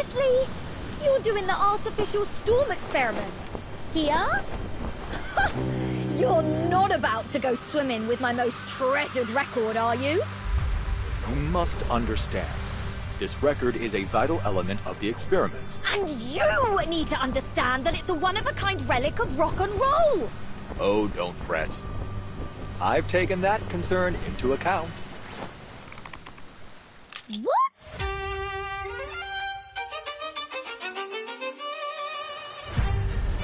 Seriously? You're doing the artificial storm experiment? Here? You're not about to go swimming with my most treasured record, are you? You must understand. This record is a vital element of the experiment. And you need to understand that it's a one-of-a-kind relic of rock and roll! Oh, don't fret. I've taken that concern into account. What?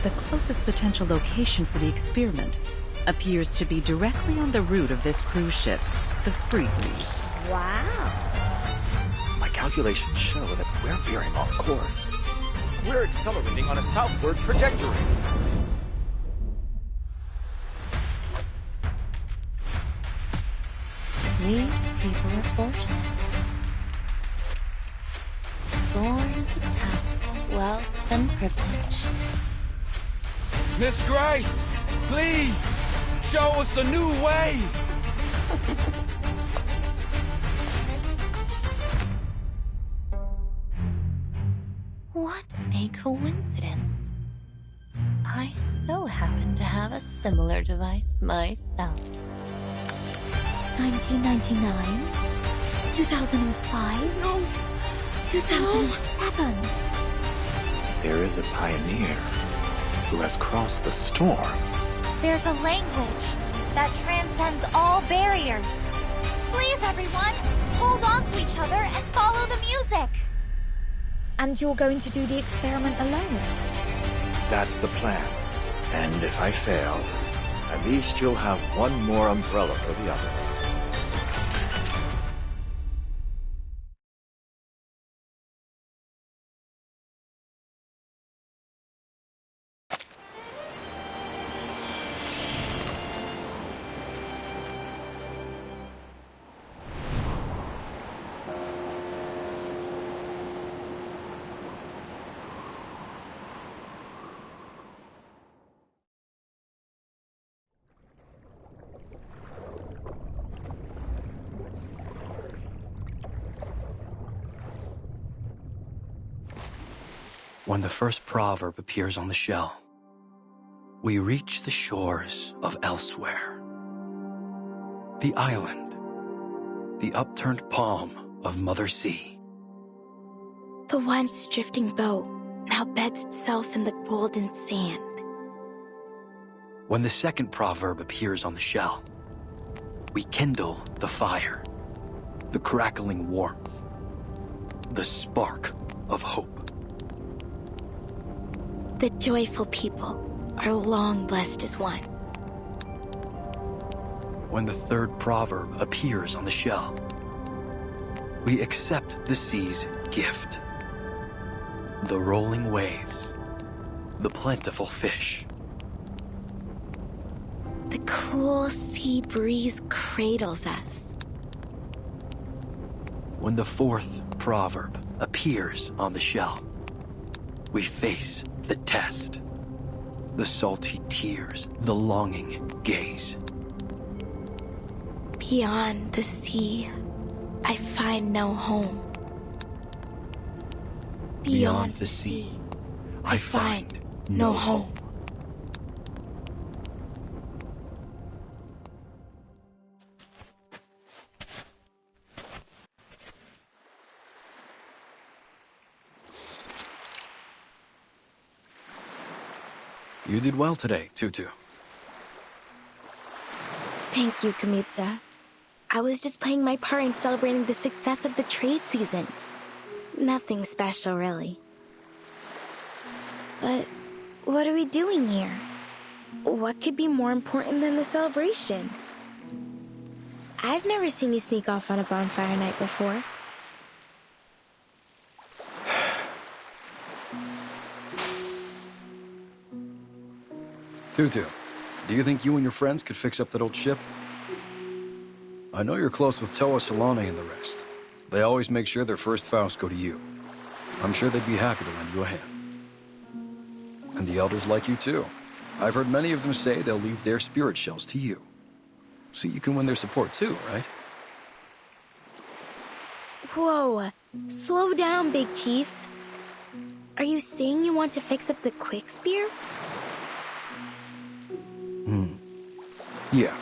The closest potential location for the experiment appears to be directly on the route of this cruise ship, the Freebreeze. Wow. My calculations show that we're veering off course. We're accelerating on a southward trajectory. These people are fortunate. Born at the top of wealth and privilege. Miss Grace, please, show us a new way. What a coincidence. I so happen to have a similar device myself. 1999, 2005, no. 2007. There is a pioneer who has crossed the storm. There's a language that transcends all barriers. Please, everyone, hold on to each other and follow the music. And you're going to do the experiment alone? That's the plan. And if I fail, at least you'll have one more umbrella for the others. When the first proverb appears on the shell, we reach the shores of elsewhere. The island, the upturned palm of Mother Sea. The once drifting boat now beds itself in the golden sand. When the second proverb appears on the shell, we kindle the fire, the crackling warmth, the spark of hope. The joyful people are long blessed as one. When the third proverb appears on the shell, we accept the sea's gift. The rolling waves, the plentiful fish. The cool sea breeze cradles us. When the fourth proverb appears on the shell, we face the test, the salty tears, the longing gaze. Beyond the sea, I find no home. Beyond the sea, I find no home. You did well today, Tutu. Thank you, Kamitsa. I was just playing my part in celebrating the success of the trade season. Nothing special, really. But what are we doing here? What could be more important than the celebration? I've never seen you sneak off on a bonfire night before. Tutu, do you think you and your friends could fix up that old ship? I know you're close with Toa, Solane, and the rest. They always make sure their first Faust go to you. I'm sure they'd be happy to lend you a hand. And the elders like you too. I've heard many of them say they'll leave their spirit shells to you. So you can win their support too, right? Whoa, slow down, Big Chief. Are you saying you want to fix up the quick spear? Yeah.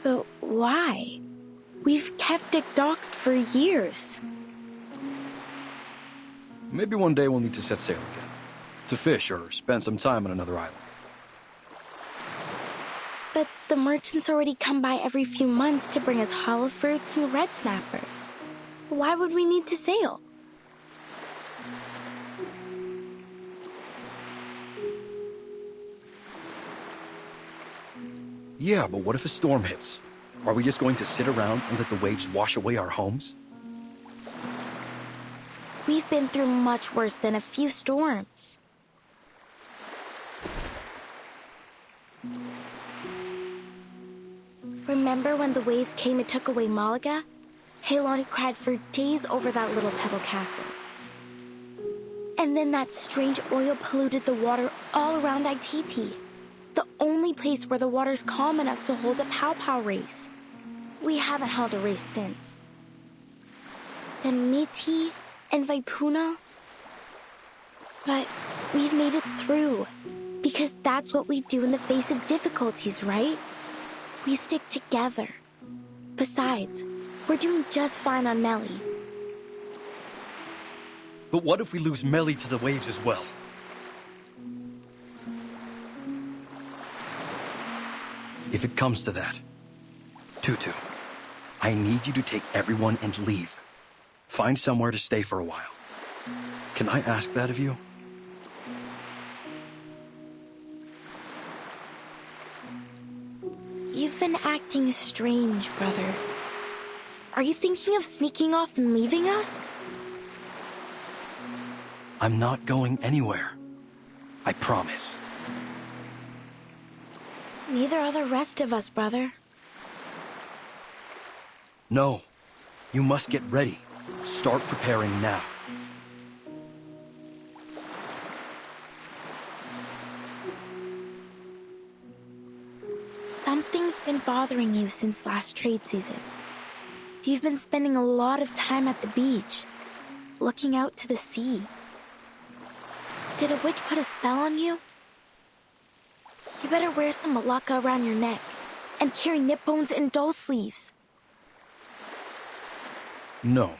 But why? We've kept it docked for years. Maybe one day we'll need to set sail again. To fish or spend some time on another island. But the merchants already come by every few months to bring us hollow fruits and red snappers. Why would we need to sail? Yeah, but what if a storm hits? Are we just going to sit around and let the waves wash away our homes? We've been through much worse than a few storms. Remember when the waves came and took away Malaga? Heloni cried for days over that little pebble castle. And then that strange oil polluted the water all around Ititi, the only place where the water's calm enough to hold a pow-pow race. We haven't held a race since. Then Miti and Vaipuna. But we've made it through, because that's what we do in the face of difficulties, right? We stick together. Besides, we're doing just fine on Melly. But what if we lose Melly to the waves as well? If it comes to that, Tutu, I need you to take everyone and leave. Find somewhere to stay for a while. Can I ask that of you? You've been acting strange, brother. Are you thinking of sneaking off and leaving us? I'm not going anywhere. I promise. Neither are the rest of us, brother. No. You must get ready. Start preparing now. Something's been bothering you since last trade season. You've been spending a lot of time at the beach, looking out to the sea. Did a witch put a spell on you? You better wear some malacca around your neck and carry nip bones and doll sleeves. No.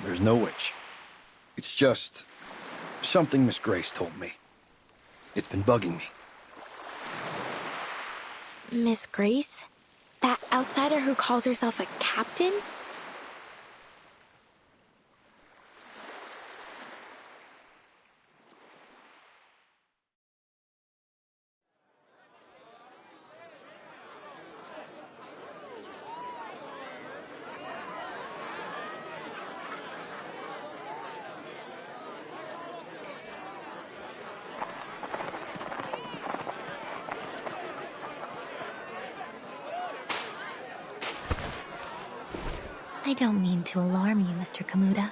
There's no witch. It's just something Miss Grace told me. It's been bugging me. Miss Grace? That outsider who calls herself a captain? I don't mean to alarm you, Mr. Kamuda.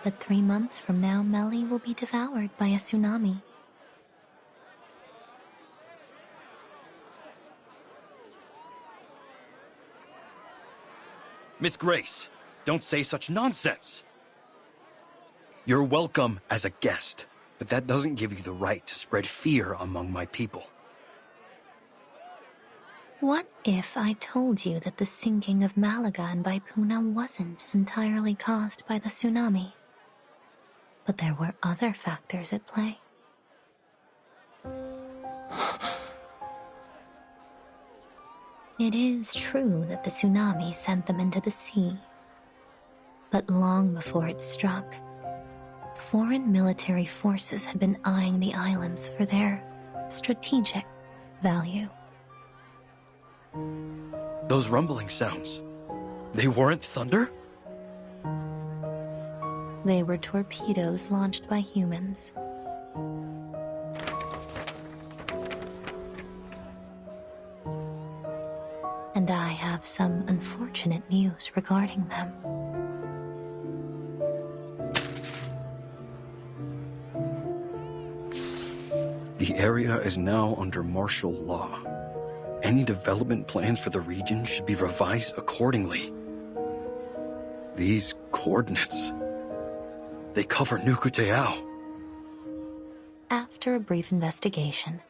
But 3 months from now, Melly will be devoured by a tsunami. Miss Grace, don't say such nonsense. You're welcome as a guest, but that doesn't give you the right to spread fear among my people. What if I told you that the sinking of Malaga and Vaipuna wasn't entirely caused by the tsunami, but there were other factors at play? It is true that the tsunami sent them into the sea, but long before it struck, foreign military forces had been eyeing the islands for their strategic value. Those rumbling sounds, they weren't thunder? They were torpedoes launched by humans. And I have some unfortunate news regarding them. The area is now under martial law. Any development plans for the region should be revised accordingly. These coordinates... they cover Nukuteao. After a brief investigation,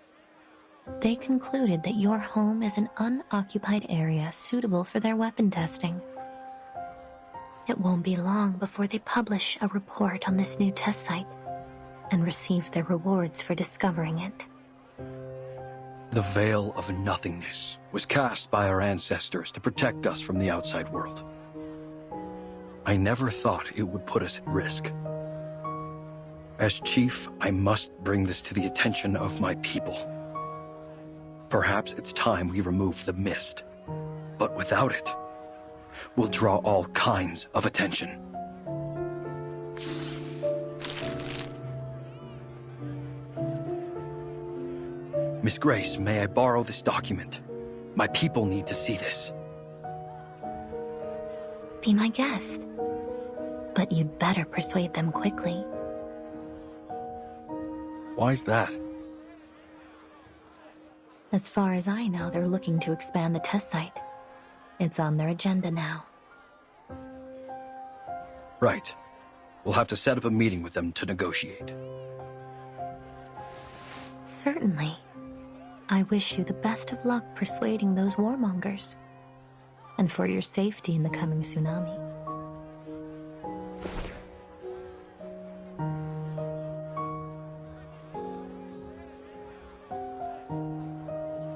they concluded that your home is an unoccupied area suitable for their weapon testing. It won't be long before they publish a report on this new test site and receive their rewards for discovering it. The veil of nothingness was cast by our ancestors to protect us from the outside world. I never thought it would put us at risk. As chief, I must bring this to the attention of my people. Perhaps it's time we remove the mist, but without it, we'll draw all kinds of attention. Miss Grace, may I borrow this document? My people need to see this. Be my guest. But you'd better persuade them quickly. Why's that? As far as I know, they're looking to expand the test site. It's on their agenda now. Right. We'll have to set up a meeting with them to negotiate. Certainly. I wish you the best of luck persuading those warmongers. And for your safety in the coming tsunami.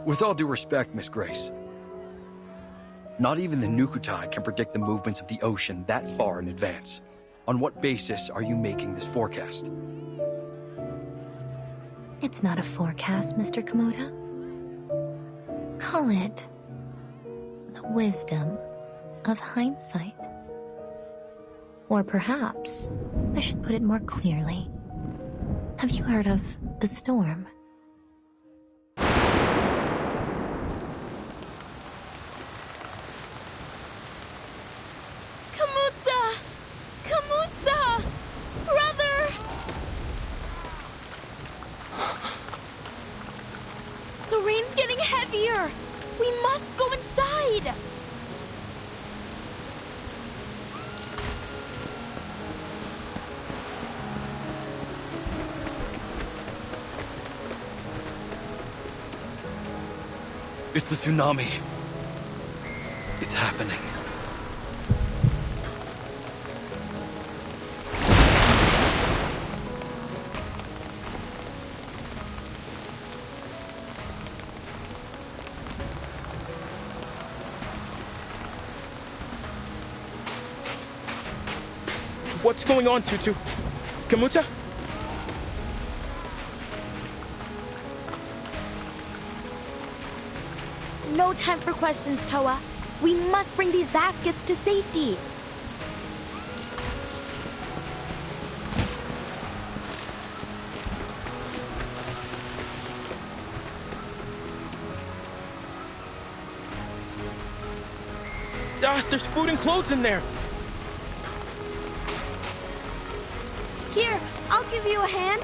With all due respect, Miss Grace, not even the Nukutai can predict the movements of the ocean that far in advance. On what basis are you making this forecast? It's not a forecast, Mr. Kamuta. Call it the wisdom of hindsight. Or perhaps I should put it more clearly. Have you heard of the storm? We must go inside! It's the tsunami. It's happening. What's going on, Tutu? Kamuta? No time for questions, Toa. We must bring these baskets to safety. There's food and clothes in there. Here, I'll give you a hand.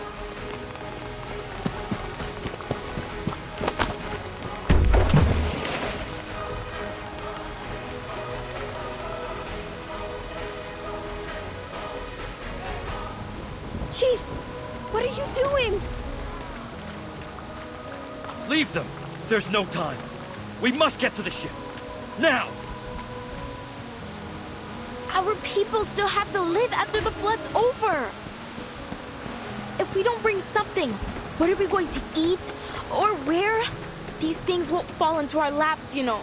Chief, what are you doing? Leave them! There's no time. We must get to the ship. Now! Our people still have to live after the flood's over. If we don't bring something, what are we going to eat? Or where? These things won't fall into our laps, you know.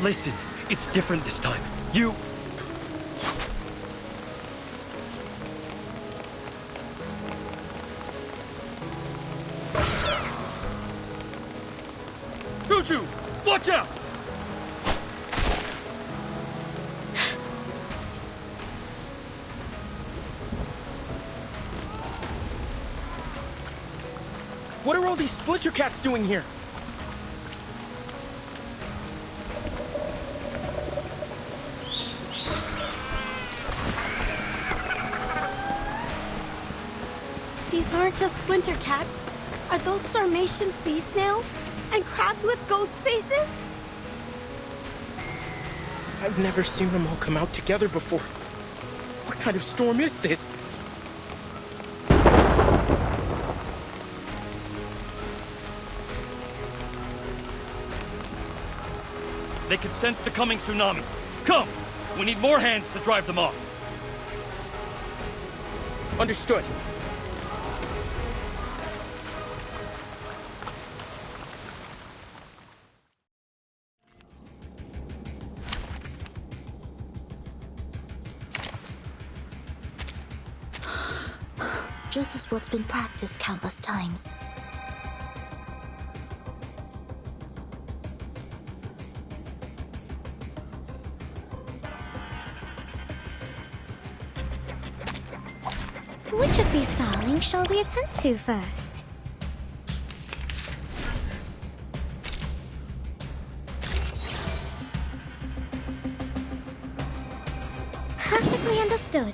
Listen, it's different this time. You... Tutu! Watch out! What are all these splinter cats doing here? These aren't just splinter cats. Are those Sarmatian sea snails? And crabs with ghost faces? I've never seen them all come out together before. What kind of storm is this? They can sense the coming tsunami. Come! We need more hands to drive them off. Understood. Just as what's been practiced countless times. Which of these darlings shall we attend to first? Perfectly understood.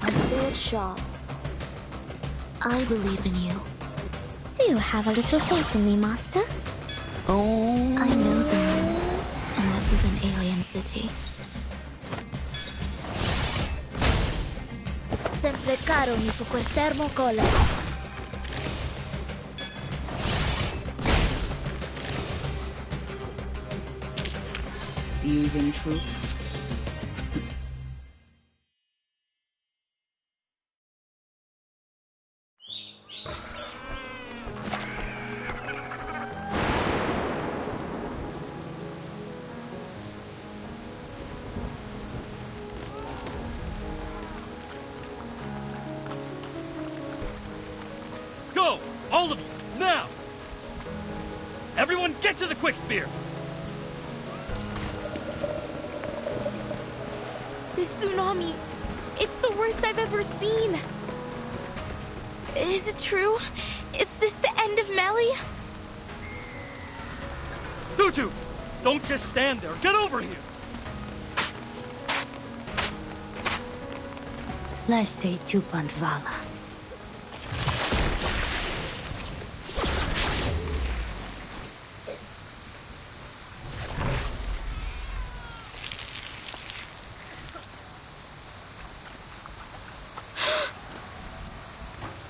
I said Shaw. I believe in you. Do you have a little faith in me, Master? I know the moon, and this is an alien city. Sempre caro mi fu quest'ermo cole. Using troops. Go! All of you! Now! Everyone get to the quick spear! This tsunami, it's the worst I've ever seen. Is it true? Is this the end of Melly? Tutu! Don't just stand there! Get over here! Slashte Tupandvala.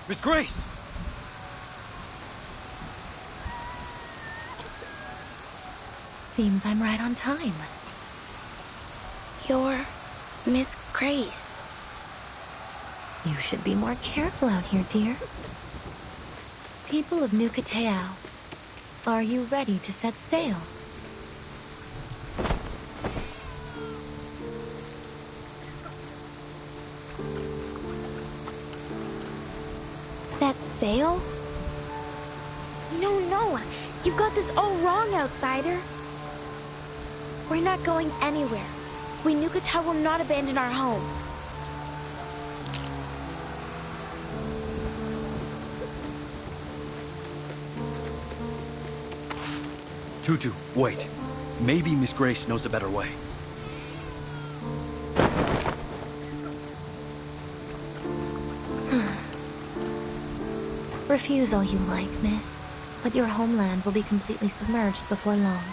Miss Grace! Seems I'm right on time. You're Miss Grace. You should be more careful out here, dear. People of New Kateao, are you ready to set sail? Set sail? No. You've got this all wrong, outsider. We're not going anywhere. We New Kateao will not abandon our home. Tutu, wait. Maybe Miss Grace knows a better way. Refuse all you like, miss. But your homeland will be completely submerged before long.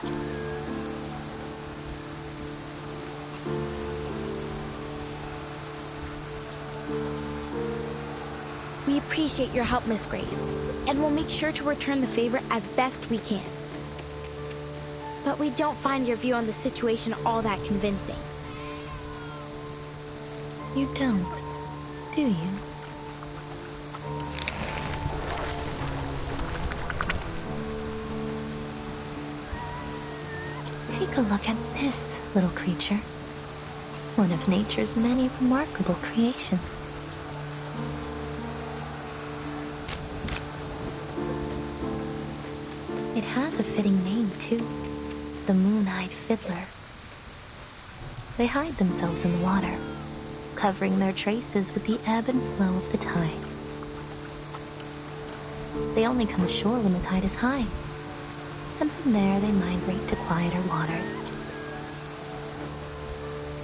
We appreciate your help, Miss Grace, and we'll make sure to return the favor as best we can. But we don't find your view on the situation all that convincing. You don't, do you? Take a look at this little creature. One of nature's many remarkable creations. It has a fitting name, too. The Moon-Eyed Fiddler. They hide themselves in the water, covering their traces with the ebb and flow of the tide. They only come ashore when the tide is high, and from there they migrate to quieter waters.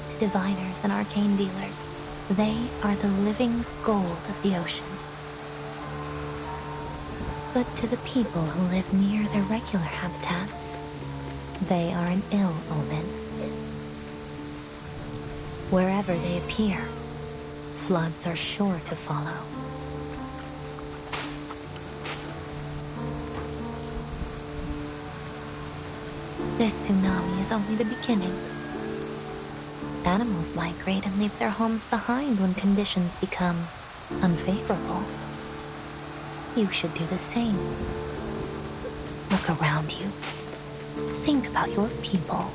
To diviners and arcane dealers, they are the living gold of the ocean. But to the people who live near their regular habitats, they are an ill omen. Wherever they appear, floods are sure to follow. This tsunami is only the beginning. Animals migrate and leave their homes behind when conditions become unfavorable. You should do the same. Look around you. Think about your people.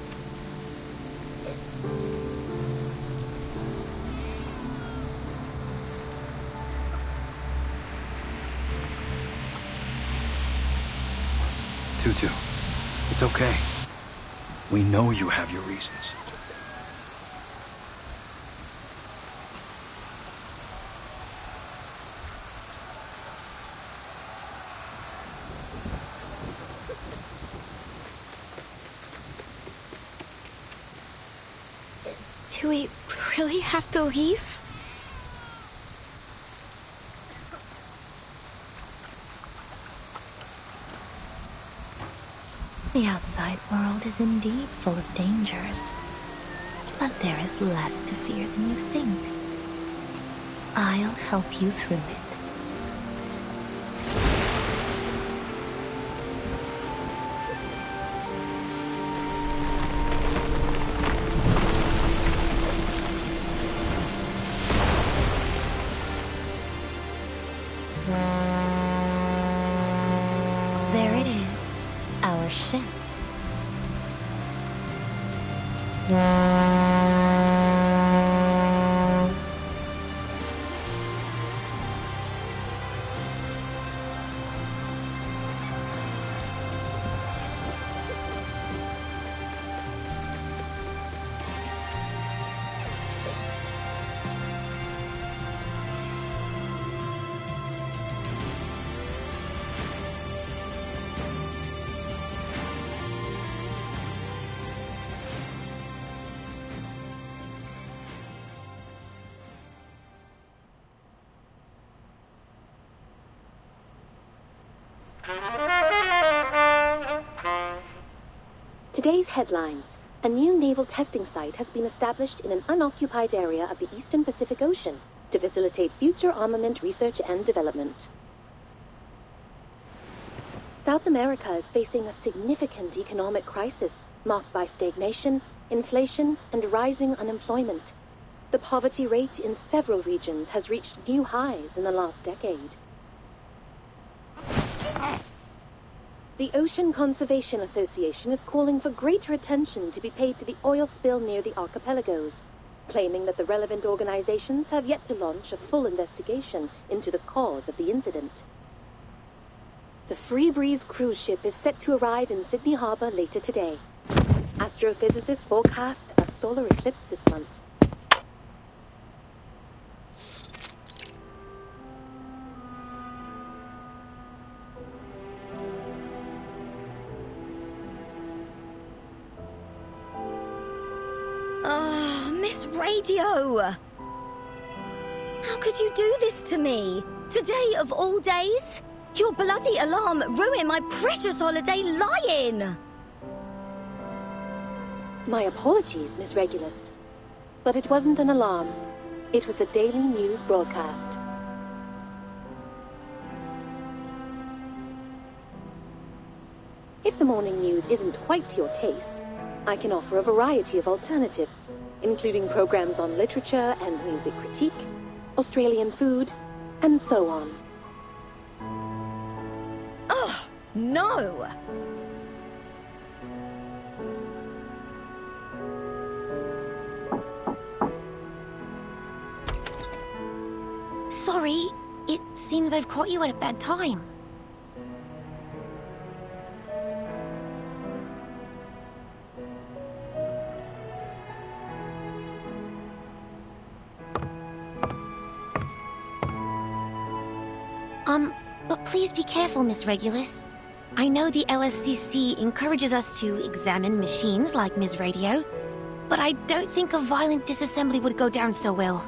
Tutu, it's okay. We know you have your reasons. Do we really have to leave? The outside world is indeed full of dangers, but there is less to fear than you think. I'll help you through it. There it is, our ship. Today's headlines. A new naval testing site has been established in an unoccupied area of the Eastern Pacific Ocean to facilitate future armament research and development. South America is facing a significant economic crisis marked by stagnation, inflation, and rising unemployment. The poverty rate in several regions has reached new highs in the last decade. The Ocean Conservation Association is calling for greater attention to be paid to the oil spill near the archipelagos, claiming that the relevant organizations have yet to launch a full investigation into the cause of the incident. The Free Breeze cruise ship is set to arrive in Sydney Harbor later today. Astrophysicists forecast a solar eclipse this month. Oh, Miss Radio! How could you do this to me? Today of all days? Your bloody alarm ruined my precious holiday lying! My apologies, Miss Regulus. But it wasn't an alarm. It was the daily news broadcast. If the morning news isn't quite to your taste, I can offer a variety of alternatives, including programs on literature and music critique, Australian food, and so on. Ugh, no! Sorry, it seems I've caught you at a bad time. But please be careful, Miss Regulus. I know the LSCC encourages us to examine machines like Ms. Radio, but I don't think a violent disassembly would go down so well.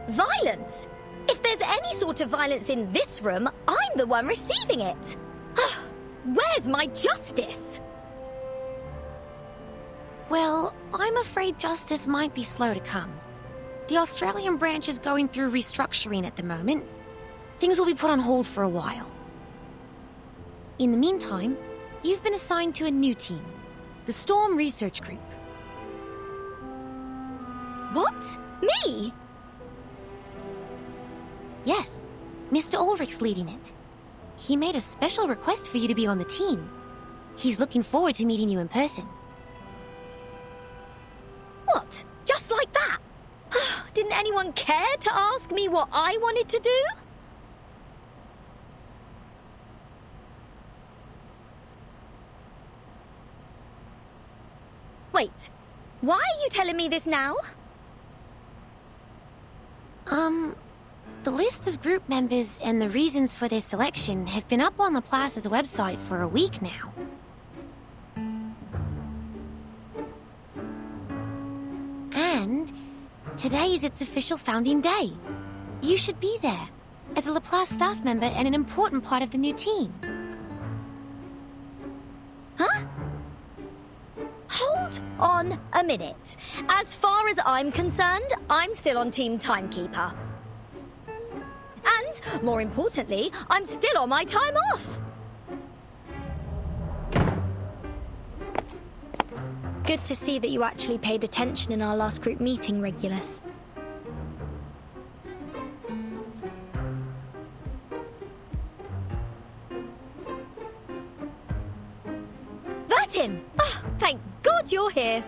Violence? If there's any sort of violence in this room, I'm the one receiving it. Where's my justice? Well, I'm afraid justice might be slow to come. The Australian branch is going through restructuring at the moment. Things will be put on hold for a while. In the meantime, you've been assigned to a new team, the Storm Research Group. What? Me? Yes, Mr. Ulrich's leading it. He made a special request for you to be on the team. He's looking forward to meeting you in person. What? Just like that? Didn't anyone care to ask me what I wanted to do? Wait, why are you telling me this now? The list of group members and the reasons for their selection have been up on Laplace's website for a week now. And today is its official founding day. You should be there, as a Laplace staff member and an important part of the new team. Huh? Hold on a minute. As far as I'm concerned, I'm still on Team Timekeeper. And, more importantly, I'm still on my time off. Good to see that you actually paid attention in our last group meeting, Regulus. Vertin! Oh, thank God you're here.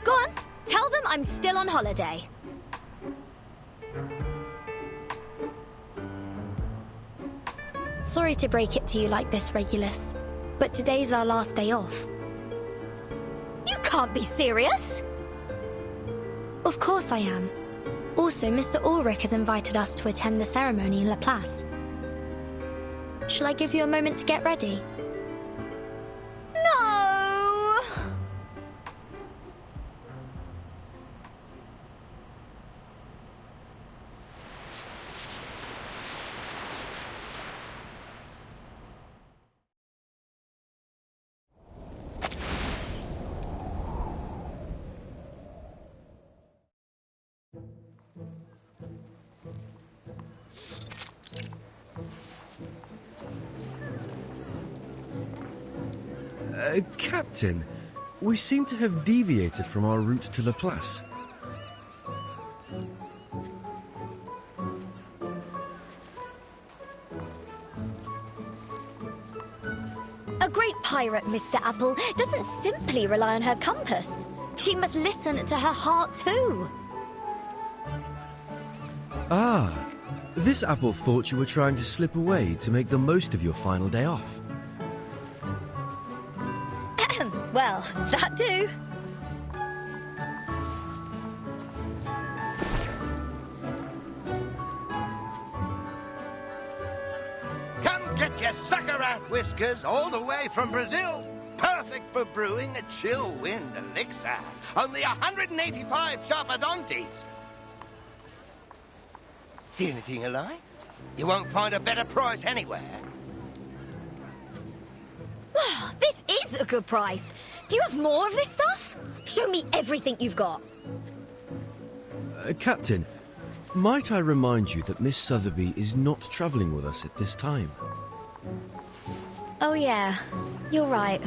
Go on, tell them I'm still on holiday. Sorry to break it to you like this, Regulus, but today's our last day off. You can't be serious! Of course I am. Also, Mr. Ulrich has invited us to attend the ceremony in Laplace. Shall I give you a moment to get ready? No! Captain, we seem to have deviated from our route to Laplace. A great pirate, Mr. Apple, doesn't simply rely on her compass. She must listen to her heart too. Ah, this apple thought you were trying to slip away to make the most of your final day off. Well, that do. Come get your sucker rat whiskers all the way from Brazil. Perfect for brewing a chill wind elixir. Only 185 sharpodontes. See anything you like? You won't find a better price anywhere. This is a good price. Do you have more of this stuff? Show me everything you've got. Captain, might I remind you that Miss Sotheby is not travelling with us at this time? Oh yeah, you're right.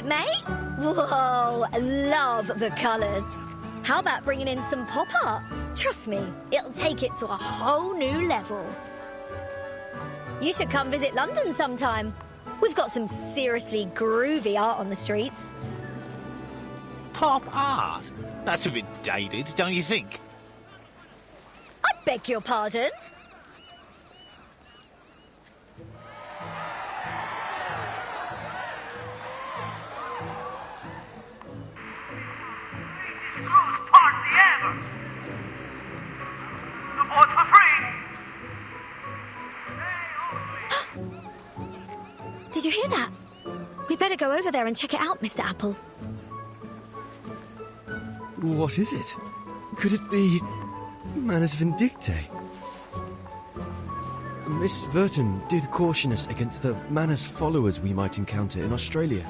Mate? Whoa, love the colours. How about bringing in some pop art? Trust me, it'll take it to a whole new level. You should come visit London sometime. We've got some seriously groovy art on the streets. Pop art? That's a bit dated, don't you think? I beg your pardon? Support for free! Hey, Did you hear that? We better go over there and check it out, Mr. Apple. What is it? Could it be Manus Vindictae? Miss Verton did caution us against the Manus followers we might encounter in Australia.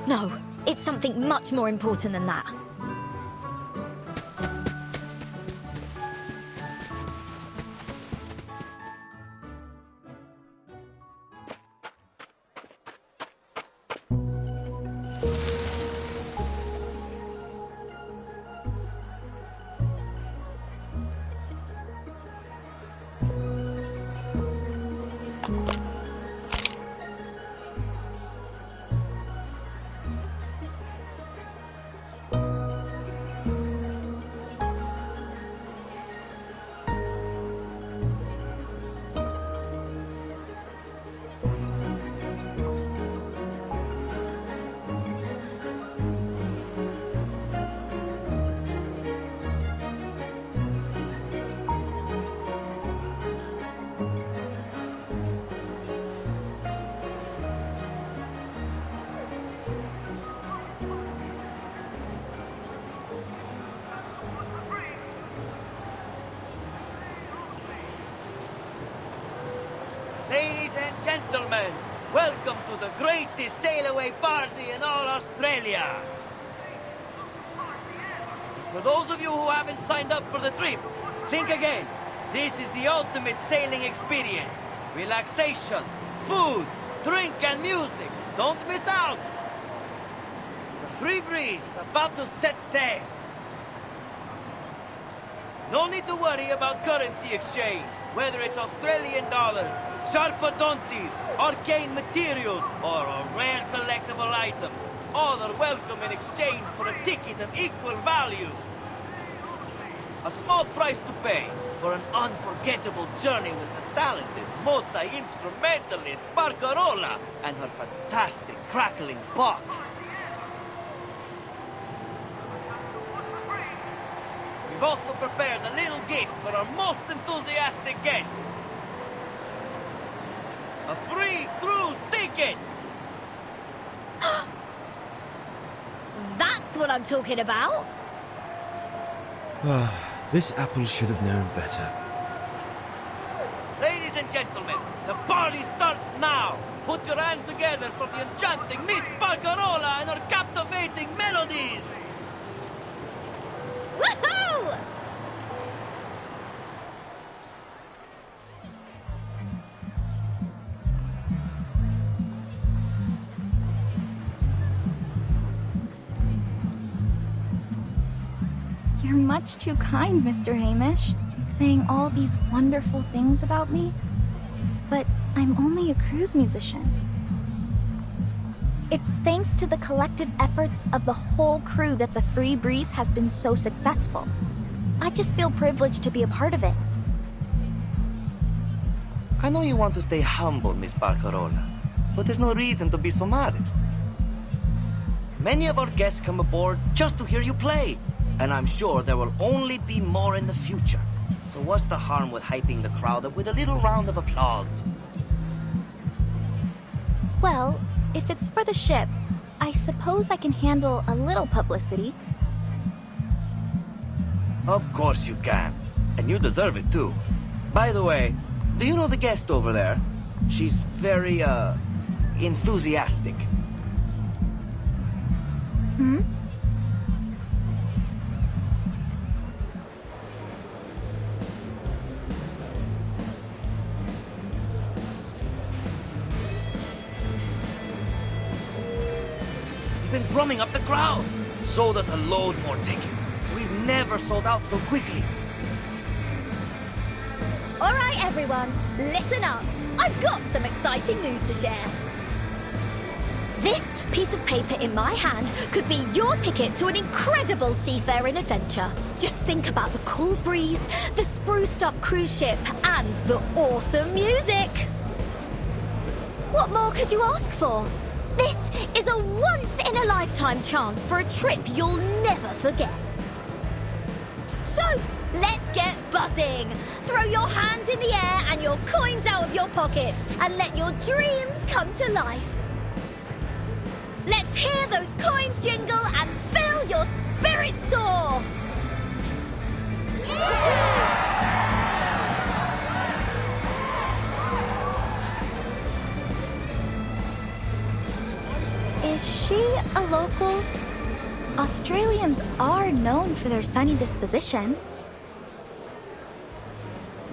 No, it's something much more important than that. Ladies and gentlemen, welcome to the greatest sail-away party in all Australia. For those of you who haven't signed up for the trip, think again. This is the ultimate sailing experience. Relaxation, food, drink and music. Don't miss out. The Free Breeze is about to set sail. No need to worry about currency exchange, whether it's Australian dollars, Sharpadontes, arcane materials, or a rare collectible item. All are welcome in exchange for a ticket of equal value. A small price to pay for an unforgettable journey with the talented multi-instrumentalist Barcarola and her fantastic crackling box. We've also prepared a little gift for our most enthusiastic guest. A free cruise ticket! That's what I'm talking about! This apple should have known better. Ladies and gentlemen, the party starts now! Put your hand together for the enchanting Miss Barcarola and her captivating melodies! Woohoo! You're much too kind, Mr. Hamish, saying all these wonderful things about me. But I'm only a cruise musician. It's thanks to the collective efforts of the whole crew that the Free Breeze has been so successful. I just feel privileged to be a part of it. I know you want to stay humble, Miss Barcarola, but there's no reason to be so modest. Many of our guests come aboard just to hear you play, and I'm sure there will only be more in the future. So what's the harm with hyping the crowd up with a little round of applause? Well, if it's for the ship, I suppose I can handle a little publicity. Of course you can, and you deserve it too. By the way, do you know the guest over there? She's very, enthusiastic. Hmm? Been drumming up the crowd. Sold us a load more tickets. We've never sold out so quickly. All right, everyone, listen up. I've got some exciting news to share. This piece of paper in my hand could be your ticket to an incredible seafaring adventure. Just think about the cool breeze, the spruced up cruise ship, and the awesome music. What more could you ask for? This is a once-in-a-lifetime chance for a trip you'll never forget. So, let's get buzzing. sing. Throw your hands in the air and your coins out of your pockets and let your dreams come to life. Let's hear those coins jingle and fill your spirit soar. Is she a local? Australians are known for their sunny disposition.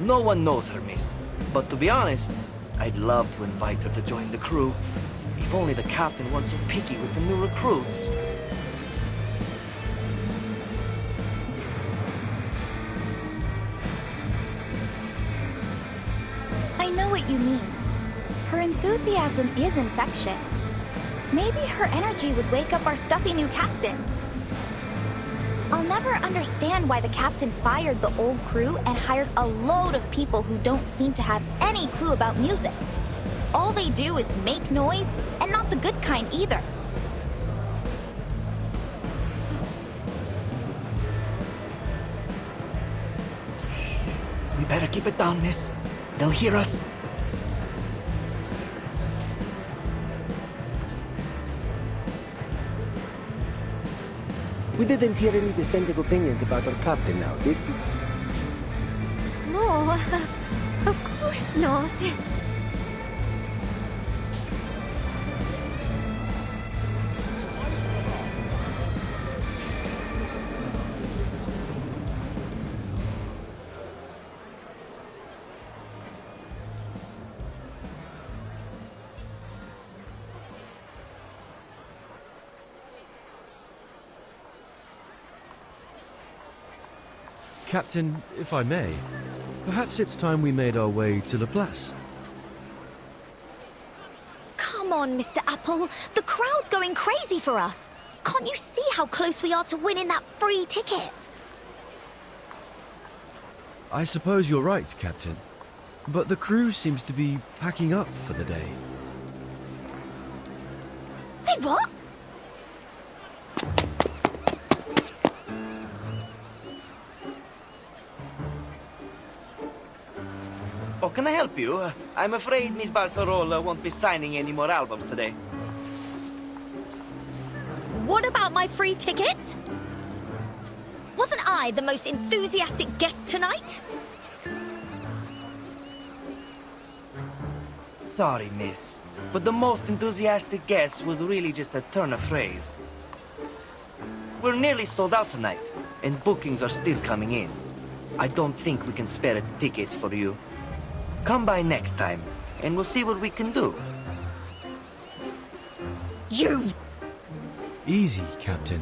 No one knows her, miss. But to be honest, I'd love to invite her to join the crew. If only the captain weren't so picky with the new recruits. I know what you mean. Her enthusiasm is infectious. Maybe her energy would wake up our stuffy new captain. I'll never understand why the captain fired the old crew and hired a load of people who don't seem to have any clue about music. All they do is make noise, and not the good kind either. We better keep it down, miss. They'll hear us. We didn't hear any dissenting opinions about our captain now, did we? No, of course not. Captain, if I may, perhaps it's time we made our way to La Place. Come on, Mr. Apple. The crowd's going crazy for us. Can't you see how close we are to winning that free ticket? I suppose you're right, Captain. But the crew seems to be packing up for the day. They what? Oh, can I help you? I'm afraid Miss Barcarola won't be signing any more albums today. What about my free ticket? Wasn't I the most enthusiastic guest tonight? Sorry, miss. But the most enthusiastic guest was really just a turn of phrase. We're nearly sold out tonight, and bookings are still coming in. I don't think we can spare a ticket for you. Come by next time, and we'll see what we can do. You! Easy, Captain.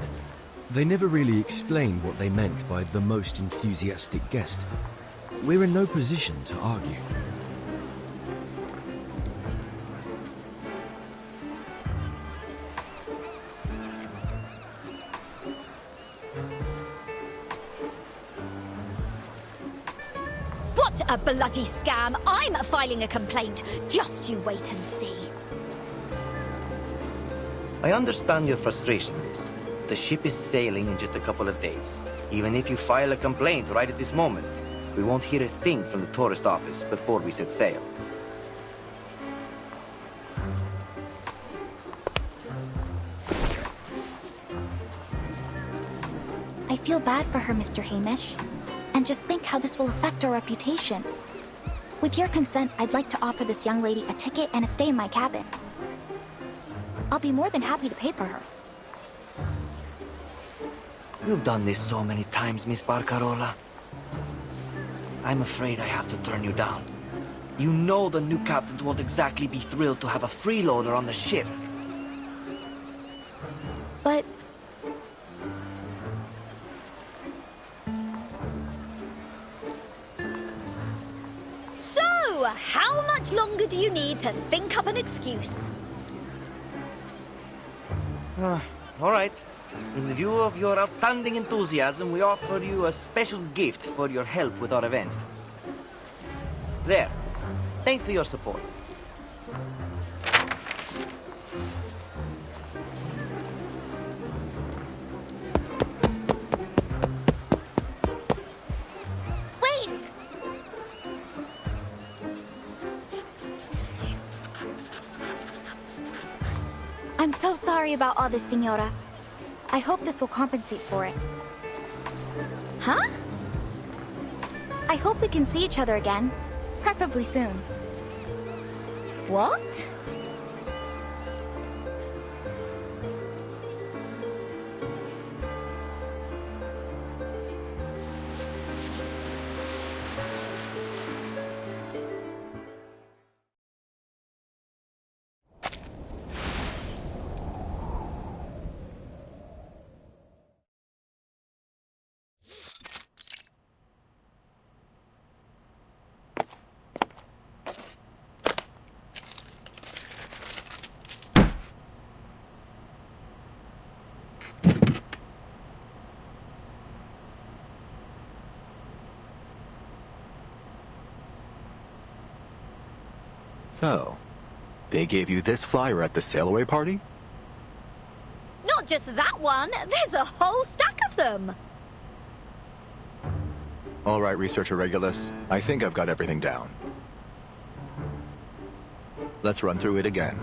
They never really explained what they meant by the most enthusiastic guest. We're in no position to argue. What a bloody scam! I'm filing a complaint. Just you wait and see. I understand your frustrations. The ship is sailing in just a couple of days. Even if you file a complaint right at this moment, we won't hear a thing from the tourist office before we set sail. I feel bad for her, Mr. Hamish. And just think how this will affect our reputation. With your consent, I'd like to offer this young lady a ticket and a stay in my cabin. I'll be more than happy to pay for her. You've done this so many times, Miss Barcarola. I'm afraid I have to turn you down. You know the new captain won't exactly be thrilled to have a freeloader on the ship. But... So, how much longer do you need to think up an excuse? All right. In the view of your outstanding enthusiasm, we offer you a special gift for your help with our event. There. Thanks for your support. Wait! I'm so sorry about all this, Senora. I hope this will compensate for it. Huh? I hope we can see each other again. Preferably soon. What? So, they gave you this flyer at the sail-away party? Not just that one, there's a whole stack of them. All right, Researcher Regulus. I think I've got everything down. Let's run through it again.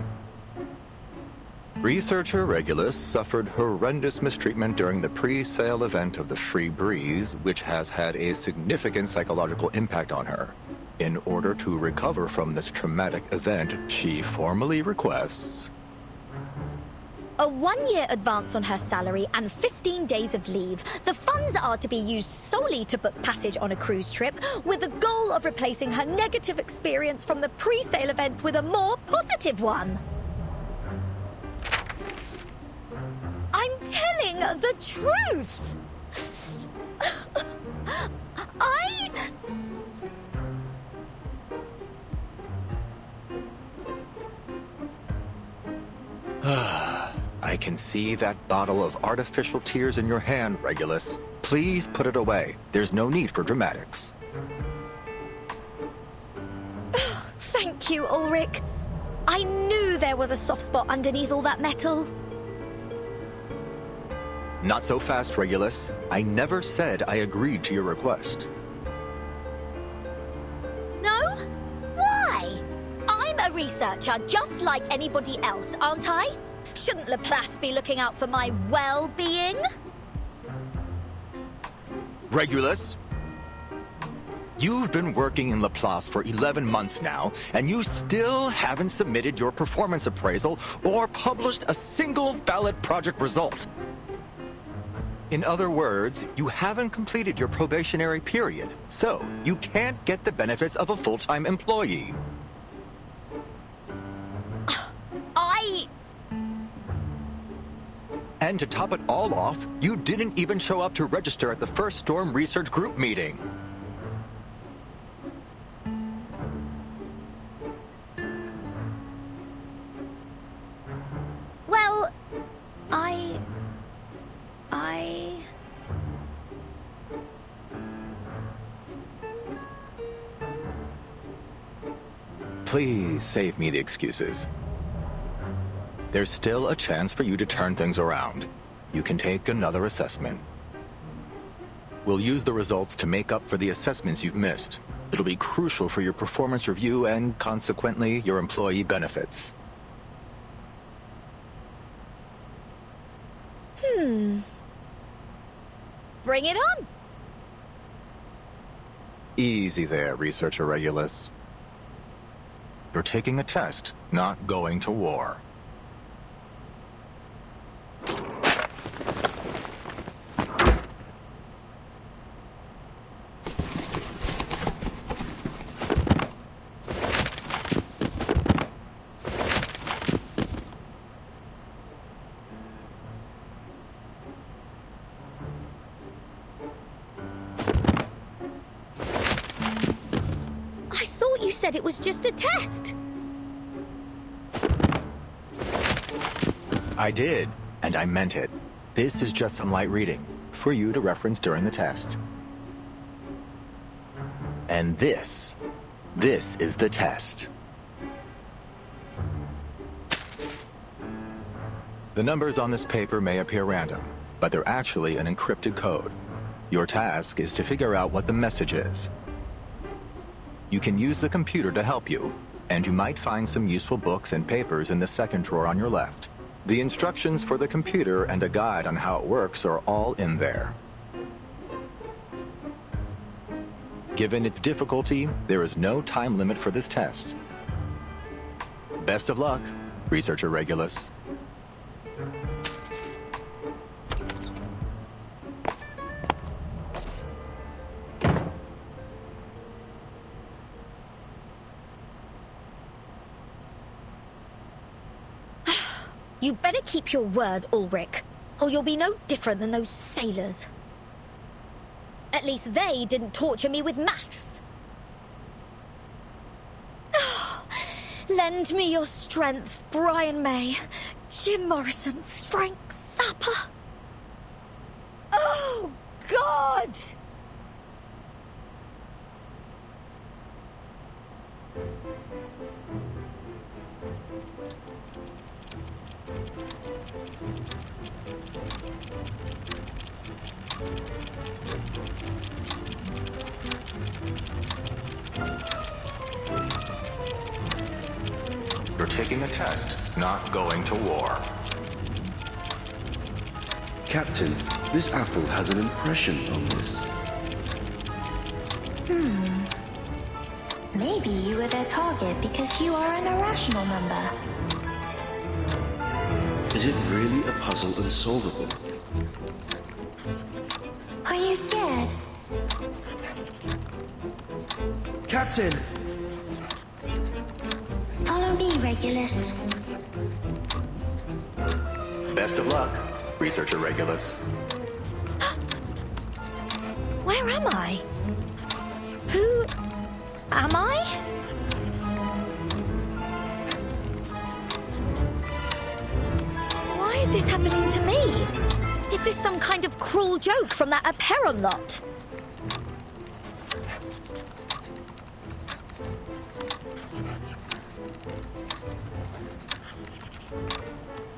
Researcher Regulus suffered horrendous mistreatment during the pre-sale event of the Free Breeze, which has had a significant psychological impact on her. In order to recover from this traumatic event, she formally requests a 1-year advance on her salary and 15 days of leave. The funds are to be used solely to book passage on a cruise trip, with the goal of replacing her negative experience from the pre-sale event with a more positive one. I'm telling the truth! I can see that bottle of artificial tears in your hand, Regulus. Please put it away. There's no need for dramatics. Thank you, Ulrich. I knew there was a soft spot underneath all that metal. Not so fast, Regulus. I never said I agreed to your request. No? Why? I'm a researcher just like anybody else, aren't I? Shouldn't Laplace be looking out for my well-being? Regulus? You've been working in Laplace for 11 months now, and you still haven't submitted your performance appraisal or published a single valid project result. In other words, you haven't completed your probationary period, so you can't get the benefits of a full-time employee. And to top it all off, you didn't even show up to register at the first Storm Research Group meeting. Well, Please save me the excuses. There's still a chance for you to turn things around. You can take another assessment. We'll use the results to make up for the assessments you've missed. It'll be crucial for your performance review and, consequently, your employee benefits. Bring it on. Easy there, Researcher Regulus. You're taking a test, not going to war. Said it was just a test. I did, and I meant it. This is just some light reading, for you to reference during the test. And this is the test. The numbers on this paper may appear random, but they're actually an encrypted code. Your task is to figure out what the message is. You can use the computer to help you, and you might find some useful books and papers in the second drawer on your left. The instructions for the computer and a guide on how it works are all in there. Given its difficulty, there is no time limit for this test. Best of luck, Researcher Regulus. You better keep your word, Ulrich, or you'll be no different than those sailors. At least they didn't torture me with maths. Lend me your strength, Brian May, Jim Morrison, Frank Zappa. Oh, God! You're taking a test, not going to war. Captain, this apple has an impression on this. Maybe you were their target because you are an irrational member. Is it really a puzzle unsolvable? Are you scared? Captain! Follow me, Regulus. Best of luck, Researcher Regulus. Where am I? Who am I? Why is this happening to me? Is this some kind of cruel joke from that Aperon lot?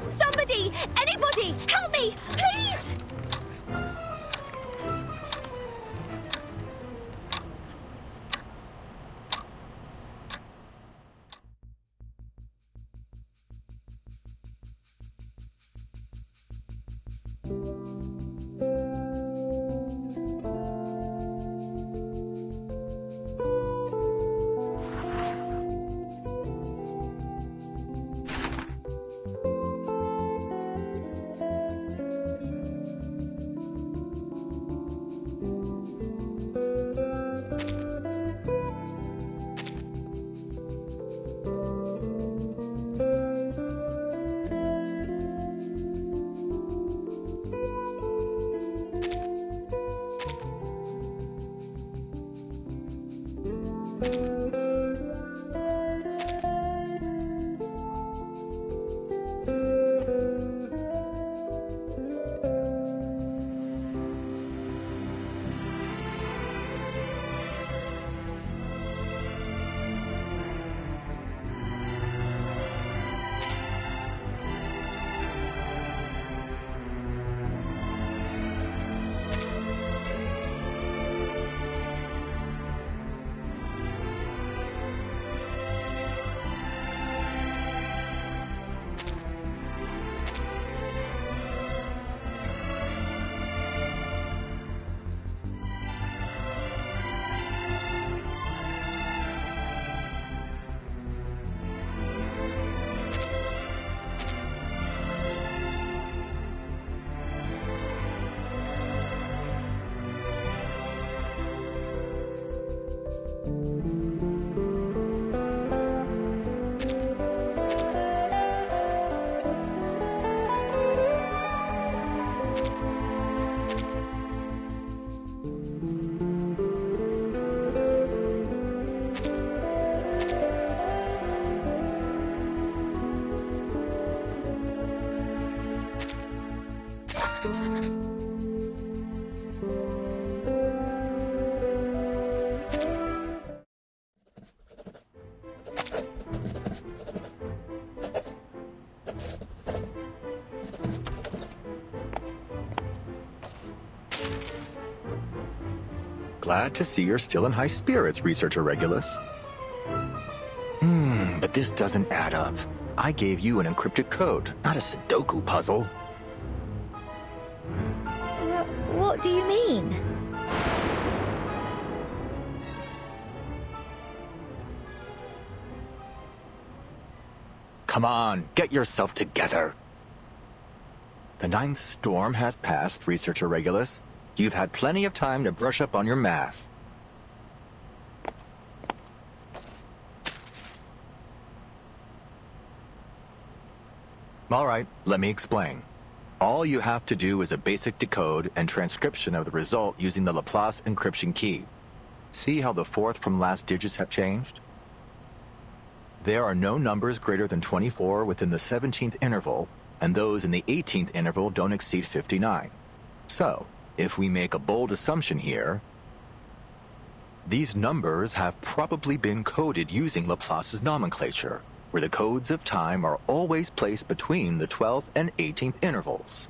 Somebody! Anybody! Help me! Please! Glad to see you're still in high spirits, Researcher Regulus. But this doesn't add up. I gave you an encrypted code, not a Sudoku puzzle. What do you mean? Come on, get yourself together. The 9th storm has passed, Researcher Regulus. You've had plenty of time to brush up on your math. All right, let me explain. All you have to do is a basic decode and transcription of the result using the Laplace encryption key. See how the 4th from last digits have changed? There are no numbers greater than 24 within the 17th interval, and those in the 18th interval don't exceed 59. So, if we make a bold assumption here, these numbers have probably been coded using Laplace's nomenclature, where the codes of time are always placed between the 12th and 18th intervals.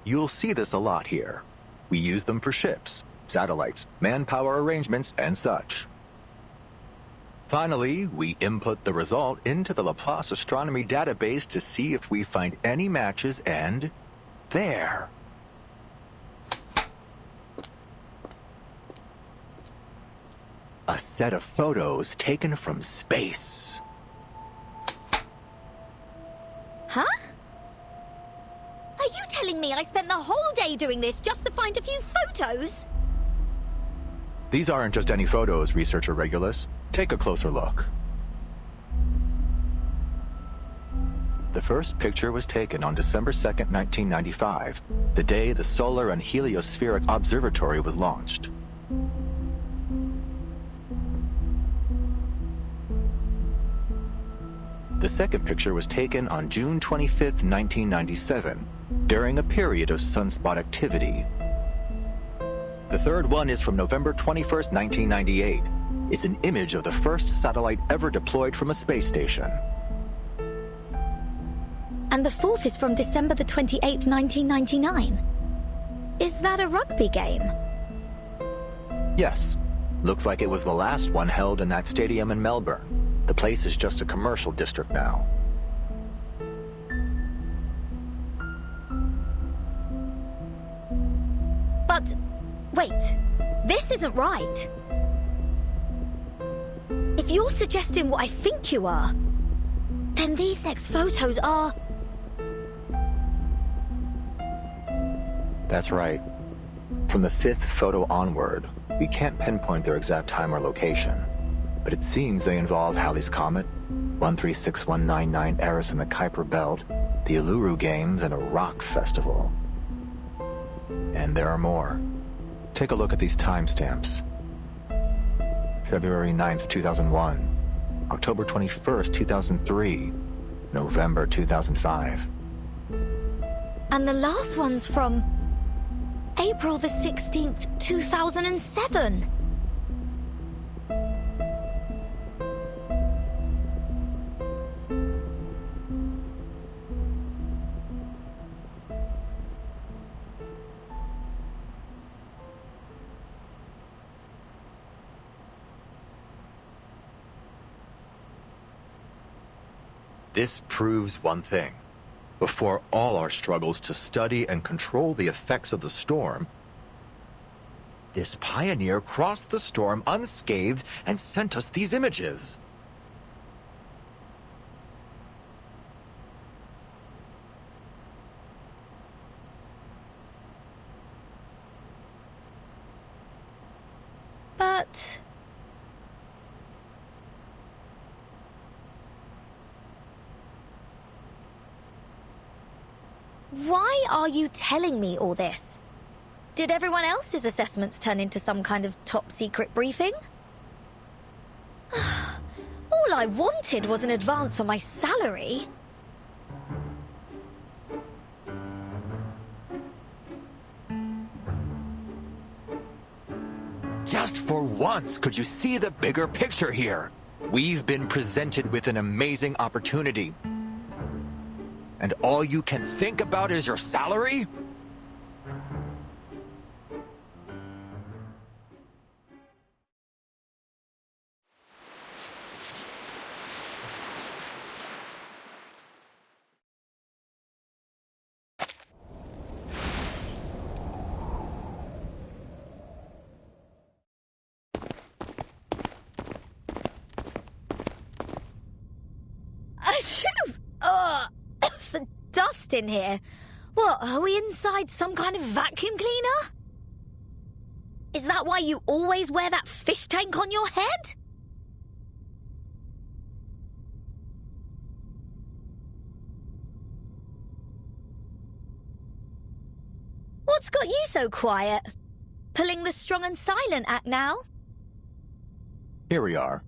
You'll see this a lot here. We use them for ships, satellites, manpower arrangements, and such. Finally, we input the result into the Laplace astronomy database to see if we find any matches, and there. A set of photos taken from space. Huh? Are you telling me I spent the whole day doing this just to find a few photos? These aren't just any photos, Researcher Regulus. Take a closer look. The first picture was taken on December 2nd, 1995, the day the Solar and Heliospheric Observatory was launched. The second picture was taken on June 25th, 1997, during a period of sunspot activity. The third one is from November 21st, 1998. It's an image of the first satellite ever deployed from a space station. And the fourth is from December the 28th, 1999. Is that a rugby game? Yes. Looks like it was the last one held in that stadium in Melbourne. The place is just a commercial district now. But, wait. This isn't right. If you're suggesting what I think you are, then these next photos are... That's right. From the 5th photo onward, we can't pinpoint their exact time or location, but it seems they involve Halley's Comet, 136199 Eris in the Kuiper Belt, the Uluru Games, and a rock festival. And there are more. Take a look at these timestamps. February 9th, 2001, October 21st, 2003, November 2005. And the last one's from April the 16th, 2007. This proves one thing. Before all our struggles to study and control the effects of the storm, this pioneer crossed the storm unscathed and sent us these images. But... why are you telling me all this? Did everyone else's assessments turn into some kind of top-secret briefing? All I wanted was an advance on my salary. Just for once, could you see the bigger picture here? We've been presented with an amazing opportunity. And all you can think about is your salary? dust in here. What, are we inside some kind of vacuum cleaner? Is that why you always wear that fish tank on your head? What's got you so quiet? Pulling the strong and silent act now? Here we are.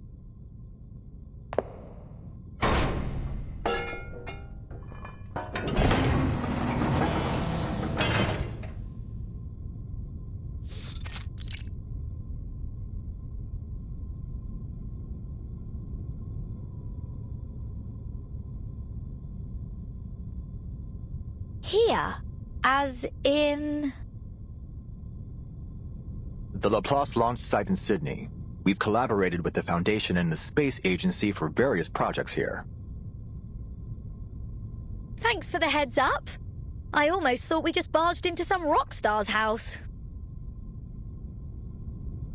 Here, as in... The Laplace launch site in Sydney. We've collaborated with the Foundation and the Space Agency for various projects here. Thanks for the heads up. I almost thought we just barged into some rock star's house.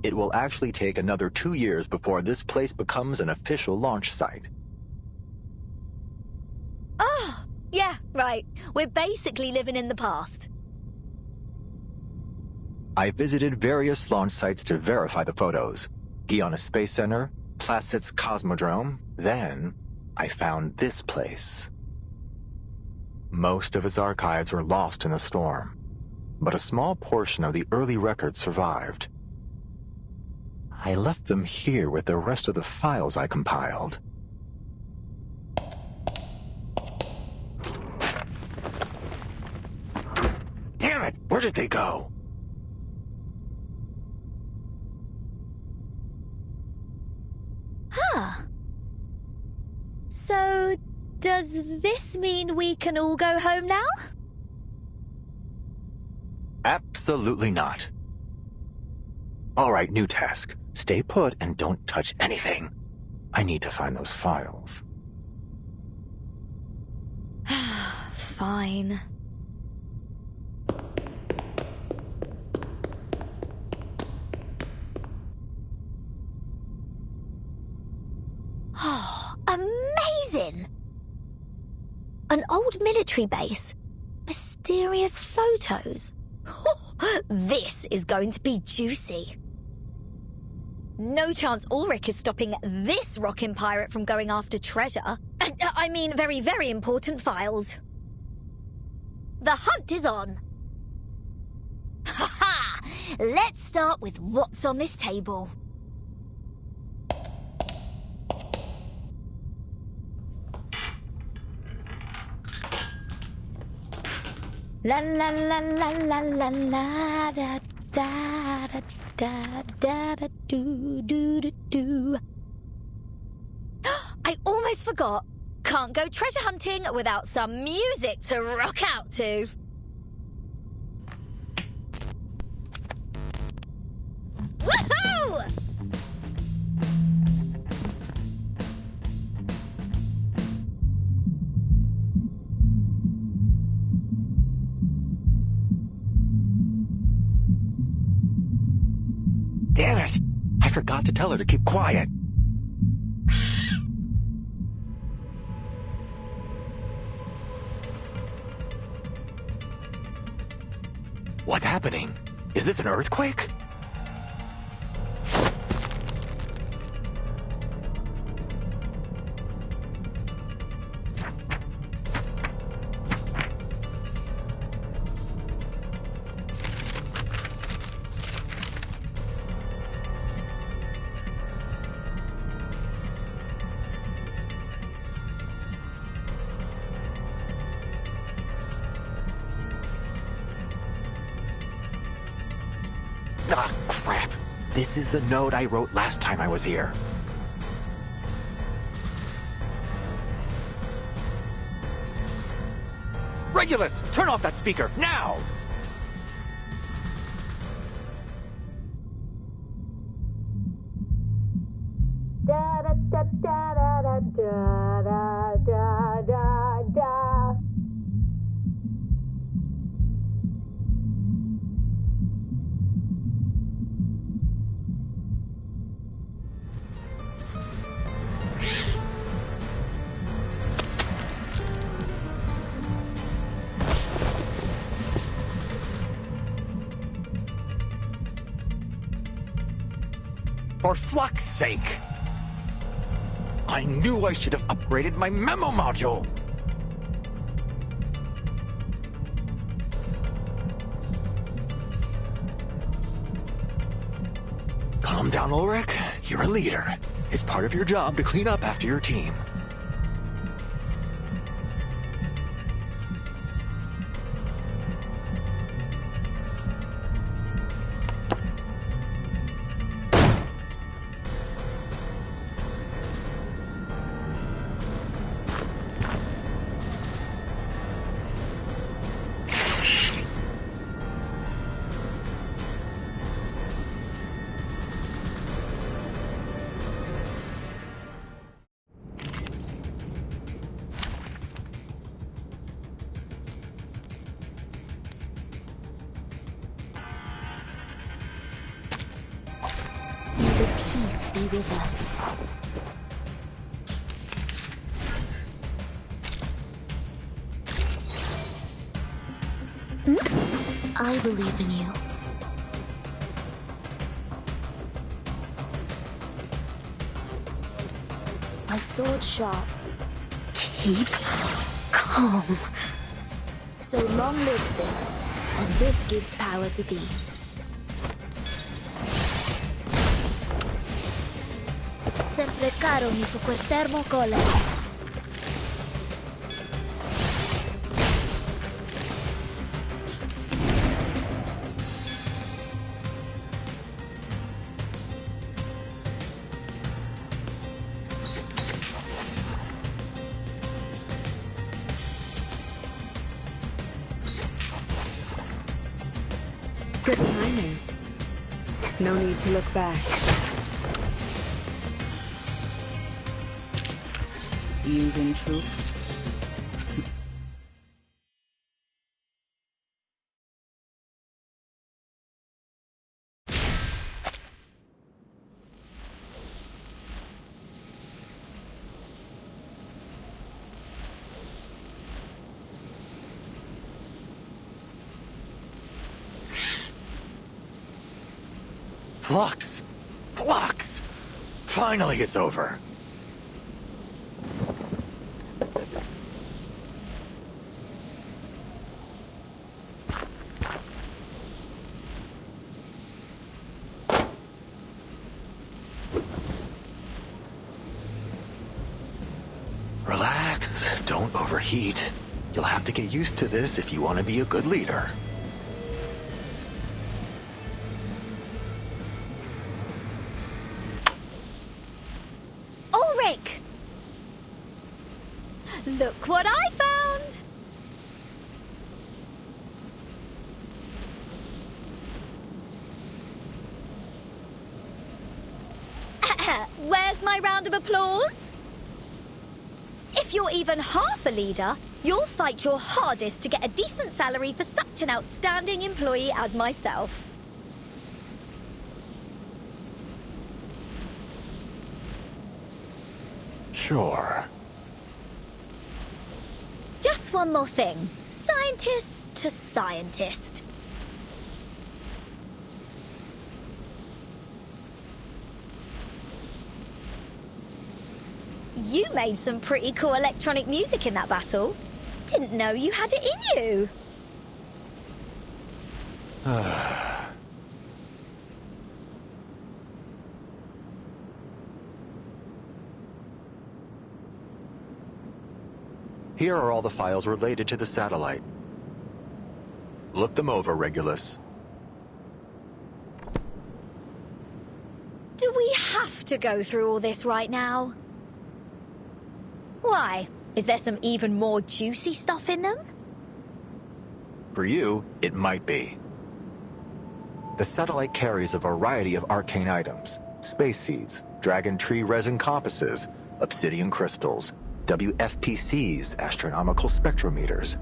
It will actually take another 2 years before this place becomes an official launch site. Oh, yeah, right. We're basically living in the past. I visited various launch sites to verify the photos. Guiana Space Center, Placid's Cosmodrome. Then, I found this place. Most of its archives were lost in the storm, but a small portion of the early records survived. I left them here with the rest of the files I compiled. Damn it! Where did they go? Huh. So, does this mean we can all go home now? Absolutely not. All right, new task. Stay put and don't touch anything. I need to find those files. Fine. Oh, amazing! An old military base. Mysterious photos. This is going to be juicy. No chance Ulrich is stopping this rockin' pirate from going after treasure. I mean, very, very important files. The hunt is on. Ha ha! Let's start with what's on this table. La la la la la la la da da da da da da do do do do. I almost forgot. Can't go treasure hunting without some music to rock out to. Woohoo! Damn it! I forgot to tell her to keep quiet. What's happening? Is this an earthquake? Ah, crap. This is the note I wrote last time I was here. Regulus, turn off that speaker, now! Da da da da da da da da da da. For Flux sake! I knew I should have upgraded my memo module! Calm down, Ulrich. You're a leader. It's part of your job to clean up after your team. Peace be with us. I believe in you. My sword sharp. Keep calm. So long lives this, and this gives power to thee. Sempre caro mi fu quest'ermo colere. Good timing. No need to look back. Using troops. Flux! Flux! Finally it's over. Relax, don't overheat. You'll have to get used to this if you want to be a good leader. Ulrich! Look what I found! Where's my round of applause? If you're even half a leader, you'll fight your hardest to get a decent salary for such an outstanding employee as myself. Sure. Just one more thing. Scientist to scientist. You made some pretty cool electronic music in that battle. Didn't know you had it in you. Here are all the files related to the satellite. Look them over, Regulus. Do we have to go through all this right now? Why? Is there some even more juicy stuff in them? For you, it might be. The satellite carries a variety of arcane items. Space seeds, dragon tree resin compasses, obsidian crystals, WFPCs, astronomical spectrometers.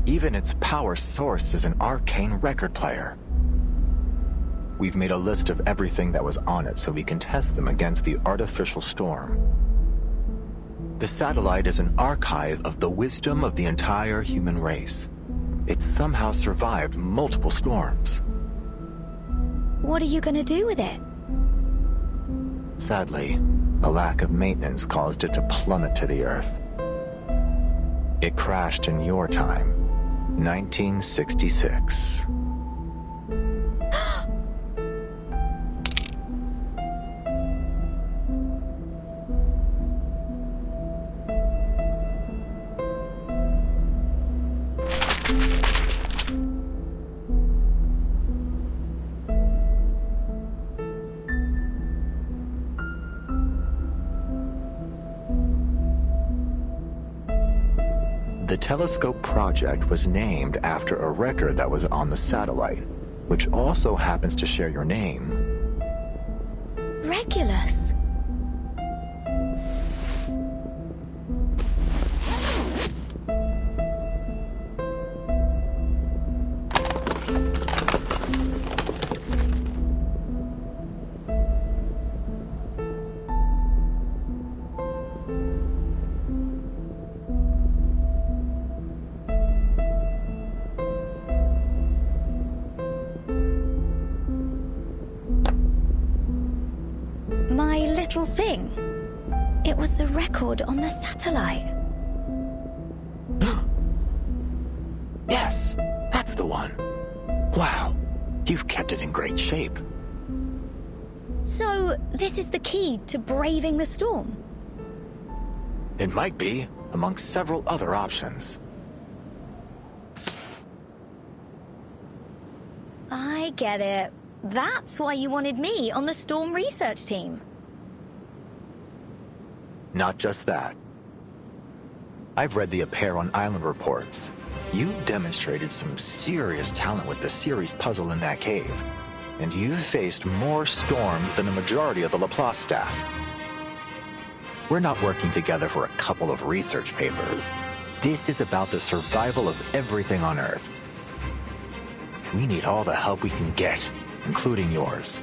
Even its power source is an arcane record player. We've made a list of everything that was on it so we can test them against the artificial storm. The satellite is an archive of the wisdom of the entire human race. It somehow survived multiple storms. What are you gonna do with it? Sadly, a lack of maintenance caused it to plummet to the Earth. It crashed in your time, 1966. The telescope project was named after a record that was on the satellite, which also happens to share your name. Regulus. My little thing. It was the record on the satellite. Yes, that's the one. Wow, you've kept it in great shape. So, this is the key to braving the storm? It might be, amongst several other options. I get it. That's why you wanted me on the storm research team. Not just that. I've read the Appear on Island reports. You demonstrated some serious talent with the series puzzle in that cave. And you've faced more storms than the majority of the Laplace staff. We're not working together for a couple of research papers. This is about the survival of everything on Earth. We need all the help we can get, including yours.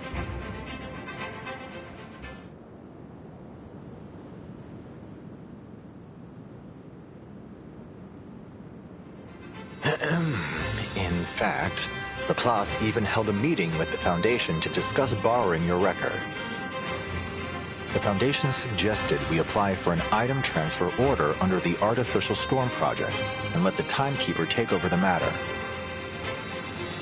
In fact, Laplace even held a meeting with the Foundation to discuss borrowing your record. The Foundation suggested we apply for an item transfer order under the Artificial Storm Project and let the timekeeper take over the matter.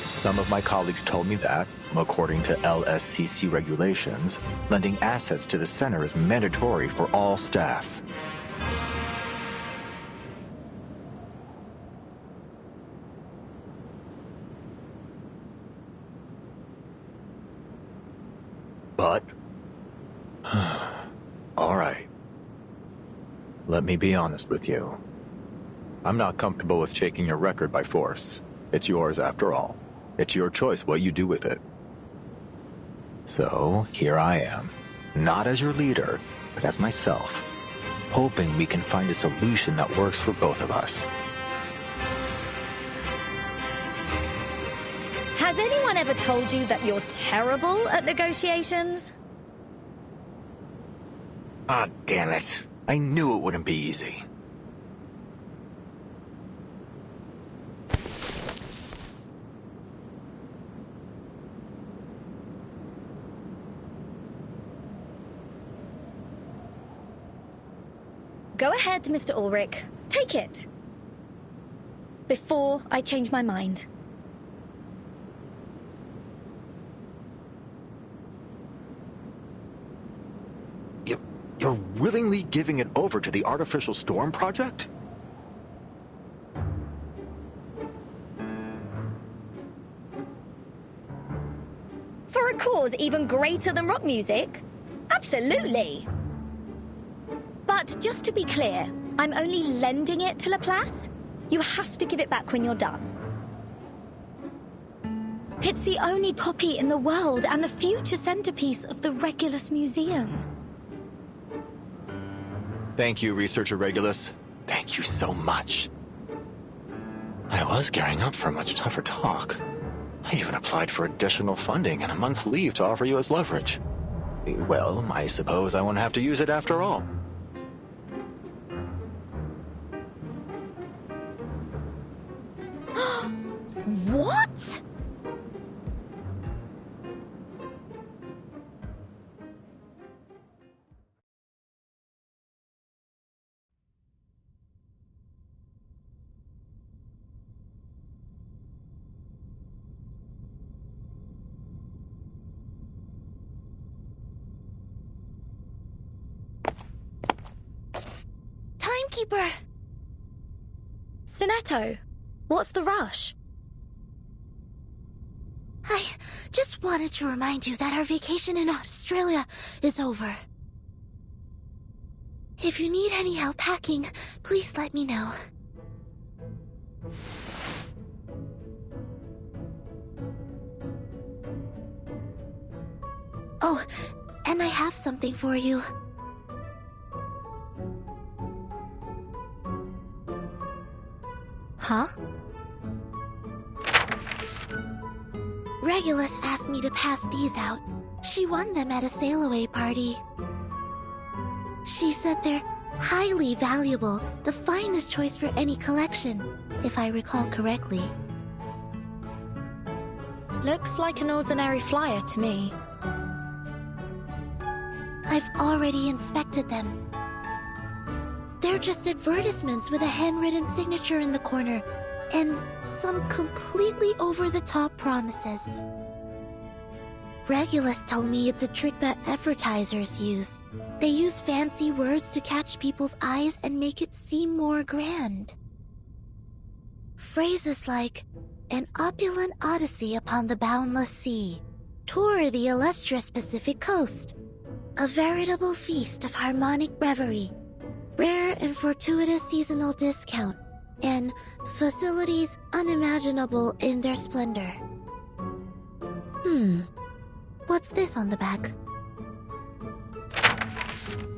Some of my colleagues told me that, according to LSCC regulations, lending assets to the center is mandatory for all staff. But... all right. Let me be honest with you. I'm not comfortable with taking your record by force. It's yours after all. It's your choice what you do with it. So, here I am. Not as your leader, but as myself. Hoping we can find a solution that works for both of us. Has anyone ever told you that you're terrible at negotiations? Ah, damn it. I knew it wouldn't be easy. Go ahead, Mr. Ulrich. Take it. Before I change my mind. You're willingly giving it over to the Artificial Storm Project? For a cause even greater than rock music? Absolutely. But just to be clear, I'm only lending it to Laplace. You have to give it back when you're done. It's the only copy in the world and the future centerpiece of the Regulus Museum. Thank you, Researcher Regulus. Thank you so much. I was gearing up for a much tougher talk. I even applied for additional funding and a month's leave to offer you as leverage. Well, I suppose I won't have to use it after all. What? Timekeeper! Sinetto, what's the rush? I just wanted to remind you that our vacation in Australia is over. If you need any help packing, please let me know. Oh, and I have something for you. Huh? Regulus asked me to pass these out. She won them at a sail-away party. She said they're highly valuable, the finest choice for any collection, if I recall correctly. Looks like an ordinary flyer to me. I've already inspected them. They're just advertisements with a handwritten signature in the corner, and some completely over-the-top promises. Regulus told me it's a trick that advertisers use. They use fancy words to catch people's eyes and make it seem more grand. Phrases like, an opulent odyssey upon the boundless sea, tour the illustrious Pacific coast, a veritable feast of harmonic reverie, rare and fortuitous seasonal discount, and facilities unimaginable in their splendor. What's this on the back?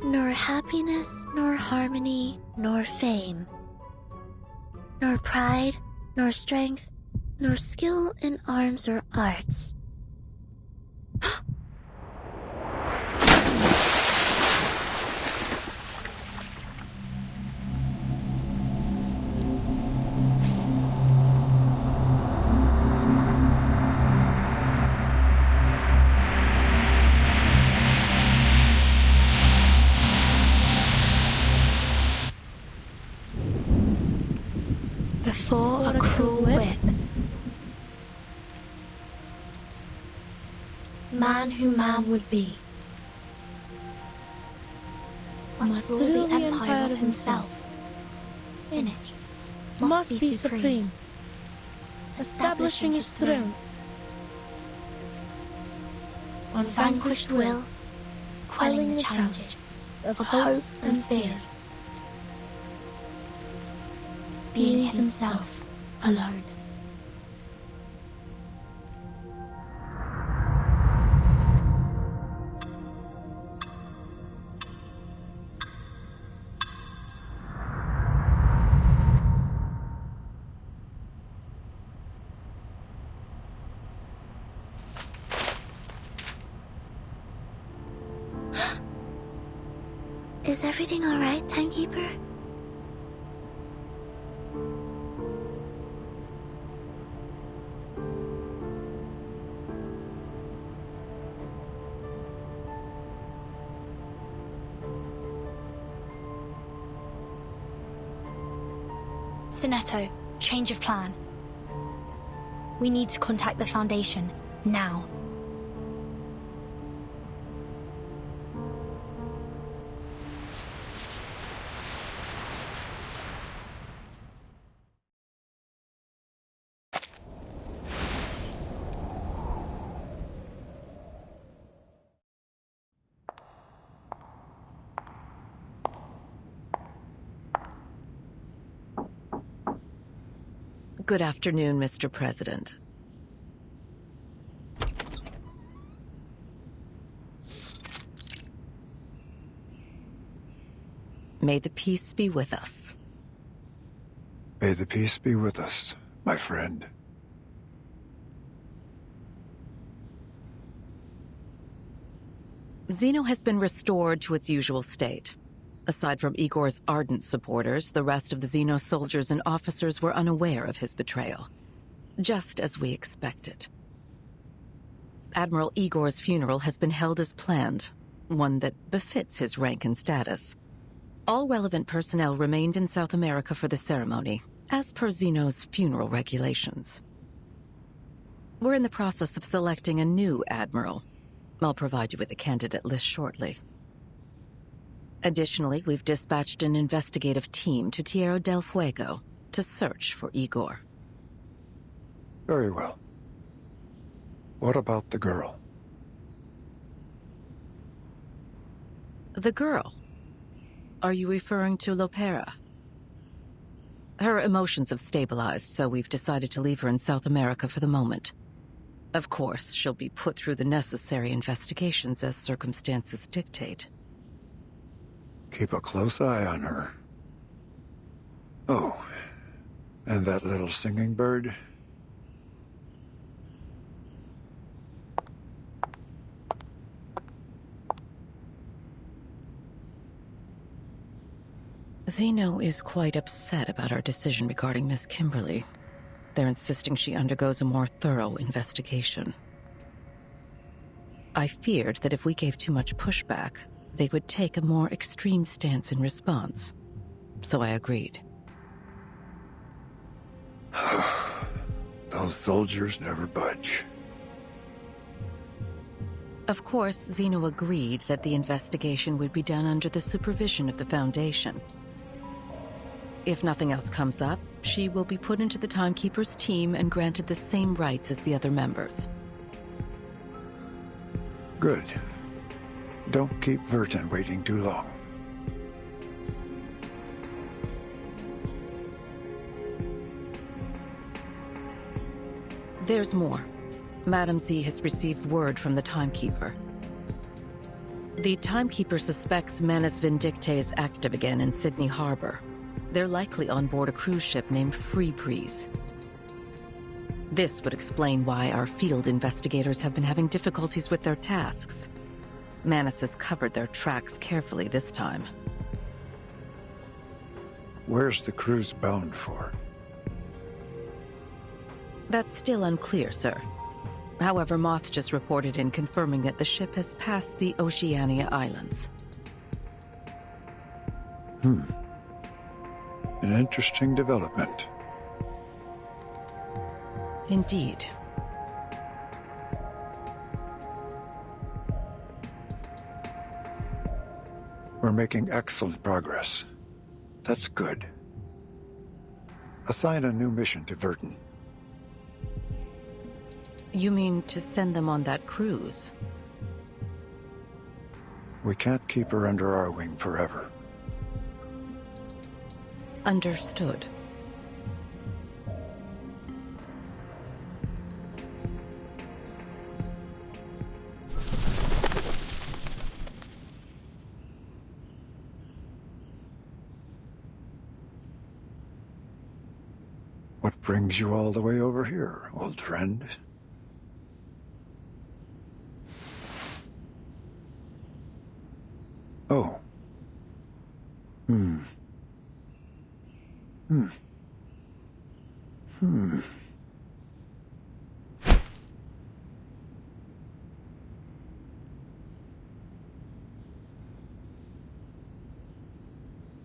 Nor happiness, nor harmony, nor fame. Nor pride, nor strength, nor skill in arms or arts. Before a cruel whip, man who man would be must rule the empire of himself. In it, must be supreme, establishing his throne. On vanquished will, quelling the challenges of hopes and fears. Being himself alone. Is everything alright, Timekeeper? Sinetto, change of plan. We need to contact the Foundation, now. Good afternoon, Mr. President. May the peace be with us. May the peace be with us, my friend. Xeno has been restored to its usual state. Aside from Igor's ardent supporters, the rest of the Xeno soldiers and officers were unaware of his betrayal. Just as we expected. Admiral Igor's funeral has been held as planned, one that befits his rank and status. All relevant personnel remained in South America for the ceremony, as per Xeno's funeral regulations. We're in the process of selecting a new admiral. I'll provide you with a candidate list shortly. Additionally, we've dispatched an investigative team to Tierra del Fuego to search for Igor. Very well. What about the girl? The girl? Are you referring to Lopera? Her emotions have stabilized, so we've decided to leave her in South America for the moment. Of course, she'll be put through the necessary investigations as circumstances dictate. Keep a close eye on her. Oh, and that little singing bird? Zeno is quite upset about our decision regarding Miss Kimberly. They're insisting she undergoes a more thorough investigation. I feared that if we gave too much pushback, they would take a more extreme stance in response. So I agreed. Those soldiers never budge. Of course, Zeno agreed that the investigation would be done under the supervision of the Foundation. If nothing else comes up, she will be put into the Timekeeper's team and granted the same rights as the other members. Good. Don't keep Verton waiting too long. There's more. Madam Z has received word from the Timekeeper. The Timekeeper suspects Manus Vindicte is active again in Sydney Harbor. They're likely on board a cruise ship named Free Breeze. This would explain why our field investigators have been having difficulties with their tasks. Manus has covered their tracks carefully this time. Where's the cruise bound for? That's still unclear, sir. However, Moth just reported in confirming that the ship has passed the Oceania Islands. An interesting development. Indeed. We're making excellent progress. That's good. Assign a new mission to Verton. You mean to send them on that cruise? We can't keep her under our wing forever. Understood. What brings you all the way over here, old friend? Oh.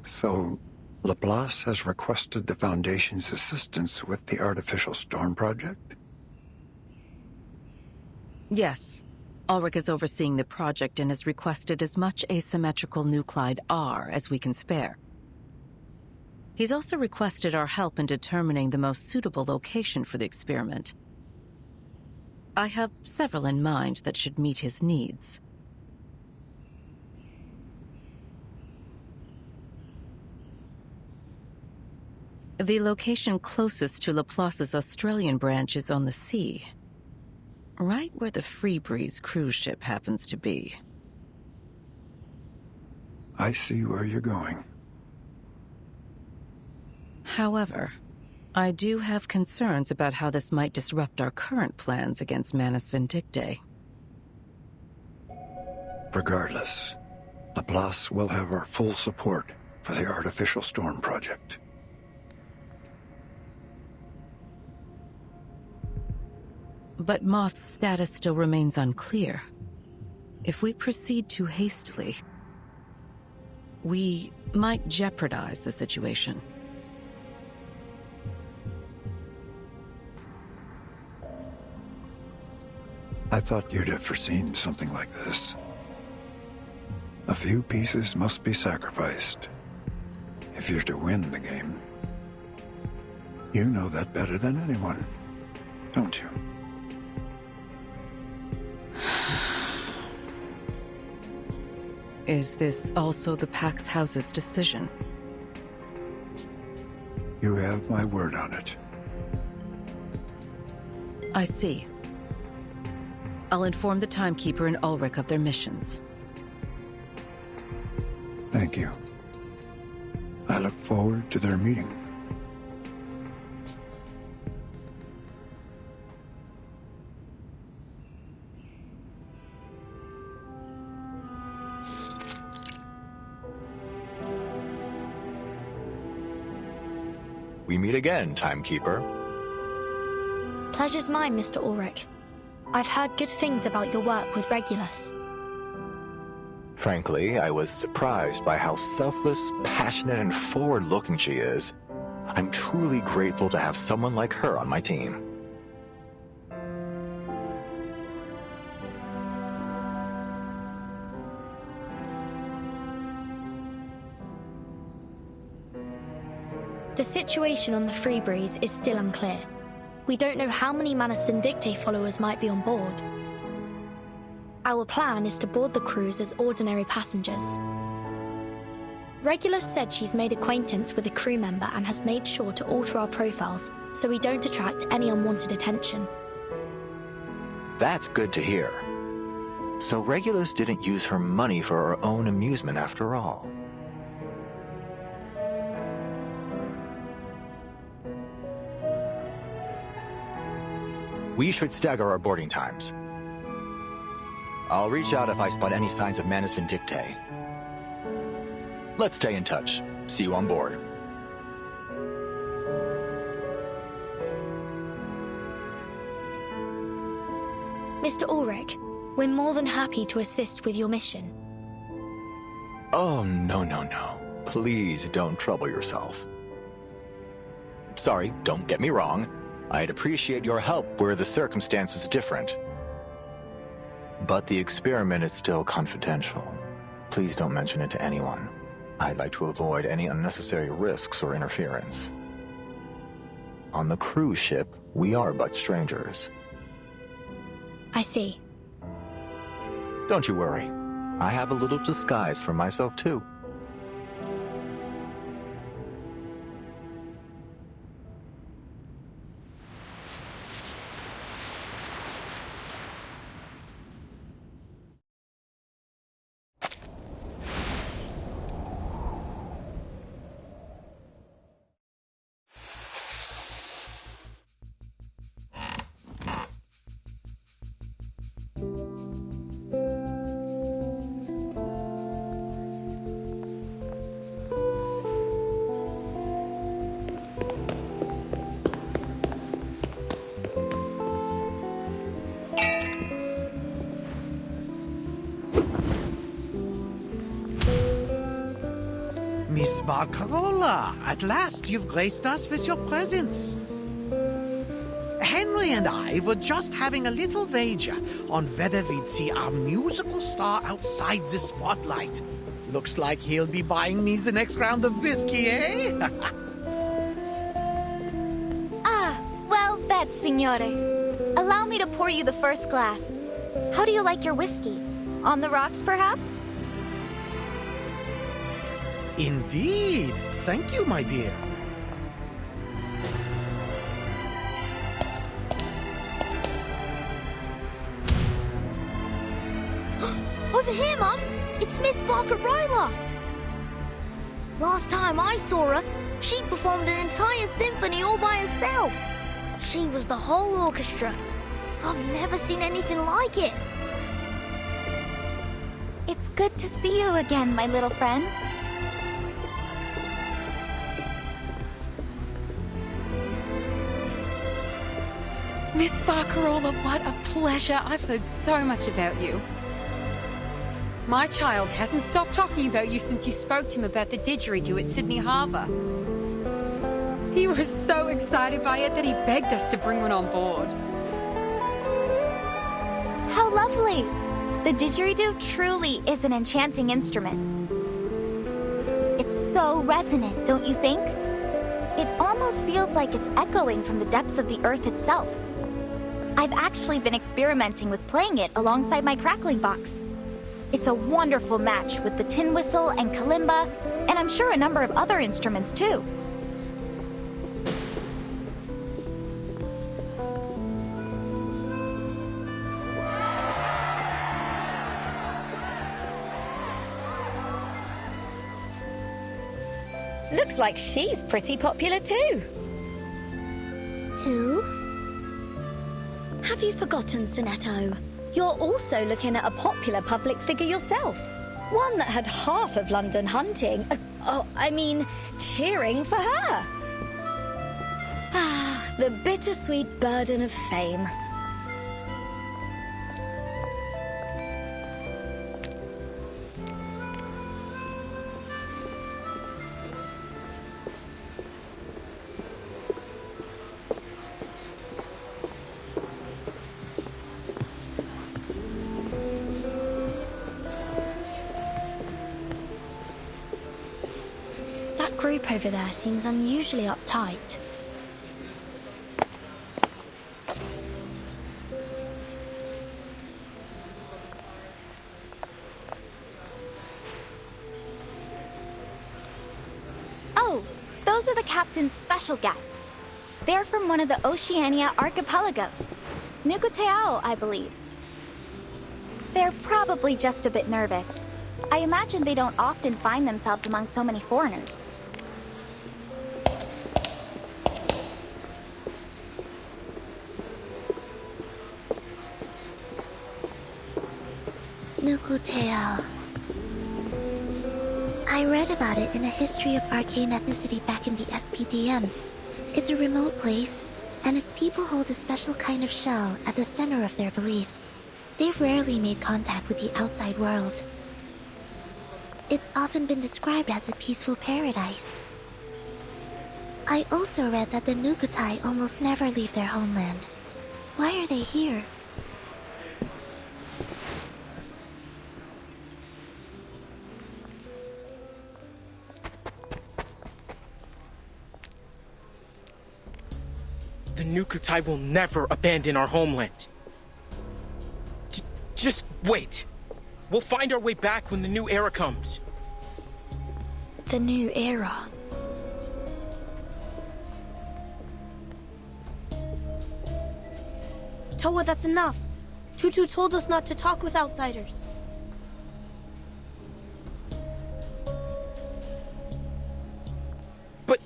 So, Laplace has requested the Foundation's assistance with the Artificial Storm Project? Yes. Ulrich is overseeing the project and has requested as much asymmetrical nuclide R as we can spare. He's also requested our help in determining the most suitable location for the experiment. I have several in mind that should meet his needs. The location closest to Laplace's Australian branch is on the sea, right where the Free Breeze cruise ship happens to be. I see where you're going. However, I do have concerns about how this might disrupt our current plans against Manus Vindicte. Regardless, Laplace will have our full support for the Artificial Storm Project. But Moth's status still remains unclear. If we proceed too hastily, we might jeopardize the situation. I thought you'd have foreseen something like this. A A few pieces must be sacrificed if you're to win the game. You know that better than anyone, don't you? Is this also the Pax House's decision? You have my word on it. I see. I'll inform the Timekeeper and Ulrich of their missions. Thank you. I look forward to their meeting. We meet again, Timekeeper. Pleasure's mine, Mr. Ulrich. I've heard good things about your work with Regulus. Frankly, I was surprised by how selfless, passionate, and forward-looking she is. I'm truly grateful to have someone like her on my team. The situation on the Free Breeze is still unclear. We don't know how many Manus Vindictae followers might be on board. Our plan is to board the cruise as ordinary passengers. Regulus said she's made acquaintance with a crew member and has made sure to alter our profiles so we don't attract any unwanted attention. That's good to hear. So Regulus didn't use her money for her own amusement after all. We should stagger our boarding times. I'll reach out if I spot any signs of Manus Vindictae. Let's stay in touch. See you on board. Mr. Ulrich, we're more than happy to assist with your mission. Oh, no. Please don't trouble yourself. Sorry, don't get me wrong. I'd appreciate your help were the circumstances different. But the experiment is still confidential. Please don't mention it to anyone. I'd like to avoid any unnecessary risks or interference. On the cruise ship, we are but strangers. I see. Don't you worry. I have a little disguise for myself, too. Miss Barcarola, at last you've graced us with your presence. Henry and I were just having a little wager on whether we'd see our musical star outside the spotlight. Looks like he'll be buying me the next round of whiskey, eh? Well bet, signore. Allow me to pour you the first glass. How do you like your whiskey? On the rocks, perhaps? Indeed. Thank you, my dear. Over here, Mum! It's Miss Barcarola! Last time I saw her, she performed an entire symphony all by herself. She was the whole orchestra. I've never seen anything like it. It's good to see you again, my little friend. Miss Barcarola, what a pleasure. I've heard so much about you. My child hasn't stopped talking about you since you spoke to him about the didgeridoo at Sydney Harbour. He was so excited by it that he begged us to bring one on board. How lovely! The didgeridoo truly is an enchanting instrument. It's so resonant, don't you think? It almost feels like it's echoing from the depths of the earth itself. I've actually been experimenting with playing it alongside my crackling box. It's a wonderful match with the tin whistle and kalimba, and I'm sure a number of other instruments too. Looks like she's pretty popular too. Too? Have you forgotten, Sonetto? You're also looking at a popular public figure yourself. One that had half of London hunting. Cheering for her. Ah, the bittersweet burden of fame. That group over there seems unusually uptight. Oh, those are the captain's special guests. They're from one of the Oceania archipelagos. Nukuteao, I believe. They're probably just a bit nervous. I imagine they don't often find themselves among so many foreigners. Nukuteao. I read about it in a history of arcane ethnicity back in the SPDM. It's a remote place, and its people hold a special kind of shell at the center of their beliefs. They've rarely made contact with the outside world. It's often been described as a peaceful paradise. I also read that the Nukutai almost never leave their homeland. Why are they here? The Nukutai will never abandon our homeland. Just wait. We'll find our way back when the new era comes. The new era. Toa, that's enough. Tutu told us not to talk with outsiders. But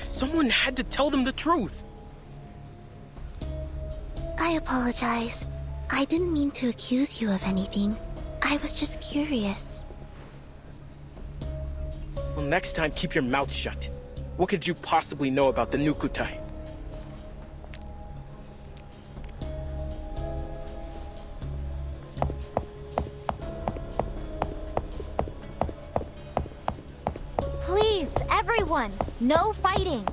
someone had to tell them the truth. I apologize. I didn't mean to accuse you of anything. I was just curious. Well, next time, keep your mouth shut. What could you possibly know about the Nukutai? Please, everyone, no fighting.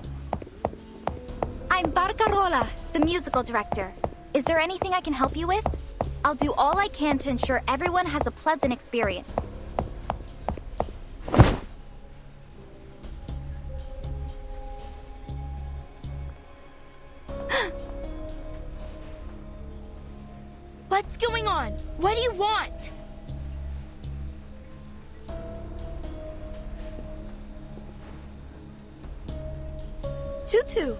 I'm Barcarola, the musical director. Is there anything I can help you with? I'll do all I can to ensure everyone has a pleasant experience. What's going on? What do you want? Tutu!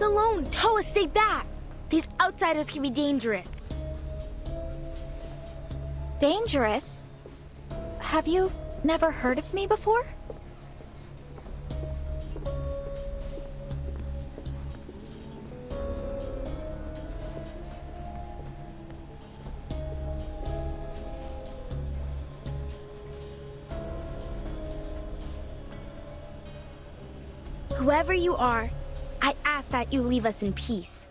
Alone, Toa, stay back! These outsiders can be dangerous. Dangerous? Have you never heard of me before? Whoever you are, I ask that you leave us in peace.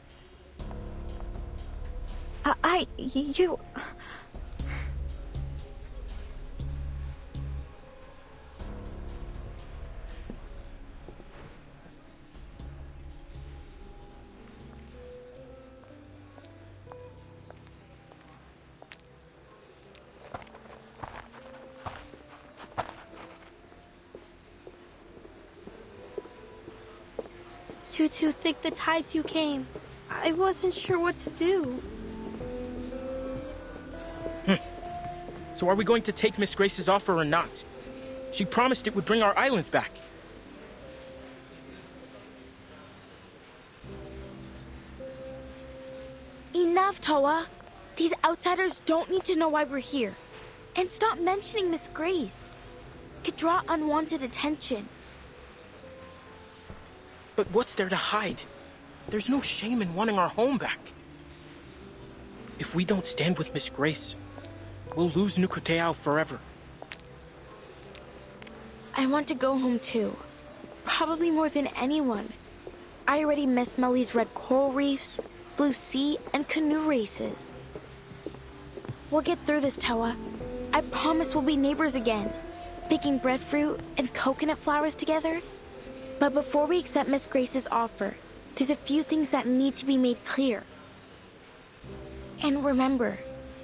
You... Tutu think the tides you came. I wasn't sure what to do. So are we going to take Miss Grace's offer or not? She promised it would bring our island back. Enough, Toa. These outsiders don't need to know why we're here. And stop mentioning Miss Grace. Could draw unwanted attention. But what's there to hide? There's no shame in wanting our home back. If we don't stand with Miss Grace, we'll lose Nukuteao forever. I want to go home too. Probably more than anyone. I already miss Melly's red coral reefs, blue sea, and canoe races. We'll get through this, Toa. I promise we'll be neighbors again, picking breadfruit and coconut flowers together. But before we accept Miss Grace's offer, there's a few things that need to be made clear. And remember,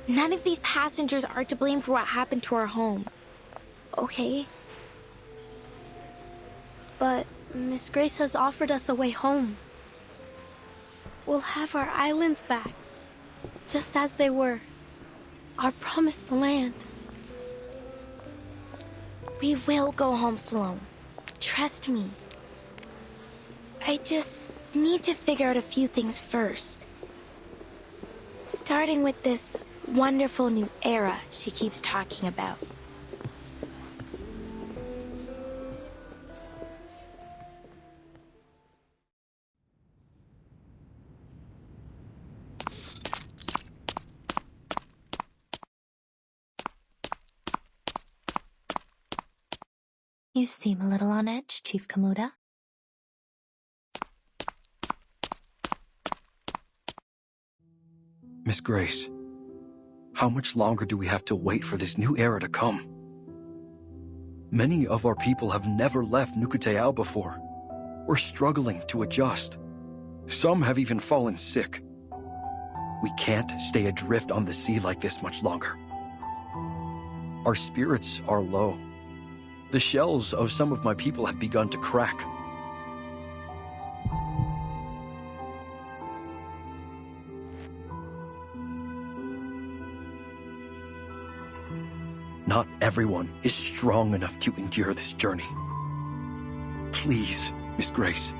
none of these passengers are to blame for what happened to our home. Okay? But Miss Grace has offered us a way home. We'll have our islands back, just as they were. Our promised land. We will go home, Sloane. Trust me. I just need to figure out a few things first. Starting with this wonderful new era she keeps talking about. You seem a little on edge, Chief Kamuda. Miss Grace, how much longer do we have to wait for this new era to come? Many of our people have never left Nukuteao before. We're struggling to adjust. Some have even fallen sick. We can't stay adrift on the sea like this much longer. Our spirits are low. The shells of some of my people have begun to crack. Not everyone is strong enough to endure this journey. Please, Miss Grace,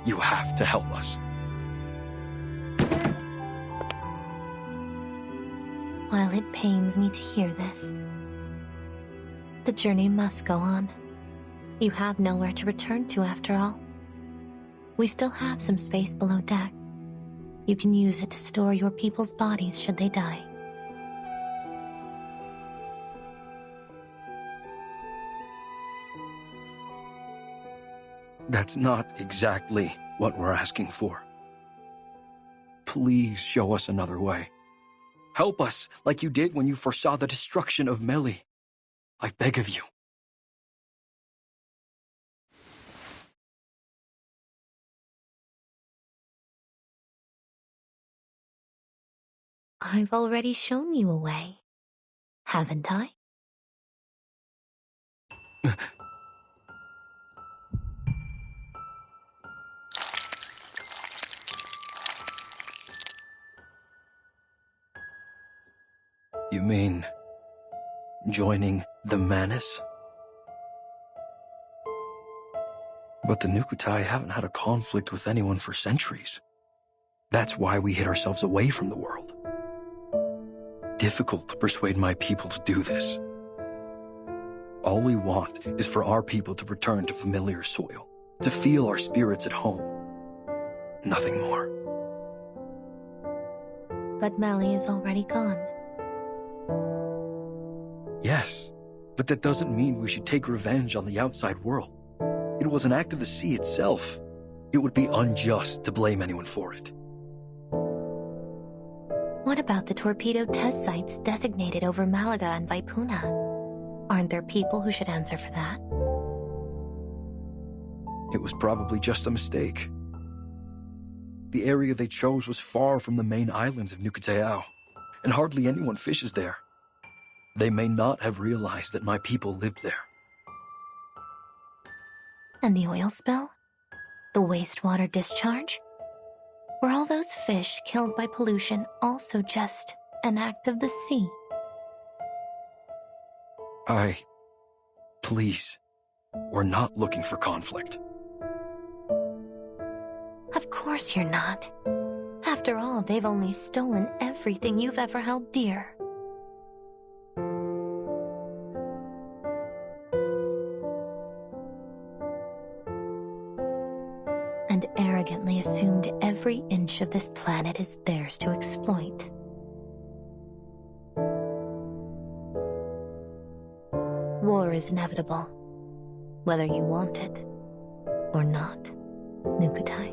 you have to help us. While it pains me to hear this, the journey must go on. You have nowhere to return to after all. We still have some space below deck. You can use it to store your people's bodies should they die. That's not exactly what we're asking for. Please show us another way. Help us like you did when you foresaw the destruction of Melly. I beg of you. I've already shown you a way, haven't I? You mean joining the Manus? But the Nukutai haven't had a conflict with anyone for centuries. That's why we hid ourselves away from the world. Difficult to persuade my people to do this. All we want is for our people to return to familiar soil, to feel our spirits at home. Nothing more. But Melly is already gone. Yes, but that doesn't mean we should take revenge on the outside world. It was an act of the sea itself. It would be unjust to blame anyone for it. What about the torpedo test sites designated over Malaga and Vaipuna? Aren't there people who should answer for that? It was probably just a mistake. The area they chose was far from the main islands of Nukuteao, and hardly anyone fishes there. They may not have realized that my people lived there. And the oil spill? The wastewater discharge? Were all those fish killed by pollution also just an act of the sea? Please, we're not looking for conflict. Of course you're not. After all, they've only stolen everything you've ever held dear. And arrogantly assumed every inch of this planet is theirs to exploit. War is inevitable, whether you want it or not, Nukutai.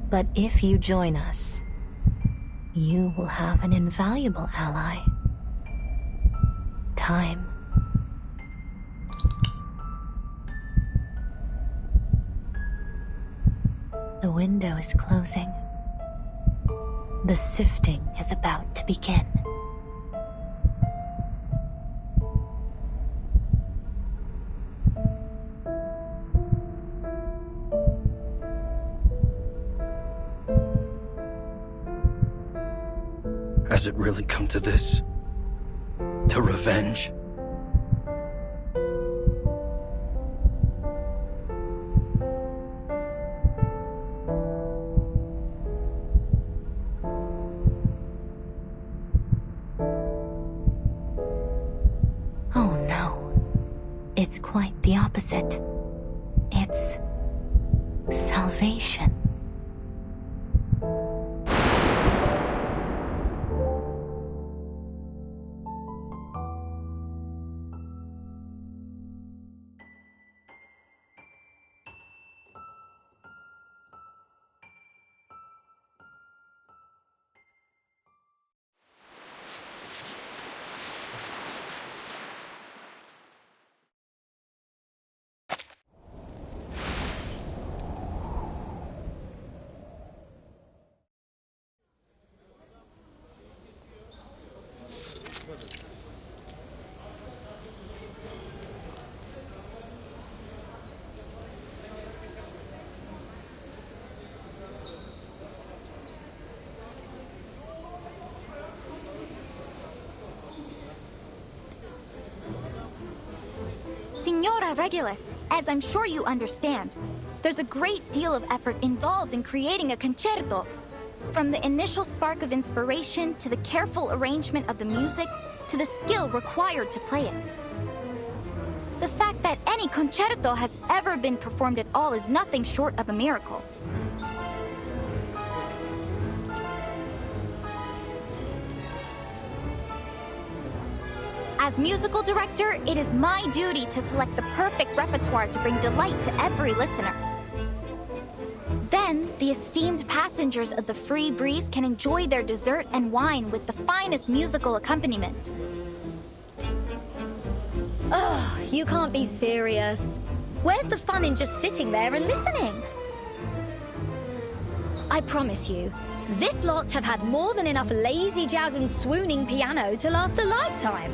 But if you join us, you will have an invaluable ally. Time. The window is closing. The sifting is about to begin. Has it really come to this? To revenge? Oh no. It's quite the opposite. It's salvation. Signora Regulus, as I'm sure you understand, there's a great deal of effort involved in creating a concerto. From the initial spark of inspiration, to the careful arrangement of the music, to the skill required to play it. The fact that any concerto has ever been performed at all is nothing short of a miracle. As musical director, it is my duty to select the perfect repertoire to bring delight to every listener. Then, the esteemed passengers of the Free Breeze can enjoy their dessert and wine with the finest musical accompaniment. Ugh, you can't be serious. Where's the fun in just sitting there and listening? I promise you, this lot have had more than enough lazy jazz and swooning piano to last a lifetime.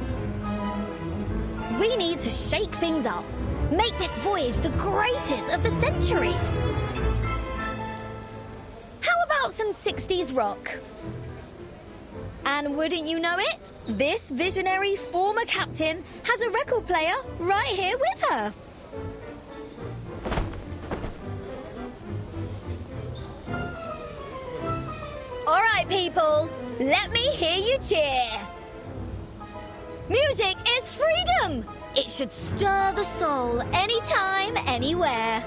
We need to shake things up. Make this voyage the greatest of the century. How about some 60s rock? And wouldn't you know it, this visionary former captain has a record player right here with her. All right, people, let me hear you cheer. Music is freedom! It should stir the soul anytime, anywhere.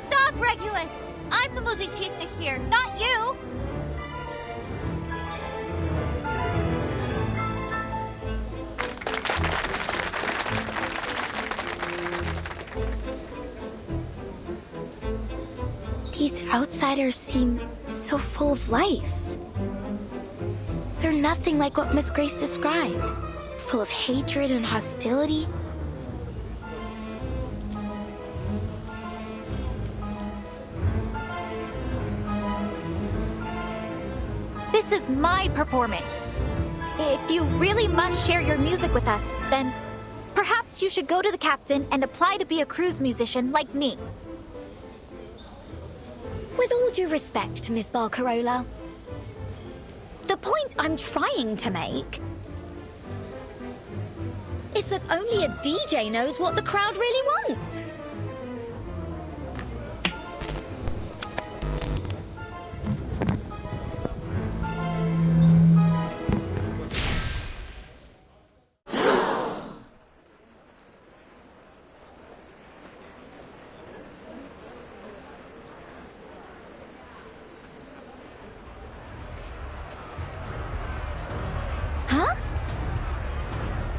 Stop, Regulus! I'm the musicista here, not you! These outsiders seem so full of life. They're nothing like what Miss Grace described. Full of hatred and hostility. This This is my performance. If you really must share your music with us, then perhaps you should go to the captain and apply to be a cruise musician like me. With all due respect, Miss Barcarola, the point I'm trying to make is that only a DJ knows what the crowd really wants.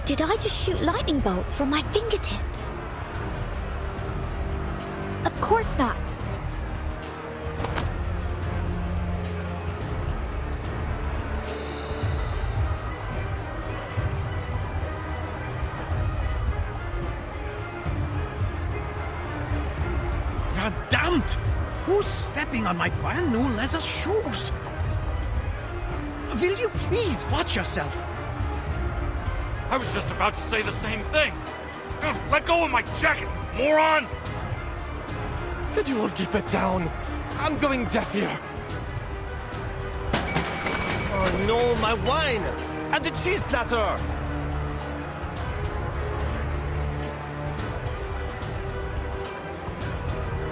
Did I just shoot lightning bolts from my fingertips? Of course not. Verdammt! Who's stepping on my brand new leather shoes? Will you please watch yourself? I was just about to say the same thing. Just let go of my jacket, moron! Could you all keep it down? I'm going deaf here. Oh no, my wine! And the cheese platter!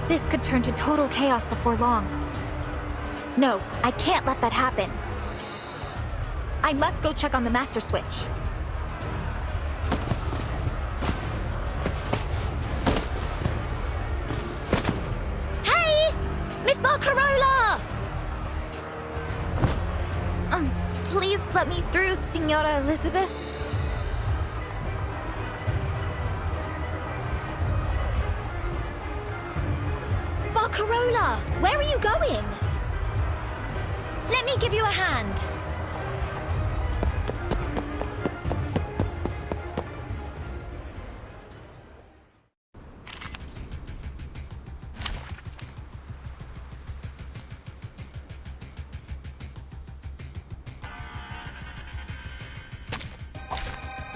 This could turn to total chaos before long. No, I can't let that happen. I must go check on the master switch. Miss Barcarola! Please let me through, Signora Elizabeth. Barcarola, where are you going? Let me give you a hand.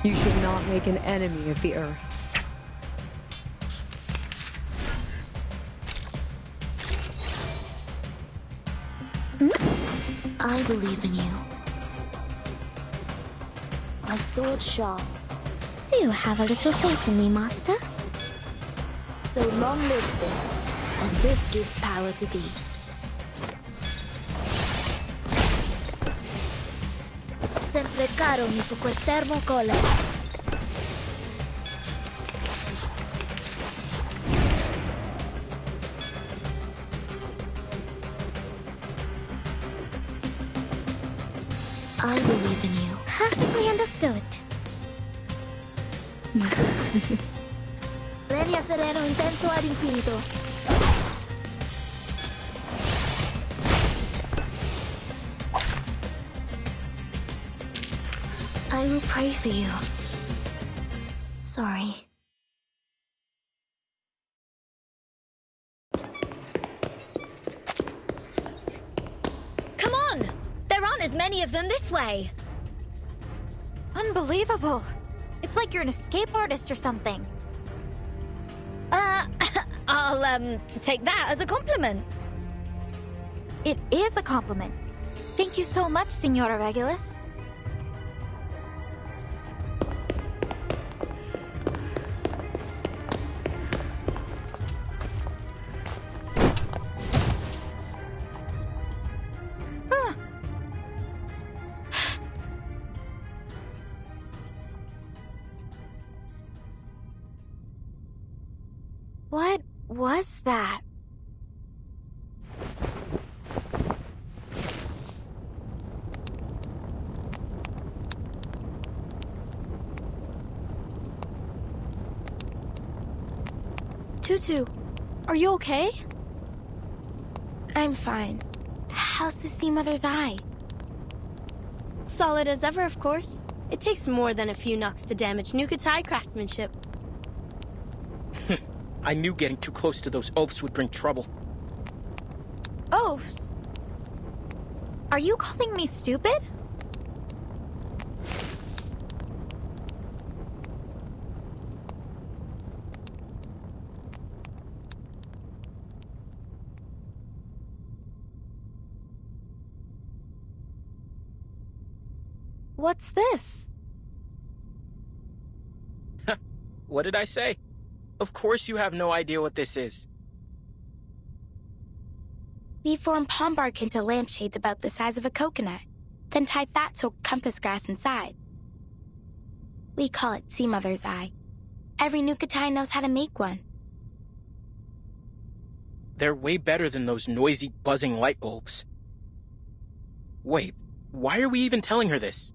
You should not make an enemy of the Earth. I believe in you. My sword sharp. Do you have a little faith in me, Master? So long lives this, and this gives power to thee. Sempre caro mi fu quest'ermo cole. I believe in you. Perfectly understood. Regna sereno intenso ad infinito. I will pray for you. Sorry. Come on! There aren't as many of them this way. Unbelievable. It's like you're an escape artist or something. I'll, take that as a compliment. It is a compliment. Thank you so much, Signora Regulus. What was that? Tutu, are you okay? I'm fine. How's the Sea Mother's eye? Solid as ever, of course. It takes more than a few knocks to damage Nukutai craftsmanship. I knew getting too close to those oafs would bring trouble. Oafs? Are you calling me stupid? What's this? What did I say? Of course you have no idea what this is. We form palm bark into lampshades about the size of a coconut, then tie fat-soaked compass grass inside. We call it Sea Mother's Eye. Every Nukatai knows how to make one. They're way better than those noisy, buzzing light bulbs. Wait, why are we even telling her this?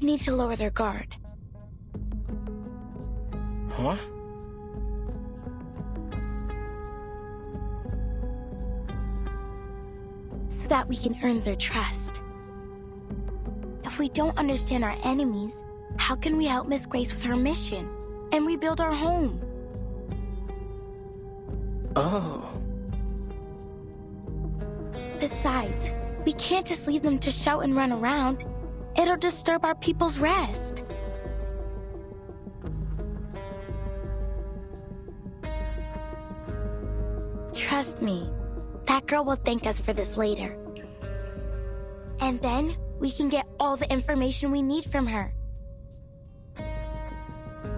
We need to lower their guard. Huh? So that we can earn their trust. If we don't understand our enemies, how can we help Miss Grace with her mission and rebuild our home? Oh. Besides, we can't just leave them to shout and run around. It'll disturb our people's rest. Trust me, that girl will thank us for this later. And then we can get all the information we need from her.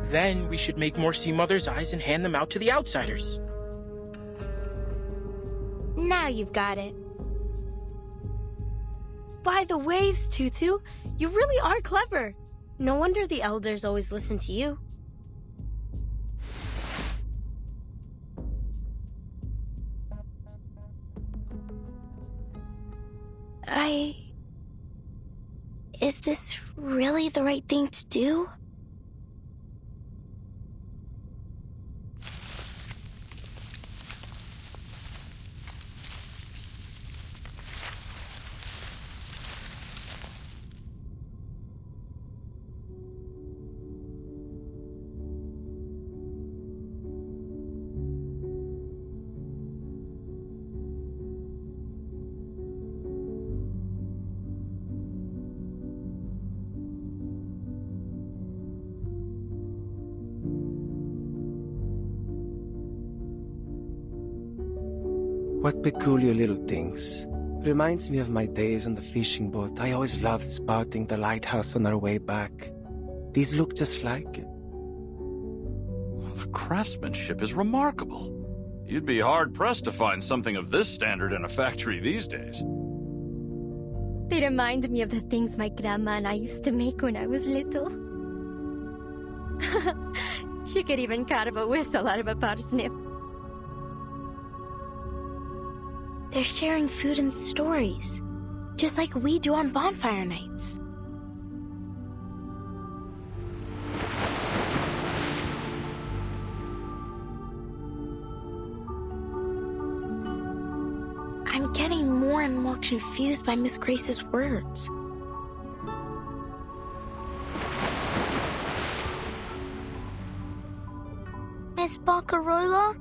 Then we should make more Sea Mother's Eyes and hand them out to the outsiders. Now you've got it. By the waves, Tutu. You really are clever. No wonder the elders always listen to you. Is this really the right thing to do? What peculiar little things. Reminds me of my days on the fishing boat. I always loved spotting the lighthouse on our way back. These look just like it. The craftsmanship is remarkable. You'd be hard-pressed to find something of this standard in a factory these days. They remind me of the things my grandma and I used to make when I was little. She could even carve a whistle out of a parsnip. They're sharing food and stories, just like we do on bonfire nights. I'm getting more and more confused by Miss Grace's words. Miss Barcarola?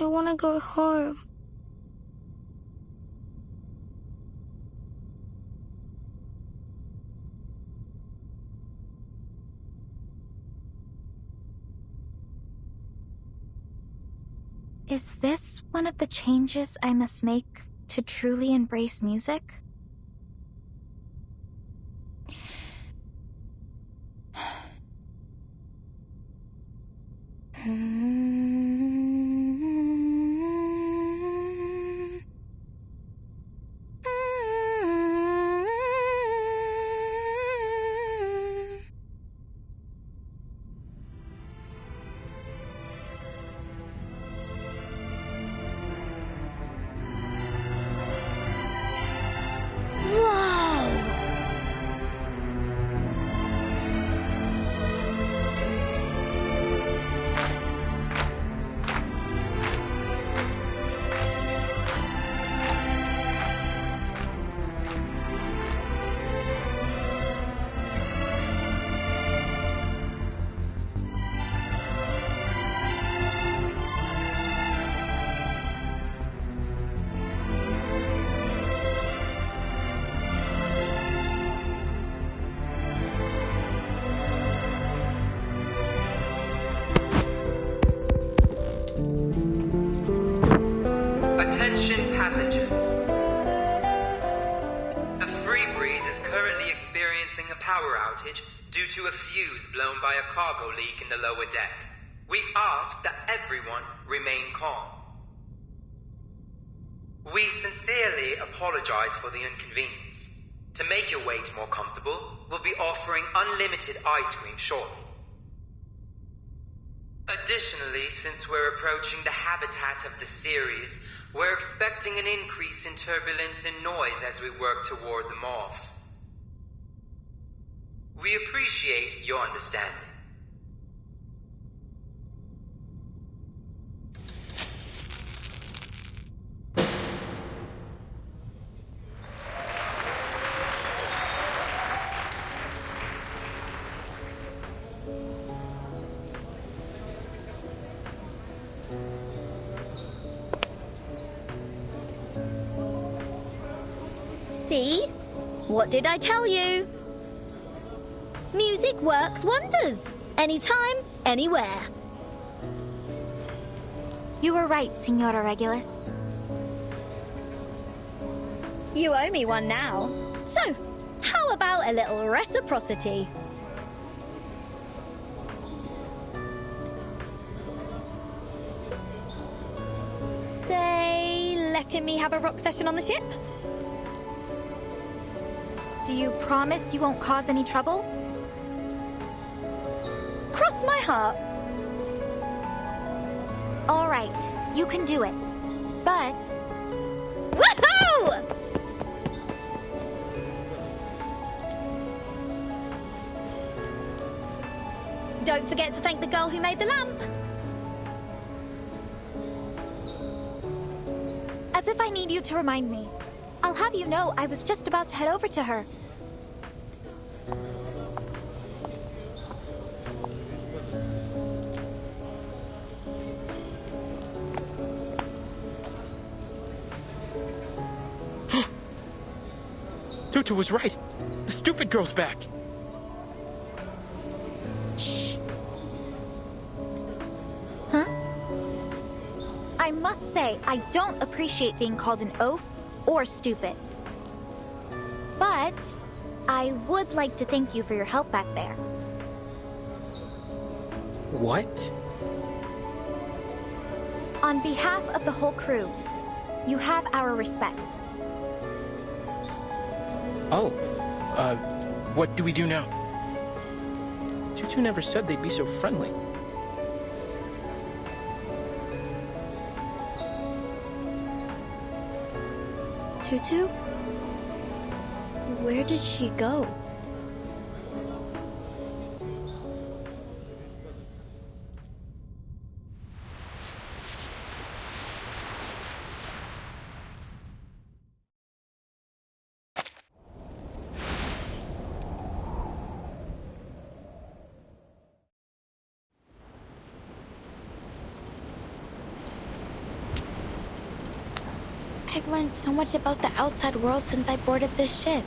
I want to go home. Is this one of the changes I must make to truly embrace music? passengers. The Free Breeze is currently experiencing a power outage due to a fuse blown by a cargo leak in the lower deck. We ask that everyone remain calm. We sincerely apologize for the inconvenience. To make your wait more comfortable, we'll be offering unlimited ice cream shortly. Additionally, since we're approaching the habitat of the series, we're expecting an increase in turbulence and noise as we work to ward them off. We appreciate your understanding. See? What did I tell you? Music works wonders. Anytime, anywhere. You were right, Senora Regulus. You owe me one now. So, how about a little reciprocity? Say, letting me have a rock session on the ship? Do you promise you won't cause any trouble? Cross my heart. All right, you can do it. But... Woohoo! Don't forget to thank the girl who made the lamp. As if I need you to remind me. I'll have you know I was just about to head over to her. Tutu was right. The stupid girl's back. Shh. Huh? I must say, I don't appreciate being called an oaf or stupid. But I would like to thank you for your help back there. What? On behalf of the whole crew, you have our respect. Oh, what do we do now? Tutu never said they'd be so friendly. Tutu? Where did she go? I've learned so much about the outside world since I boarded this ship.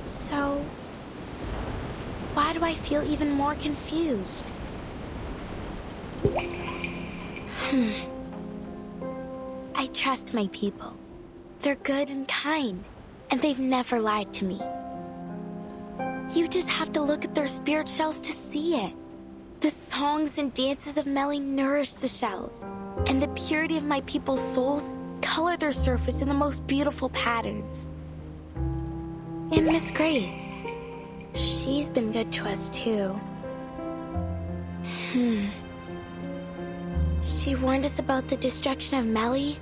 So, why do I feel even more confused? I trust my people. They're good and kind, and they've never lied to me. You just have to look at their spirit shells to see it. The songs and dances of Melly nourish the shells, and the purity of my people's souls color their surface in the most beautiful patterns. And Miss Grace, she's been good to us too. She warned us about the destruction of Melly,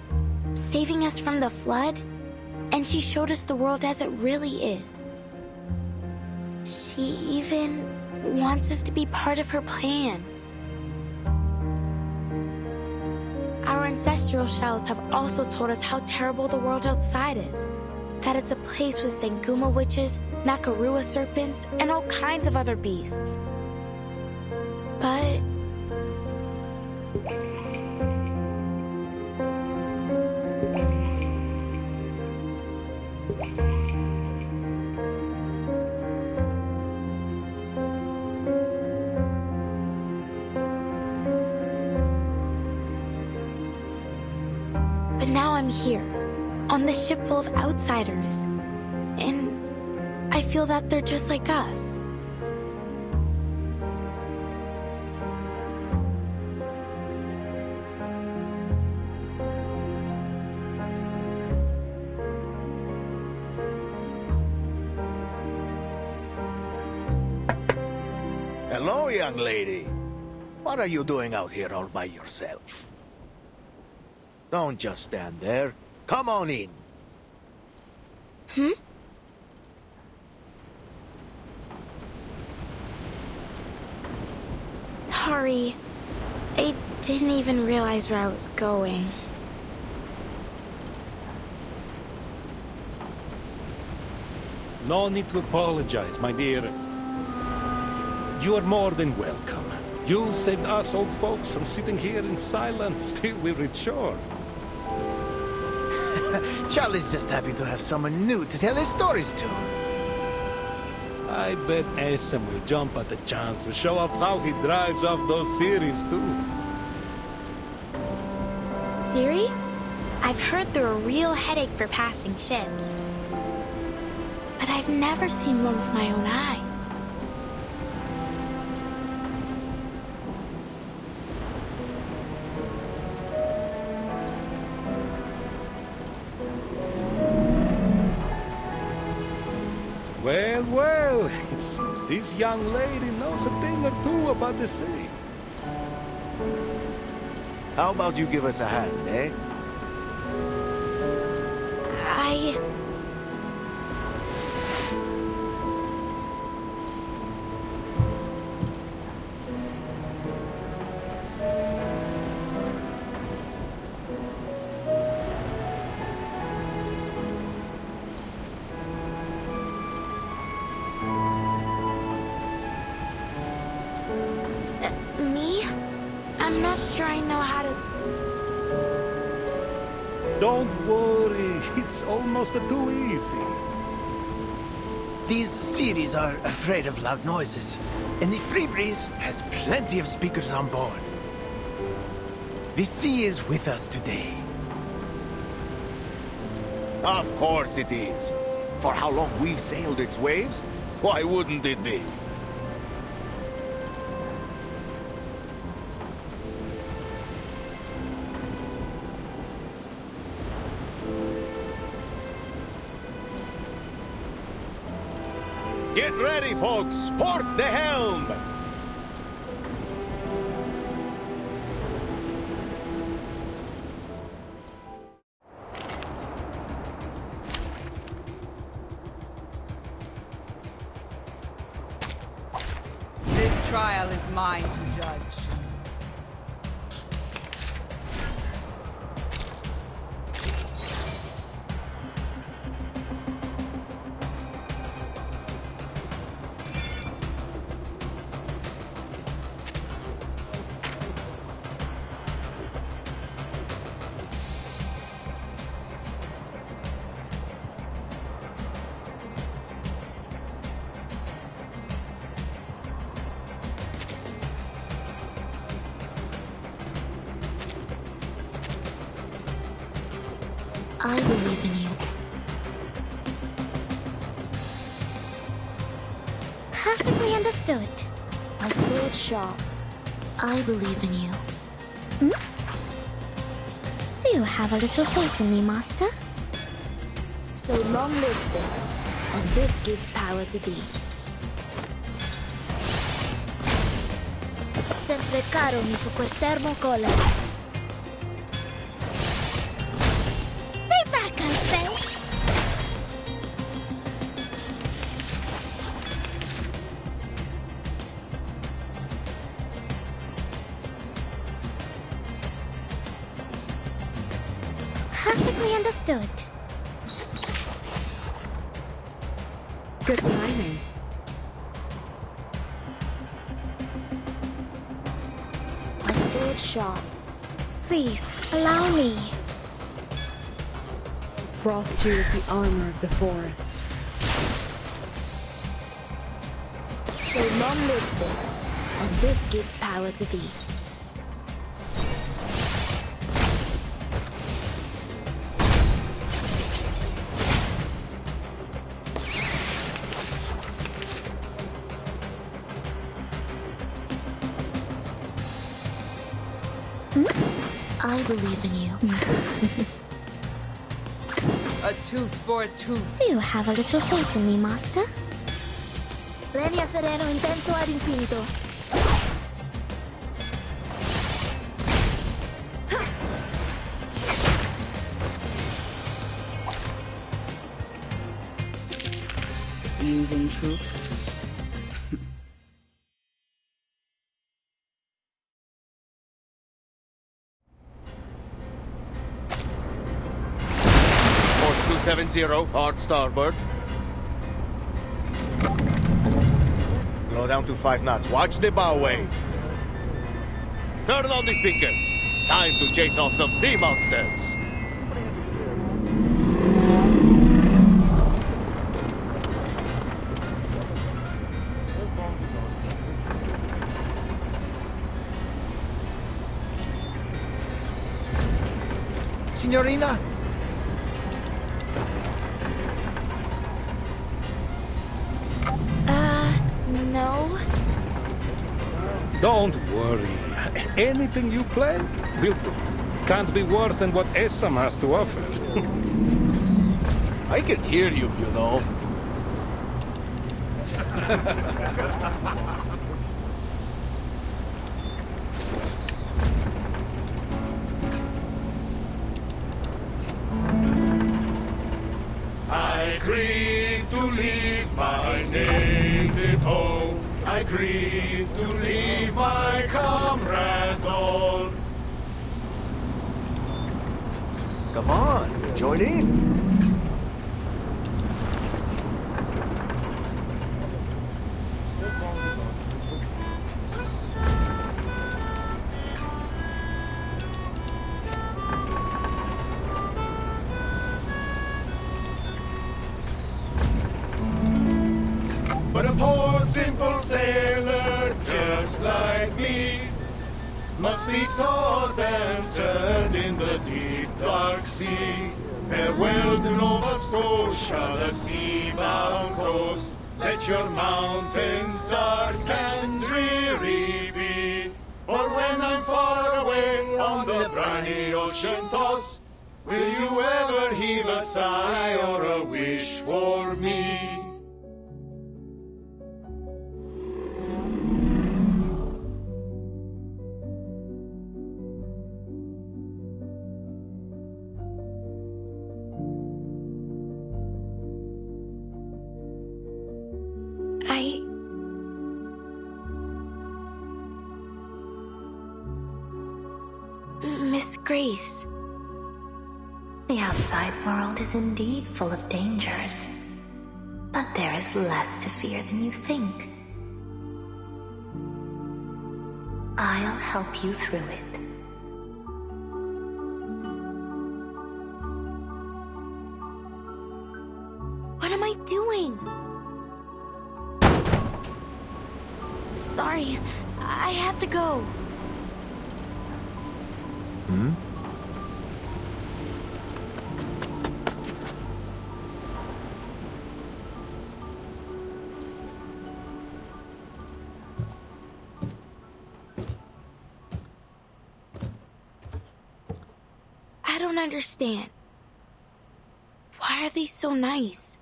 saving us from the flood, and she showed us the world as it really is. She even wants us to be part of her plan. Our ancestral shells have also told us how terrible the world outside is. That it's a place with Sanguma witches, Nakarua serpents, and all kinds of other beasts. But... But now I'm here, on the ship full of outsiders. And I feel that they're just like us. Hello, young lady. What are you doing out here all by yourself? Don't just stand there. Come on in. Sorry. I didn't even realize where I was going. No need to apologize, my dear. You are more than welcome. You saved us old folks from sitting here in silence till we reach shore. Charlie's just happy to have someone new to tell his stories to. I bet Esam will jump at the chance to show off how he drives off those series, too. Series? I've heard they're a real headache for passing ships. But I've never seen one with my own eyes. Well, well, it seems this young lady knows a thing or two about the sea. How about you give us a hand, eh? Me? I'm not sure I know how to... Don't worry, it's almost too easy. These series are afraid of loud noises, and the Free Breeze has plenty of speakers on board. The sea is with us today. Of course it is. For how long we've sailed its waves, why wouldn't it be? Get ready, folks! Port the helm! This trial is mine to judge. I believe in you. Perfectly understood. My sword sharp. I believe in you. Do you have a little faith in me, Master? So long lives this, and this gives power to thee. Sempre caro mi fu quest'ermo collera. Stay back, I say! Perfectly understood. Good timing. My sword sharp. Please, allow me. Frost you with the armor of the forest. So long lives this, and this gives power to thee. I believe in you. A tooth for a tooth. Do you have a little faith in me, Master? Lenia sereno intenso ad infinito. Using troops. Course 270, hard starboard. Blow down to 5 knots. Watch the bow wave. Turn on the speakers. Time to chase off some sea monsters. Signorina? No. Don't worry. Anything you plan, will do. Can't be worse than what Essam has to offer. I can hear you, you know. I grieve to leave my native home. I grieve to leave my comrades all. Come on, join in. But a poor simple sailor just like me must be tossed and turned in the deep dark sea. Farewell to Nova Scotia, the sea-bound coast. Let your mountains dark and dreary be. For when I'm far away on the briny ocean tossed, will you ever heave a sigh or a wish for me? Miss Grace. The outside world is indeed full of dangers, but there is less to fear than you think. I'll help you through it. What am I doing? Sorry, I have to go. Hmm? I don't understand. Why are they so nice?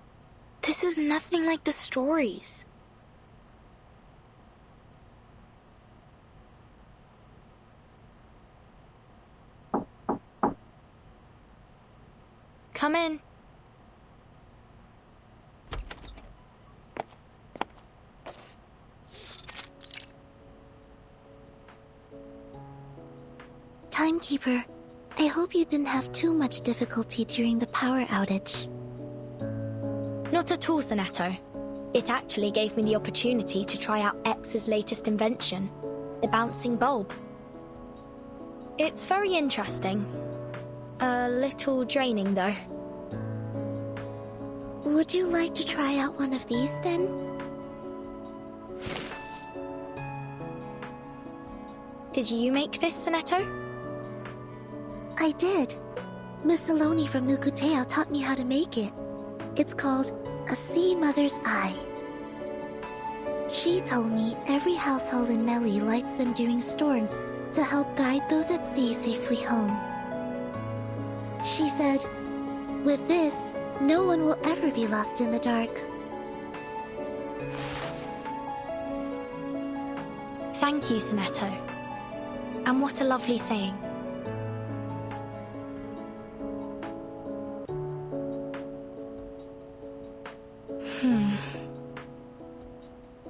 This is nothing like the stories. Come in. Timekeeper, I hope you didn't have too much difficulty during the power outage. Not at all, Senator. It actually gave me the opportunity to try out X's latest invention, the bouncing bulb. It's very interesting. A little draining, though. Would you like to try out one of these, then? Did you make this, Senator? I did. Miss Saloni from Nukuteo taught me how to make it. It's called a sea mother's eye. She told me every household in Meli lights them during storms to help guide those at sea safely home. She said, with this, no one will ever be lost in the dark. Thank you, Sonetto. And what a lovely saying.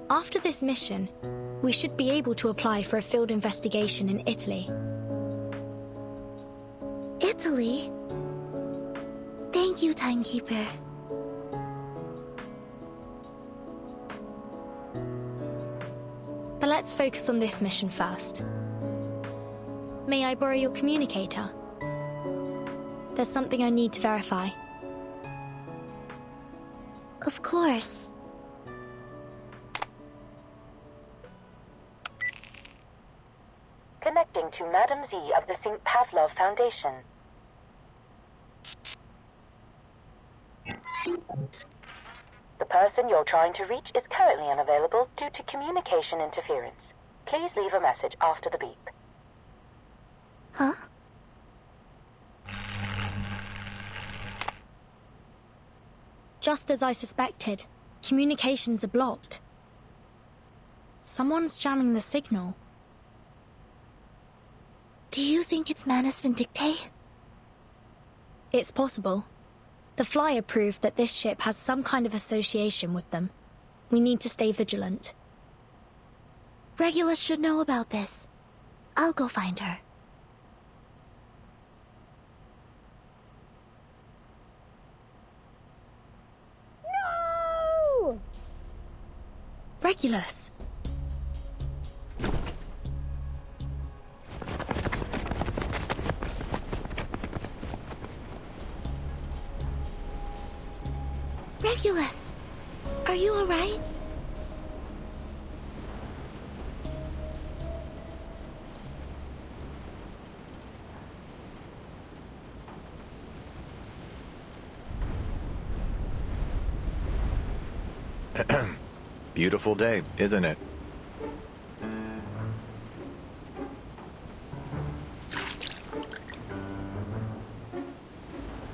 After this mission, we should be able to apply for a field investigation in Italy. Italy? Thank you, Timekeeper. But let's focus on this mission first. May I borrow your communicator? There's something I need to verify. Of course. Connecting to Madam Z of the St. Pavlov Foundation. The person you're trying to reach is currently unavailable due to communication interference. Please leave a message after the beep. Huh? Just as I suspected, communications are blocked. Someone's jamming the signal. Do you think it's Manus Vindictae? It's possible. The flyer proved that this ship has some kind of association with them. We need to stay vigilant. Regulus should know about this. I'll go find her. No! Regulus! Regulus! Are you alright? Beautiful day, isn't it?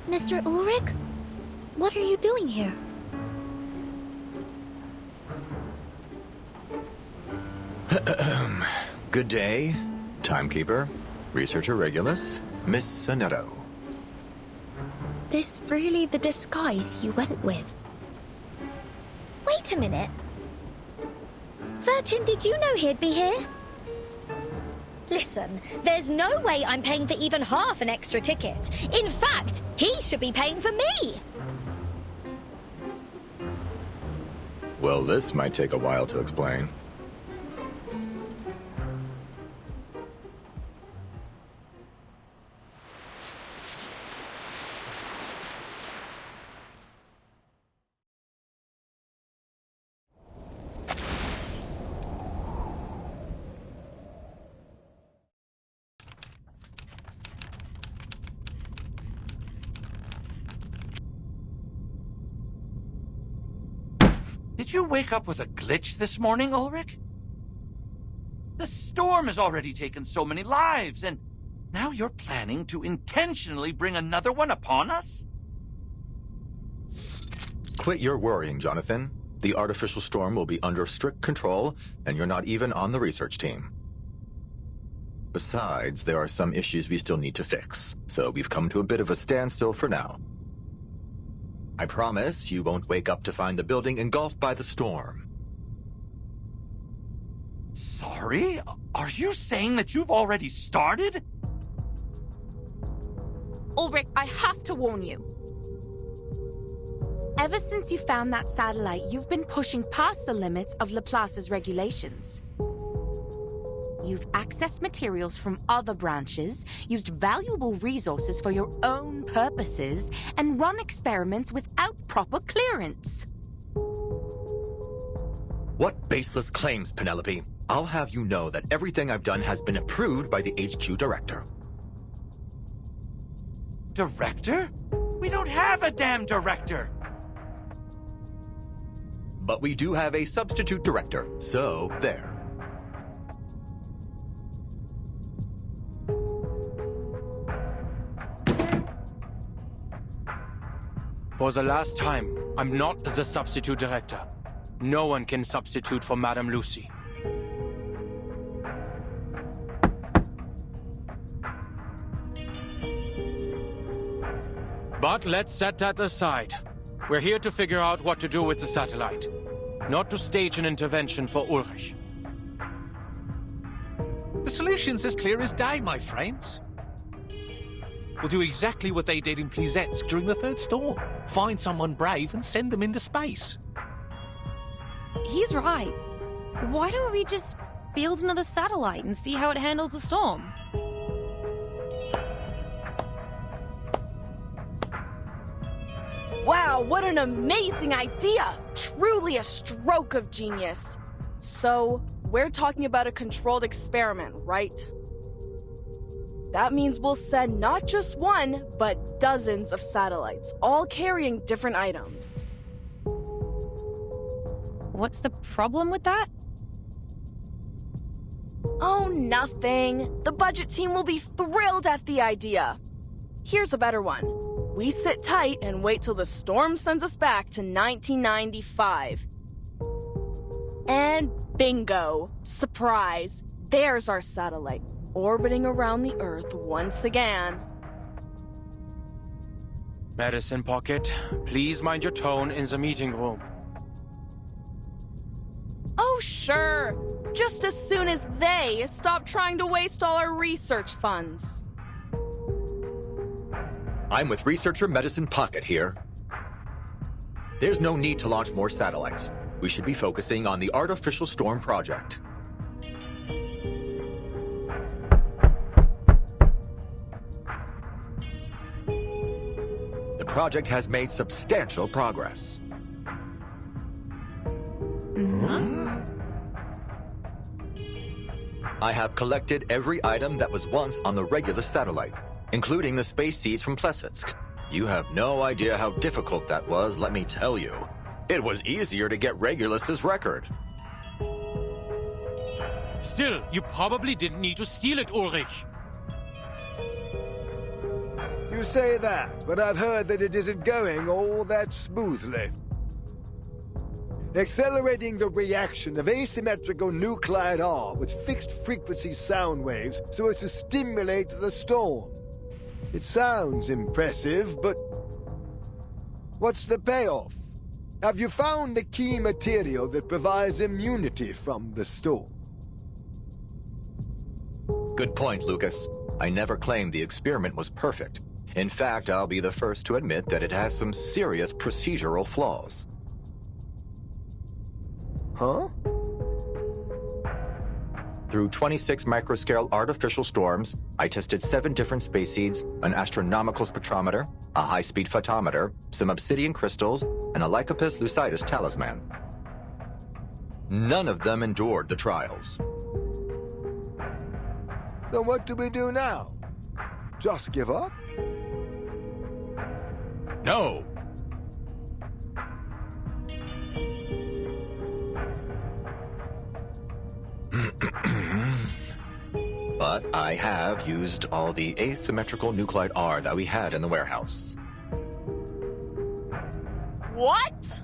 Mr. Ulrich? What are you doing here? Good day, Timekeeper, Researcher Regulus, Miss Sonetto. This really the disguise you went with? Wait a minute. Vertin, did you know he'd be here? Listen, there's no way I'm paying for even half an extra ticket. In fact, he should be paying for me. Well, this might take a while to explain. Did you wake up with a glitch this morning, Ulrich? The storm has already taken so many lives, and now you're planning to intentionally bring another one upon us? Quit your worrying, Jonathan. The artificial storm will be under strict control, and you're not even on the research team. Besides, there are some issues we still need to fix, so we've come to a bit of a standstill for now. I promise you won't wake up to find the building engulfed by the storm. Sorry? Are you saying that you've already started? Ulrich, I have to warn you. Ever since you found that satellite, you've been pushing past the limits of Laplace's regulations. You've accessed materials from other branches, used valuable resources for your own purposes, and run experiments without proper clearance. What baseless claims, Penelope? I'll have you know that everything I've done has been approved by the HQ director. Director? We don't have a damn director! But we do have a substitute director, so there. For the last time, I'm not the substitute director. No one can substitute for Madame Lucy. But let's set that aside. We're here to figure out what to do with the satellite, not to stage an intervention for Ulrich. The solution's as clear as day, my friends. We'll do exactly what they did in Plisetsk during the third storm. Find someone brave and send them into space. He's right. Why don't we just build another satellite and see how it handles the storm? Wow, what an amazing idea! Truly a stroke of genius. So, we're talking about a controlled experiment, right? That means we'll send not just one, but dozens of satellites, all carrying different items. What's the problem with that? Oh, nothing. The budget team will be thrilled at the idea. Here's a better one. We sit tight and wait till the storm sends us back to 1995. And bingo! Surprise! There's our satellite, orbiting around the Earth once again. Medicine Pocket, please mind your tone in the meeting room. Oh, sure. Just as soon as they stop trying to waste all our research funds. I'm with researcher Medicine Pocket here. There's no need to launch more satellites. We should be focusing on the artificial storm project. The project has made substantial progress. I have collected every item that was once on the Regulus satellite, including the space seeds from Plesetsk. You have no idea how difficult that was, let me tell you. It was easier to get Regulus's record. Still, you probably didn't need to steal it, Ulrich. You say that, but I've heard that it isn't going all that smoothly. Accelerating the reaction of asymmetrical nuclide R with fixed-frequency sound waves so as to stimulate the storm. It sounds impressive, but what's the payoff? Have you found the key material that provides immunity from the storm? Good point, Lucas. I never claimed the experiment was perfect. In fact, I'll be the first to admit that it has some serious procedural flaws. Huh? Through 26 microscale artificial storms, I tested 7 different space seeds, an astronomical spectrometer, a high-speed photometer, some obsidian crystals, and a Lycopus lucidus talisman. None of them endured the trials. Then what do we do now? Just give up? No! But I have used all the asymmetrical nuclide R that we had in the warehouse. What?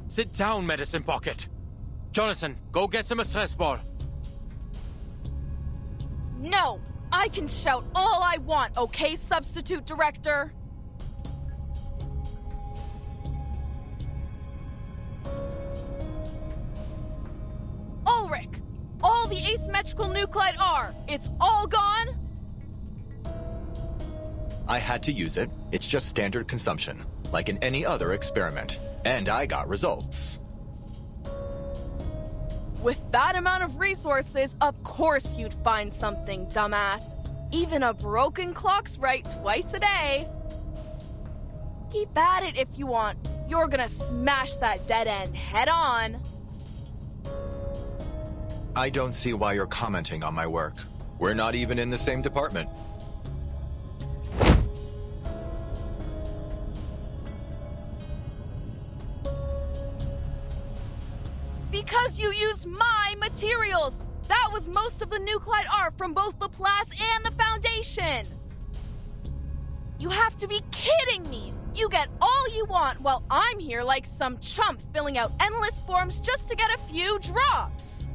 Sit down, Medicine Pocket. Jonathan, go get some stress ball. No! I can shout all I want, okay, substitute director? Ulrich! All the asymmetrical nuclide R, it's all gone? I had to use it. It's just standard consumption, like in any other experiment. And I got results. With that amount of resources, of course you'd find something, dumbass. Even a broken clock's right twice a day. Keep at it if you want. You're gonna smash that dead end head on. I don't see why you're commenting on my work. We're not even in the same department. Because you used my materials! That That was most of the nuclide R from both Laplace and the Foundation! You have to be kidding me! You get all you want while I'm here like some chump filling out endless forms just to get a few drops!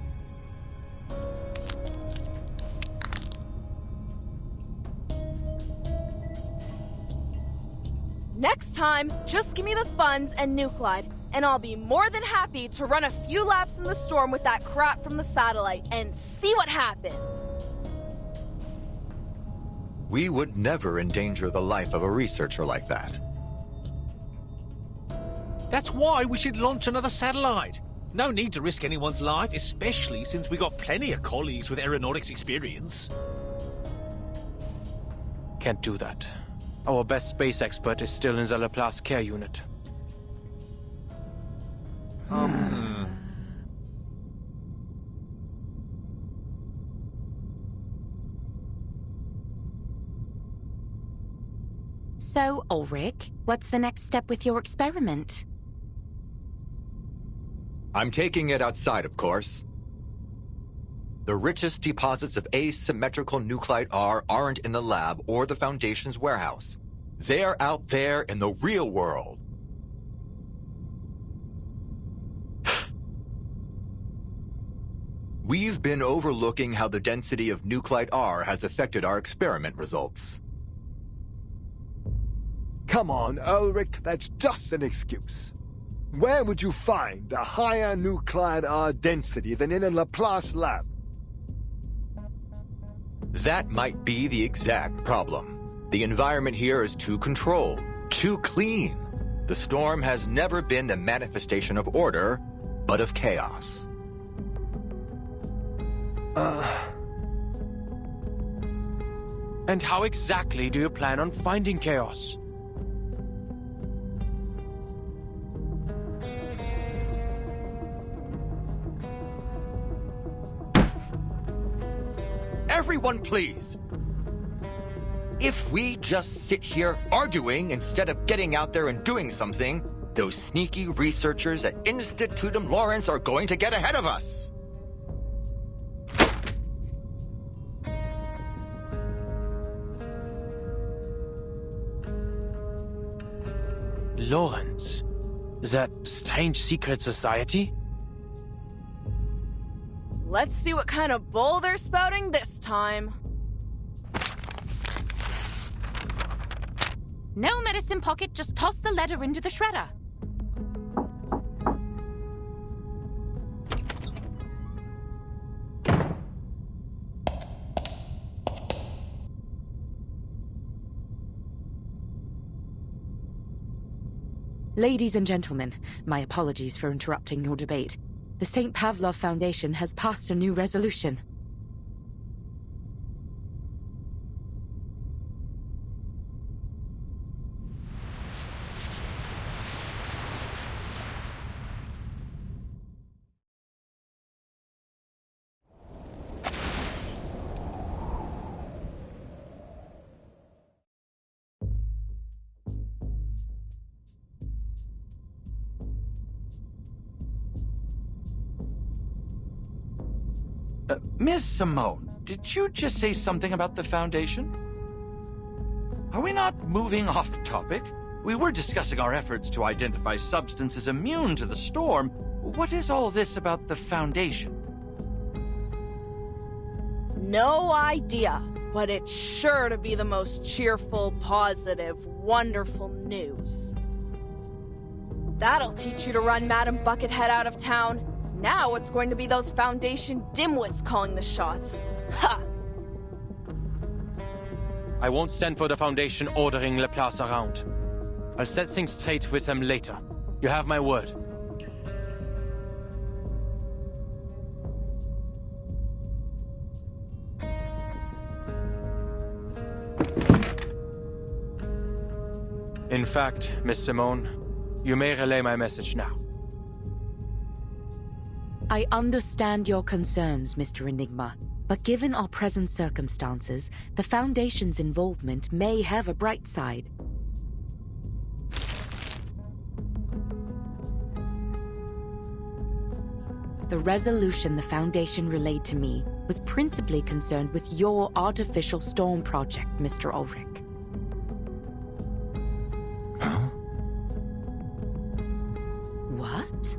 Next time, just give me the funds and nuclide, and I'll be more than happy to run a few laps in the storm with that crap from the satellite and see what happens. We would never endanger the life of a researcher like that. That's why we should launch another satellite. No need to risk anyone's life, especially since we got plenty of colleagues with aeronautics experience. Can't do that. Our best space expert is still in the Laplace care unit. So, Ulrich, what's the next step with your experiment? I'm taking it outside, of course. The richest deposits of asymmetrical nuclide R aren't in the lab or the Foundation's warehouse. They're out there in the real world. We've been overlooking how the density of nuclide R has affected our experiment results. Come on, Ulrich, that's just an excuse. Where would you find a higher nuclide R density than in a Laplace lab? That might be the exact problem. The environment here is too controlled, too clean. The storm has never been the manifestation of order, but of chaos. And how exactly do you plan on finding chaos? Everyone, please! If we just sit here arguing instead of getting out there and doing something, those sneaky researchers at Institutum Lawrence are going to get ahead of us! Lawrence? That strange secret society? Let's see what kind of bull they're spouting this time. No medicine pocket, just toss the letter into the shredder. Ladies and gentlemen, my apologies for interrupting your debate. The St. Pavlov Foundation has passed a new resolution. Miss Simone, did you just say something about the Foundation? Are we not moving off topic? We were discussing our efforts to identify substances immune to the storm. What is all this about the Foundation? No idea, but it's sure to be the most cheerful, positive, wonderful news. That'll teach you to run Madam Buckethead out of town. Now it's going to be those Foundation dimwits calling the shots. Ha! I won't stand for the Foundation ordering Laplace around. I'll set things straight with them later. You have my word. In fact, Miss Simone, you may relay my message now. I understand your concerns, Mr. Enigma, but given our present circumstances, the Foundation's involvement may have a bright side. The resolution the Foundation relayed to me was principally concerned with your artificial storm project, Mr. Ulrich. Huh? What?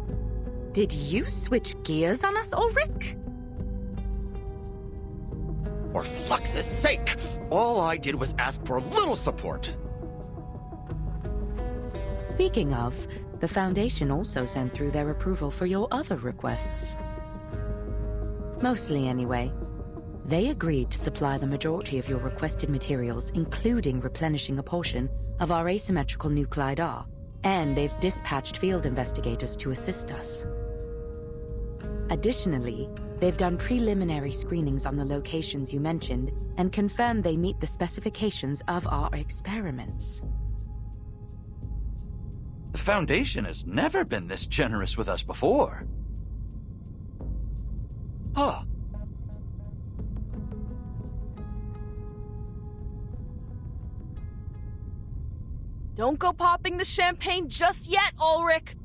Did you switch gears on us, Ulrich? For Flux's sake! All I did was ask for a little support. Speaking of, the Foundation also sent through their approval for your other requests. Mostly anyway. They agreed to supply the majority of your requested materials, including replenishing a portion of our asymmetrical nuclide R, and they've dispatched field investigators to assist us. Additionally, they've done preliminary screenings on the locations you mentioned and confirmed they meet the specifications of our experiments. The Foundation has never been this generous with us before. Huh. Don't go popping the champagne just yet, Ulrich!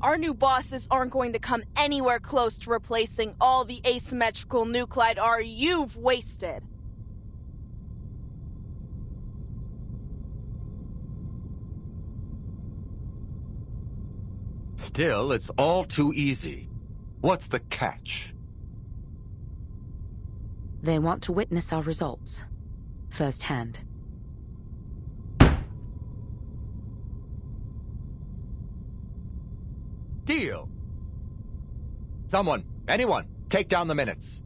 Our new bosses aren't going to come anywhere close to replacing all the asymmetrical nuclide R you've wasted. Still, it's all too easy. What's the catch? They want to witness our results, firsthand. Deal! Someone, anyone, take down the minutes.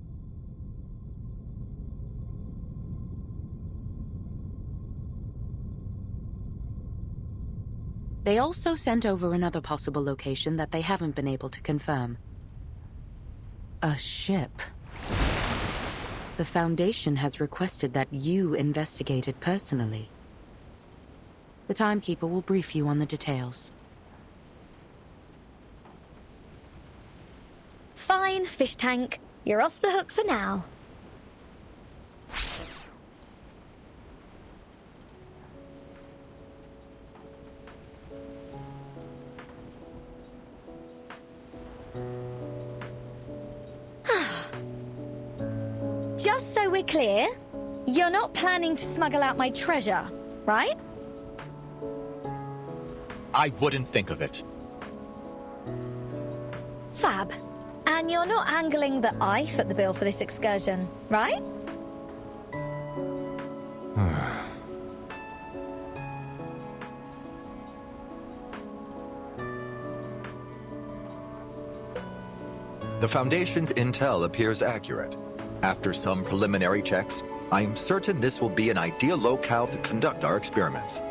They also sent over another possible location that they haven't been able to confirm. A ship. The Foundation has requested that you investigate it personally. The Timekeeper will brief you on the details. Fine, fish tank. You're off the hook for now. Just so we're clear, you're not planning to smuggle out my treasure, right? I wouldn't think of it. Fab. And you're not angling that I foot the bill for this excursion, right? The Foundation's intel appears accurate. After some preliminary checks, I am certain this will be an ideal locale to conduct our experiments.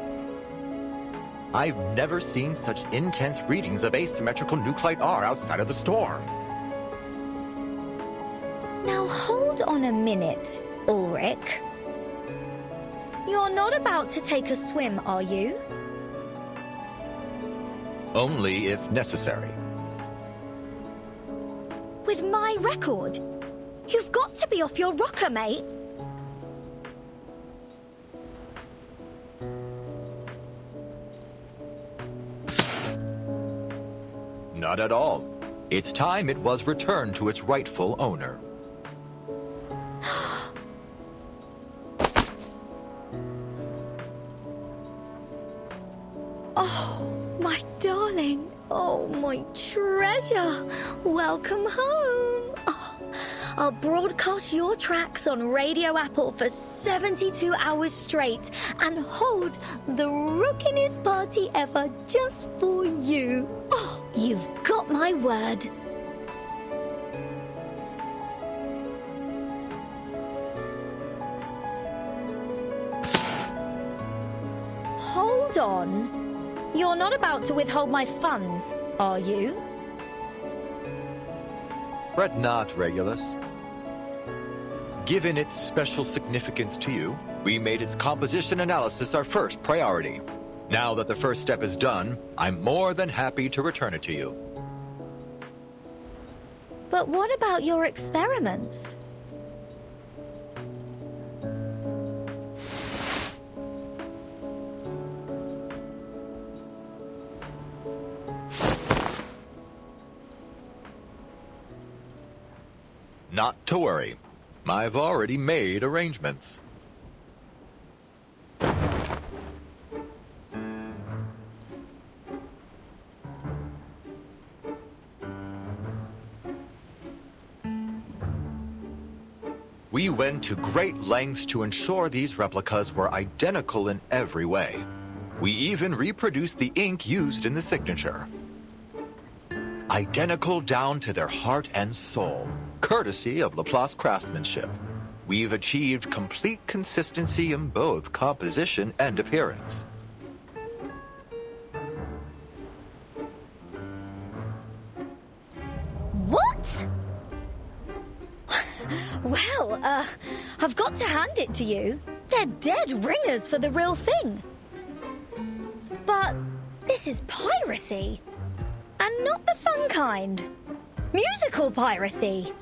I've never seen such intense readings of asymmetrical nuclide R outside of the storm. Now hold on a minute, Ulrich. You're not about to take a swim, are you? Only if necessary. With my record? You've got to be off your rocker, mate. Not at all. It's time it was returned to its rightful owner. Oh, my darling. Oh, my treasure. Welcome home. Oh, I'll broadcast your tracks on Radio Apple for 72 hours straight and hold the rookinest party ever just for you. Oh, you've got my word. Hold on. You're not about to withhold my funds, are you? Fret not, Regulus. Given its special significance to you, we made its composition analysis our first priority. Now that the first step is done, I'm more than happy to return it to you. But what about your experiments? Not to worry. I've already made arrangements. We went to great lengths to ensure these replicas were identical in every way. We even reproduced the ink used in the signature. Identical down to their heart and soul, courtesy of Laplace craftsmanship. We've achieved complete consistency in both composition and appearance. What? Well, I've got to hand it to you. They're dead ringers for the real thing. But this is piracy. And not the fun kind. Musical piracy.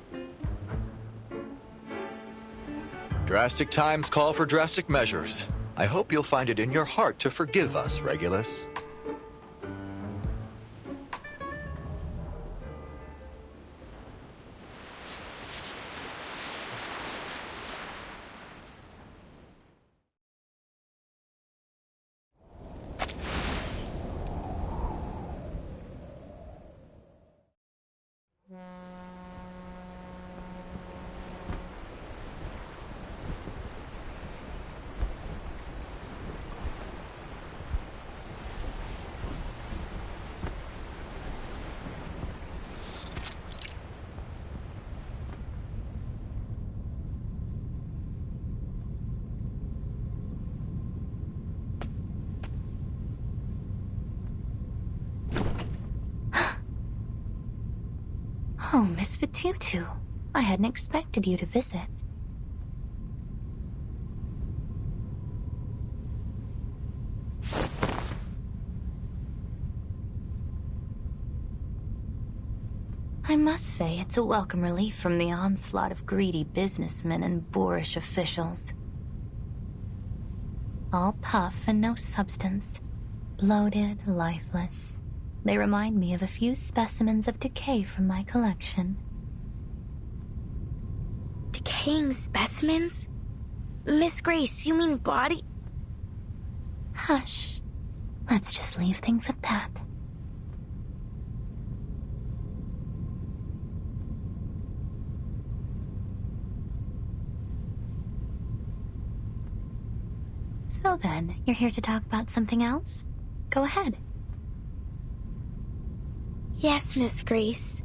Drastic times call for drastic measures. I hope you'll find it in your heart to forgive us, Regulus. Oh, Miss Vitutu. I hadn't expected you to visit. I must say it's a welcome relief from the onslaught of greedy businessmen and boorish officials. All puff and no substance. Bloated, lifeless. They remind me of a few specimens of decay from my collection. Decaying specimens? Miss Grace, you mean body? Hush. Let's just leave things at that. So then, you're here to talk about something else? Go ahead. Yes, Miss Grace.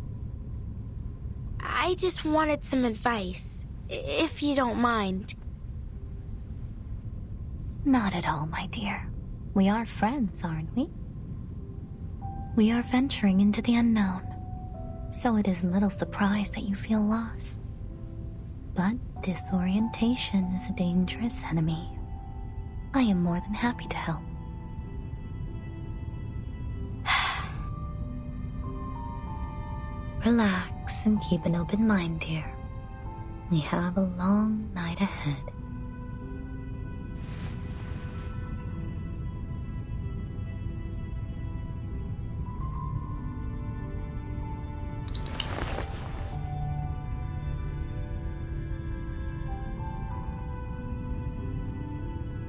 I just wanted some advice, if you don't mind. Not at all, my dear. We are friends, aren't we? We are venturing into the unknown, so it is little surprise that you feel lost. But disorientation is a dangerous enemy. I am more than happy to help. Relax and keep an open mind, dear. We have a long night ahead.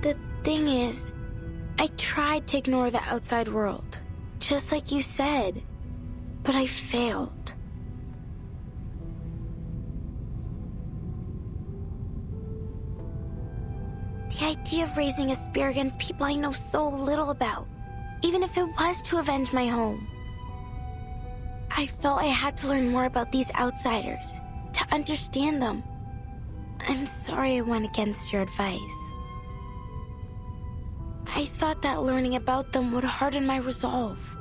The thing is, I tried to ignore the outside world, just like you said, but I failed. The idea of raising a spear against people I know so little about, even if it was to avenge my home. I felt I had to learn more about these outsiders, to understand them. I'm sorry I went against your advice. I thought that learning about them would harden my resolve.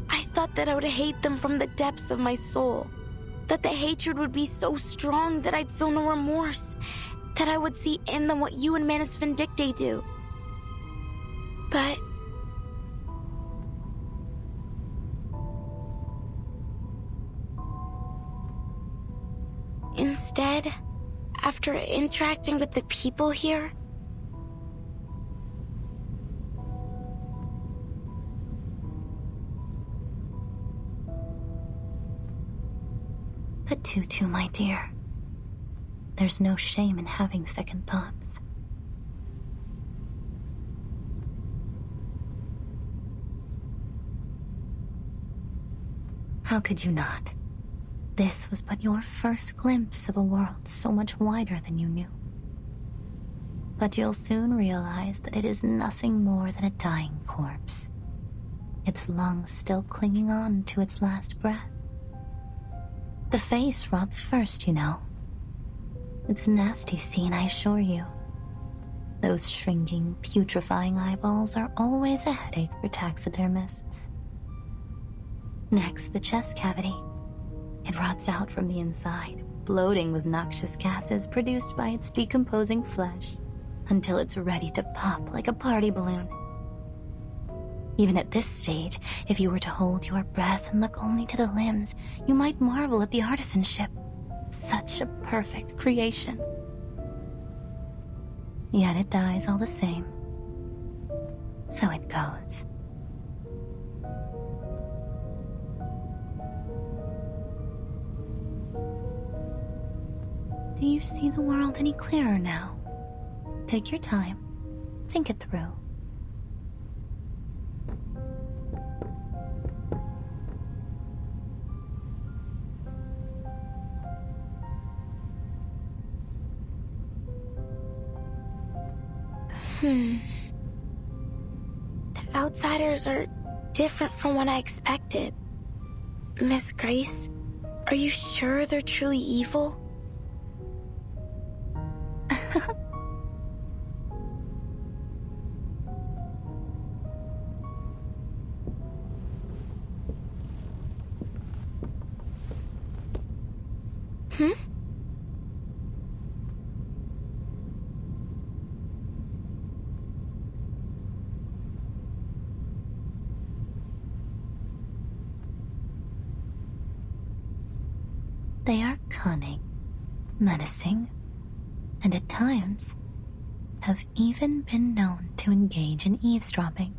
I thought that I would hate them from the depths of my soul, that the hatred would be so strong that I'd feel no remorse, that I would see in them what you and Manus Vindictae do. But instead, after interacting with the people here, it, Tutu, my dear. There's no shame in having second thoughts. How could you not? This was but your first glimpse of a world so much wider than you knew. But you'll soon realize that it is nothing more than a dying corpse. Its lungs still clinging on to its last breath. The face rots first, you know. It's a nasty scene, I assure you. Those shrinking, putrefying eyeballs are always a headache for taxidermists. Next, the chest cavity. It rots out from the inside, bloating with noxious gases produced by its decomposing flesh, until it's ready to pop like a party balloon. Even at this stage, if you were to hold your breath and look only to the limbs, you might marvel at the artisanship. Such a perfect creation. Yet it dies all the same. So it goes. Do you see the world any clearer now? Take your time. Think it through. The outsiders are different from what I expected. Miss Grace, are you sure they're truly evil? They are cunning, menacing, and at times have even been known to engage in eavesdropping.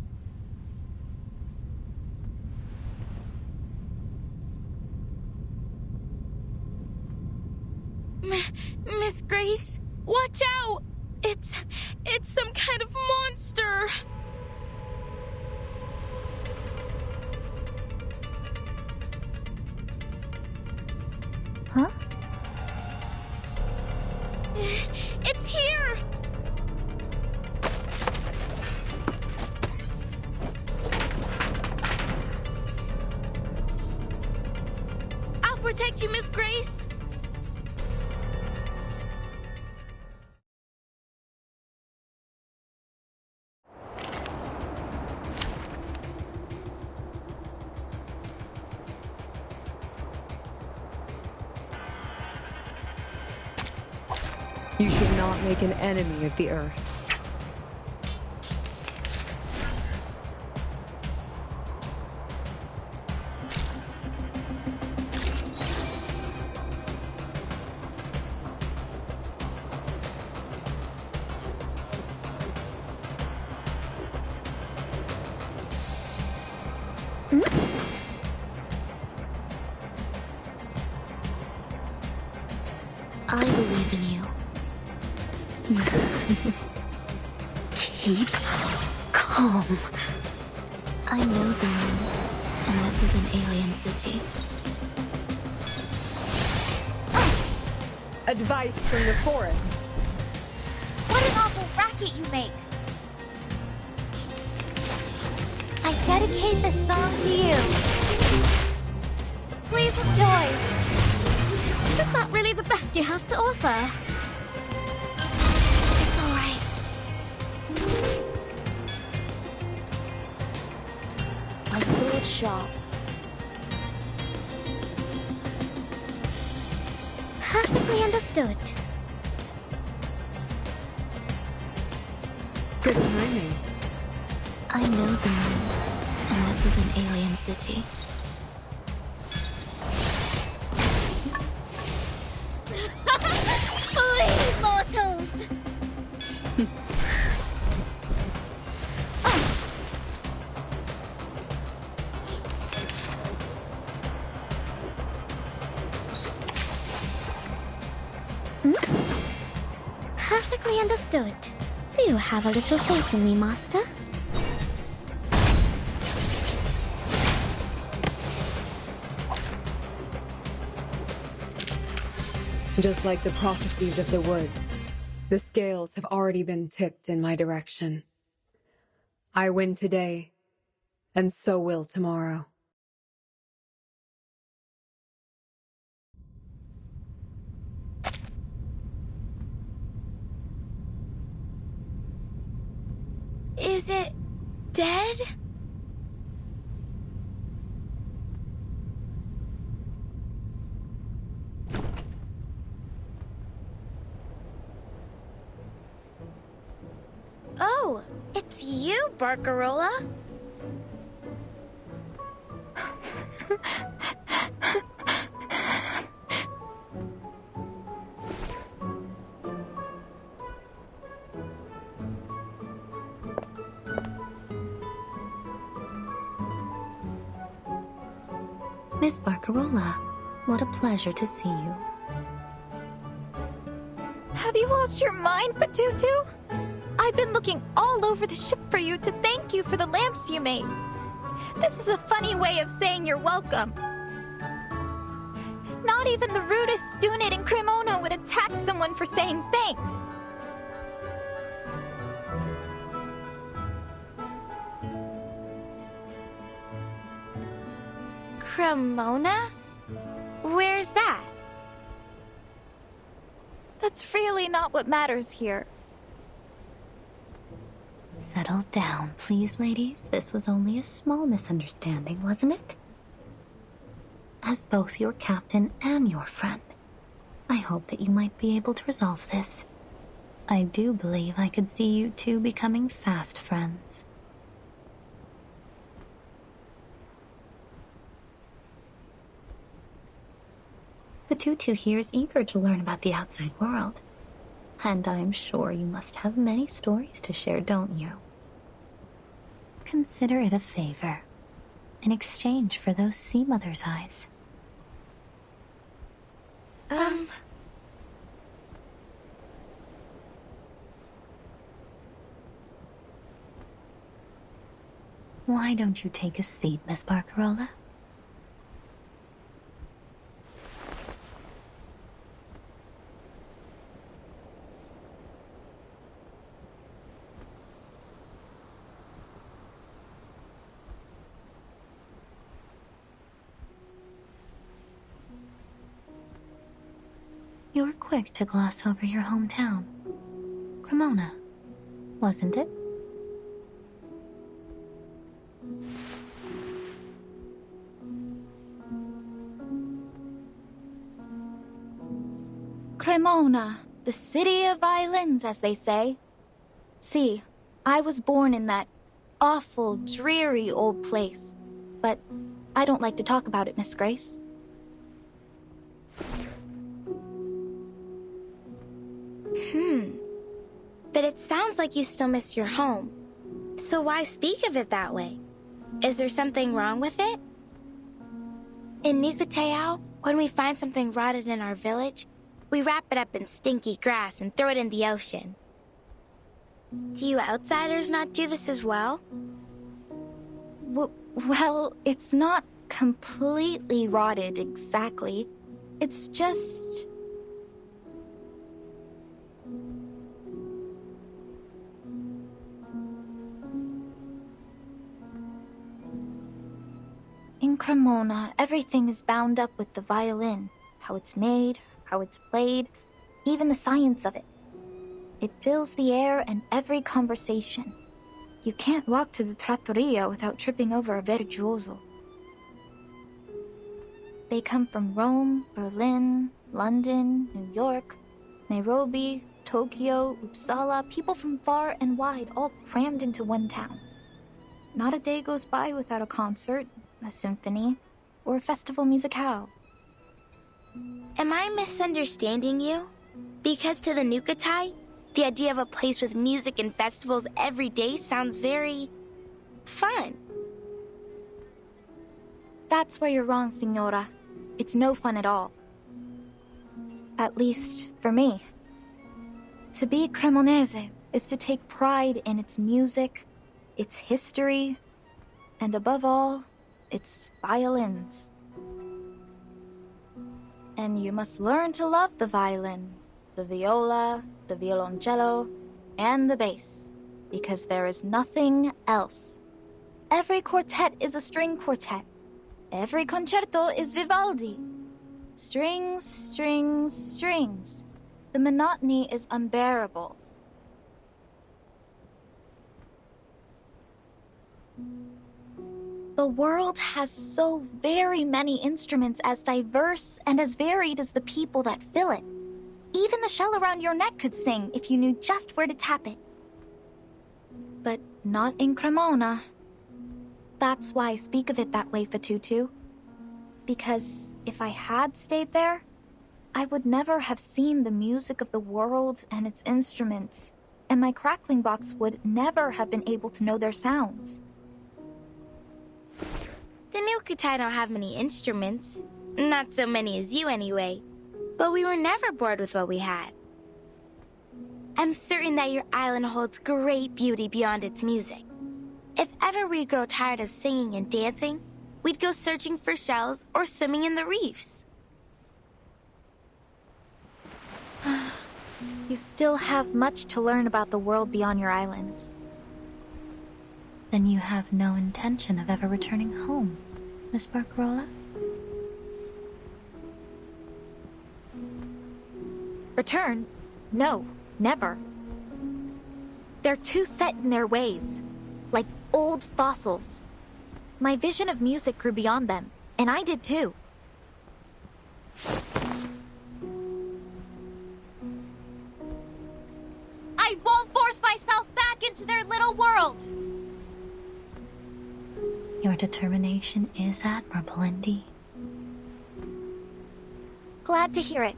Miss Grace, watch out! It's some kind of monster! Huh? It's here! I'll protect you, Miss Grace! You should not make an enemy of the Earth. I believe in you. Keep calm. I know the moon, and this is an alien city. Advice from the forest. What an awful racket you make! I dedicate this song to you. Please enjoy. Is that really the best you have to offer? It's all right. My sword sharp. Perfectly understood. Good timing. I know the moon, and this is an alien city. Flee, mortals! Perfectly understood. Do have a little faith in me, Master. Just like the prophecies of the woods, the scales have already been tipped in my direction. I win today, and so will tomorrow. Is it dead? Oh, it's you, Barcarola. Miss Barcarola, what a pleasure to see you. Have you lost your mind, Fatutu? I've been looking all over the ship for you to thank you for the lamps you made. This is a funny way of saying you're welcome. Not even the rudest student in Cremona would attack someone for saying thanks. Cremona? Where's that? That's really not what matters here. Settle down, please, ladies. This was only a small misunderstanding, wasn't it? As both your captain and your friend, I hope that you might be able to resolve this. I do believe I could see you two becoming fast friends. The Tutu here is eager to learn about the outside world. And I'm sure you must have many stories to share, don't you? Consider it a favor, in exchange for those sea mother's eyes. Why don't you take a seat, Miss Barcarola? You were quick to gloss over your hometown. Cremona, wasn't it? Cremona, the city of violins, as they say. See, I was born in that awful, dreary old place. But I don't like to talk about it, Miss Grace. But it sounds like you still miss your home. So why speak of it that way? Is there something wrong with it? In Nicoteo, when we find something rotted in our village, we wrap it up in stinky grass and throw it in the ocean. Do you outsiders not do this as well? Well, it's not completely rotted exactly. It's just... In Cremona, everything is bound up with the violin. How it's made, how it's played, even the science of it. It fills the air and every conversation. You can't walk to the trattoria without tripping over a virtuoso. They come from Rome, Berlin, London, New York, Nairobi, Tokyo, Uppsala, people from far and wide, all crammed into one town. Not a day goes by without a concert, a symphony, or a festival musicale. Am I misunderstanding you? Because to the Nukatai, the idea of a place with music and festivals every day sounds very... fun. That's where you're wrong, Signora. It's no fun at all. At least, for me. To be Cremonese is to take pride in its music, its history, and above all, its violins. And you must learn to love the violin, the viola, the violoncello, and the bass, because there is nothing else. Every quartet is a string quartet. Every concerto is Vivaldi. Strings, strings, strings. The monotony is unbearable. The world has so very many instruments as diverse and as varied as the people that fill it. Even the shell around your neck could sing if you knew just where to tap it. But not in Cremona. That's why I speak of it that way, Fatutu. Because if I had stayed there, I would never have seen the music of the world and its instruments, and my crackling box would never have been able to know their sounds. The new Kutai don't have many instruments. Not so many as you, anyway. But we were never bored with what we had. I'm certain that your island holds great beauty beyond its music. If ever we grow tired of singing and dancing, we'd go searching for shells or swimming in the reefs. You still have much to learn about the world beyond your islands. Then you have no intention of ever returning home, Miss Barcarola? Return? No, never. They're too set in their ways, like old fossils. My vision of music grew beyond them, and I did too. I won't force myself back into their little world! Your determination is admirable indeed. Glad to hear it.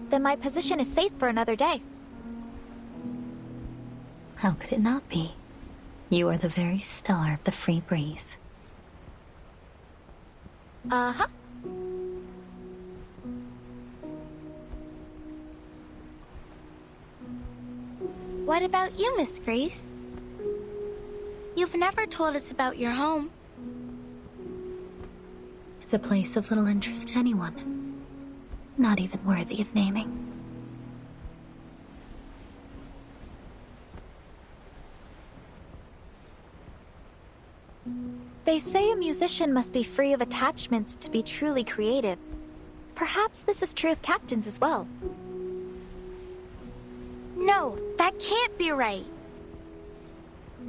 Then my position is safe for another day. How could it not be? You are the very star of the free breeze. Uh-huh. What about you, Miss Grace? You've never told us about your home. It's a place of little interest to anyone. Not even worthy of naming. They say a musician must be free of attachments to be truly creative. Perhaps this is true of captains as well. No, that can't be right.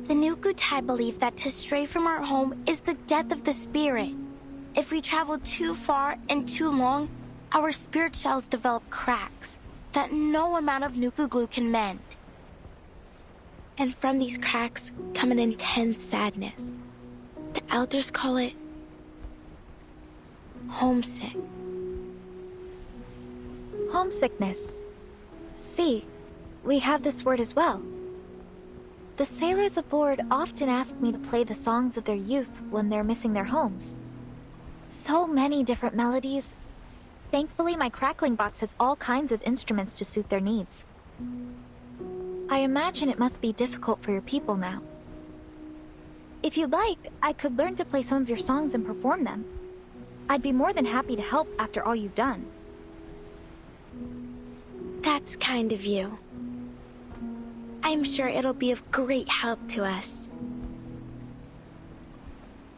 The new Kutai believe that to stray from our home is the death of the spirit. If we travel too far and too long, our spirit shells develop cracks that no amount of Nuku glue can mend. And from these cracks come an intense sadness. The elders call it homesick. Homesickness. See, we have this word as well. The sailors aboard often ask me to play the songs of their youth when they're missing their homes. So many different melodies. Thankfully, my crackling box has all kinds of instruments to suit their needs. I imagine it must be difficult for your people now. If you'd like, I could learn to play some of your songs and perform them. I'd be more than happy to help after all you've done. That's kind of you. I'm sure it'll be of great help to us.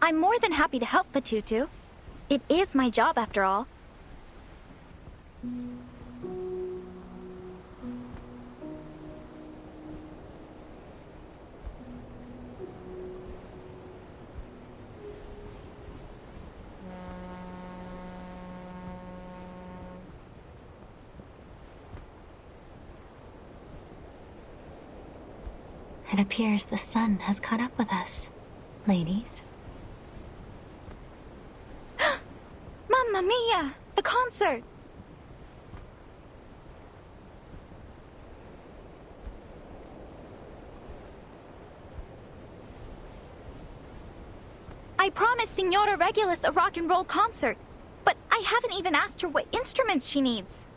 I'm more than happy to help, Patutu. It is my job after all. It appears the sun has caught up with us, ladies. Mamma mia! The concert! I promised Signora Regulus a rock and roll concert, but I haven't even asked her what instruments she needs.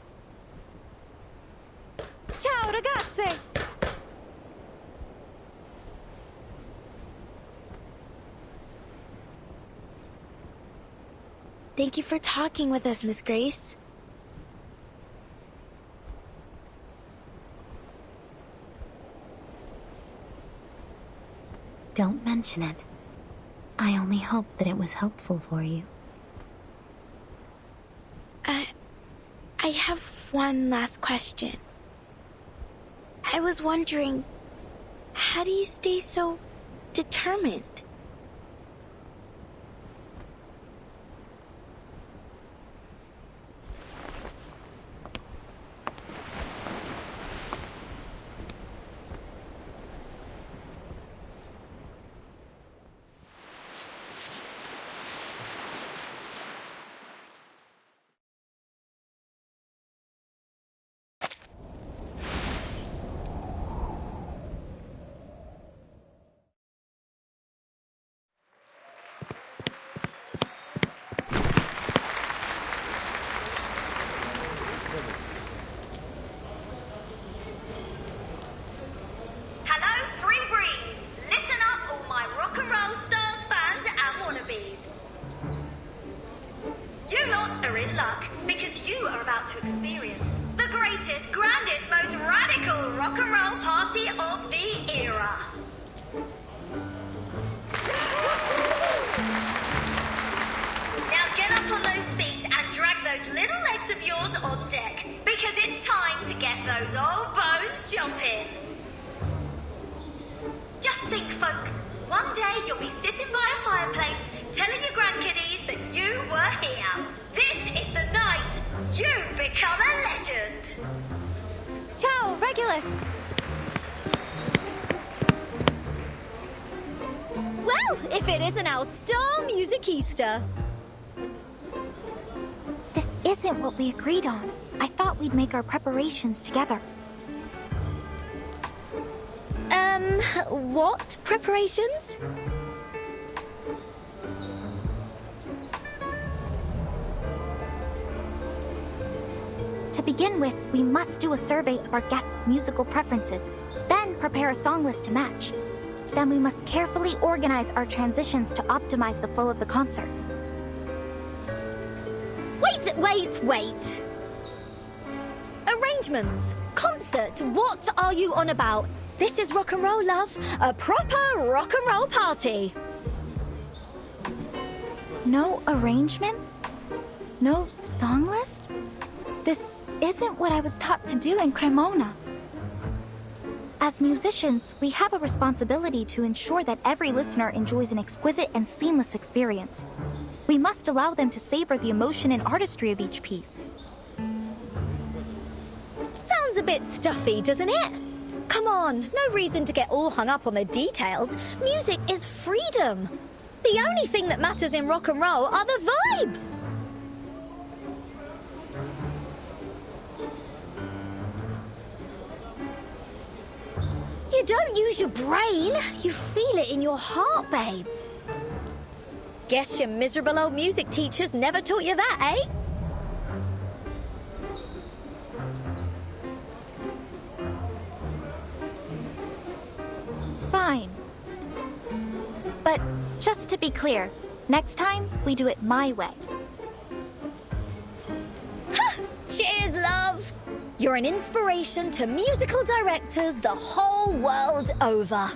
ragazze! Thank you for talking with us, Miss Grace. Don't mention it. I only hope that it was helpful for you. I have one last question. I was wondering, how do you stay so determined? This isn't what we agreed on. I thought we'd make our preparations together. What preparations? To begin with, we must do a survey of our guests' musical preferences, then prepare a song list to match. Then we must carefully organize our transitions to optimize the flow of the concert. Wait! Arrangements, concert, what are you on about? This is rock and roll, love. A proper rock and roll party. No arrangements? No song list? This isn't what I was taught to do in Cremona. As musicians, we have a responsibility to ensure that every listener enjoys an exquisite and seamless experience. We must allow them to savor the emotion and artistry of each piece. Sounds a bit stuffy, doesn't it? Come on, no reason to get all hung up on the details. Music is freedom. The only thing that matters in rock and roll are the vibes. You don't use your brain, you feel it in your heart, babe. Guess your miserable old music teachers never taught you that, eh? Fine. But just to be clear, next time we do it my way. Cheers, love! You're an inspiration to musical directors the whole world over.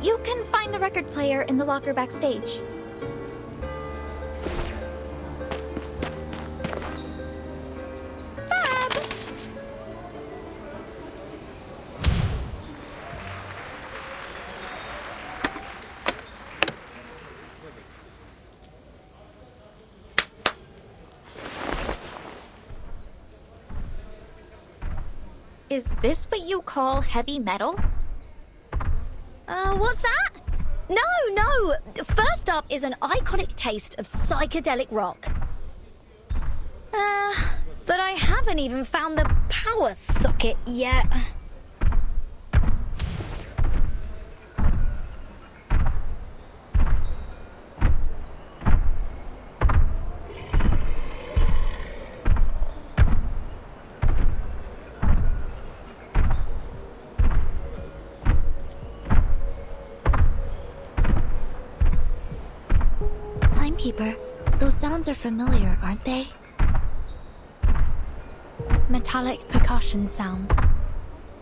You can find the record player in the locker backstage. Is this what you call heavy metal? What's that? No! First up is an iconic taste of psychedelic rock. But I haven't even found the power socket yet. Keeper, those sounds are familiar, aren't they? Metallic percussion sounds,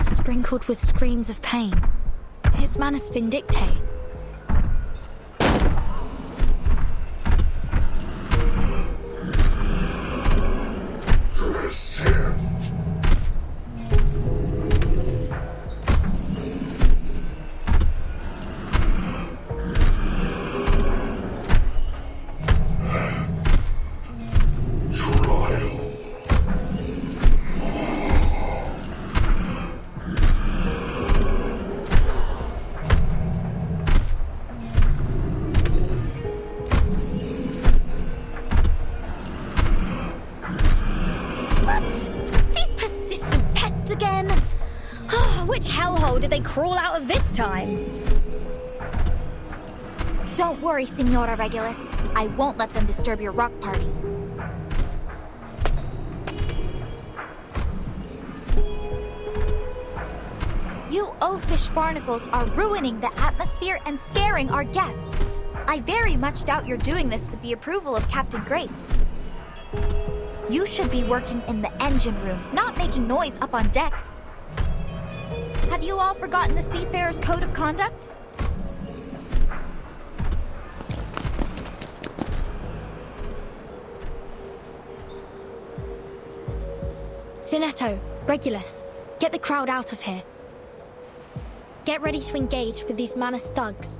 sprinkled with screams of pain. It's Manus Vindictae. Crawl out of this time? Don't worry, Senora Regulus. I won't let them disturb your rock party. You oafish barnacles are ruining the atmosphere and scaring our guests. I very much doubt you're doing this with the approval of Captain Grace. You should be working in the engine room, not making noise up on deck. Have you all forgotten the Seafarer's Code of Conduct? Sinetto, Regulus, get the crowd out of here. Get ready to engage with these Manus thugs.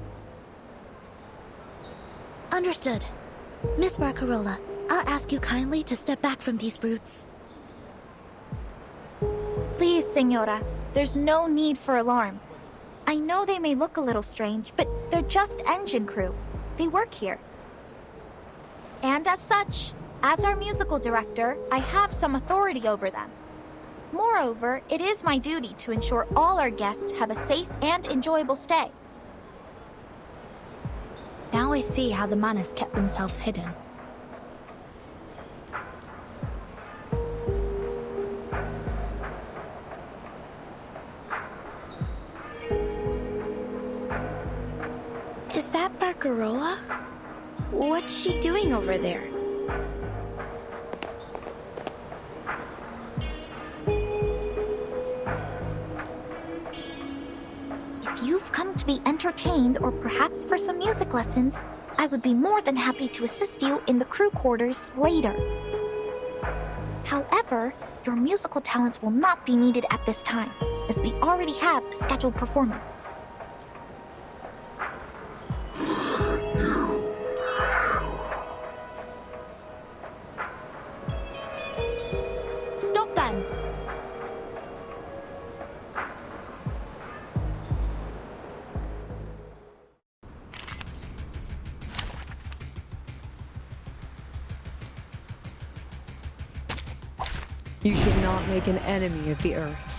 Understood. Miss Barcarola, I'll ask you kindly to step back from these brutes. Please, Senora. There's no need for alarm. I know they may look a little strange, but they're just engine crew. They work here. And as such, as our musical director, I have some authority over them. Moreover, it is my duty to ensure all our guests have a safe and enjoyable stay. Now I see how the Manus kept themselves hidden. Is that Barcarola? What's she doing over there? If you've come to be entertained or perhaps for some music lessons, I would be more than happy to assist you in the crew quarters later. However, your musical talents will not be needed at this time, as we already have a scheduled performance. Stop then! You should not make an enemy of the Earth.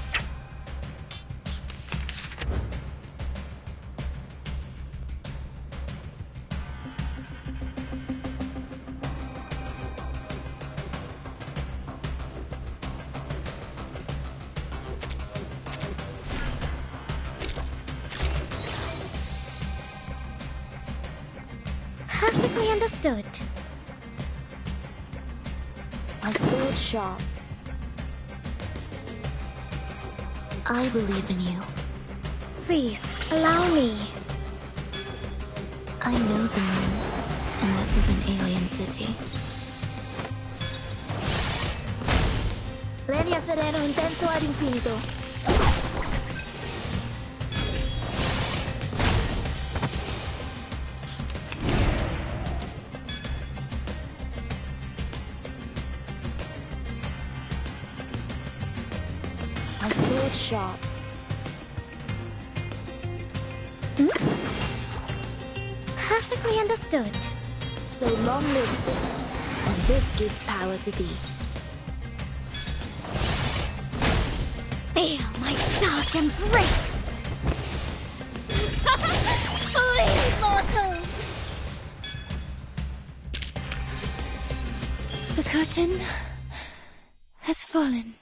Perfectly understood. My sword sharp. I believe in you. Please, allow me. I know the moon, and this is an alien city. Leña sereno intenso ad infinito. My sword sharp. Perfectly understood. So long lives this, and this gives power to thee. Feel my dark embrace! Flee, mortals! The curtain has fallen.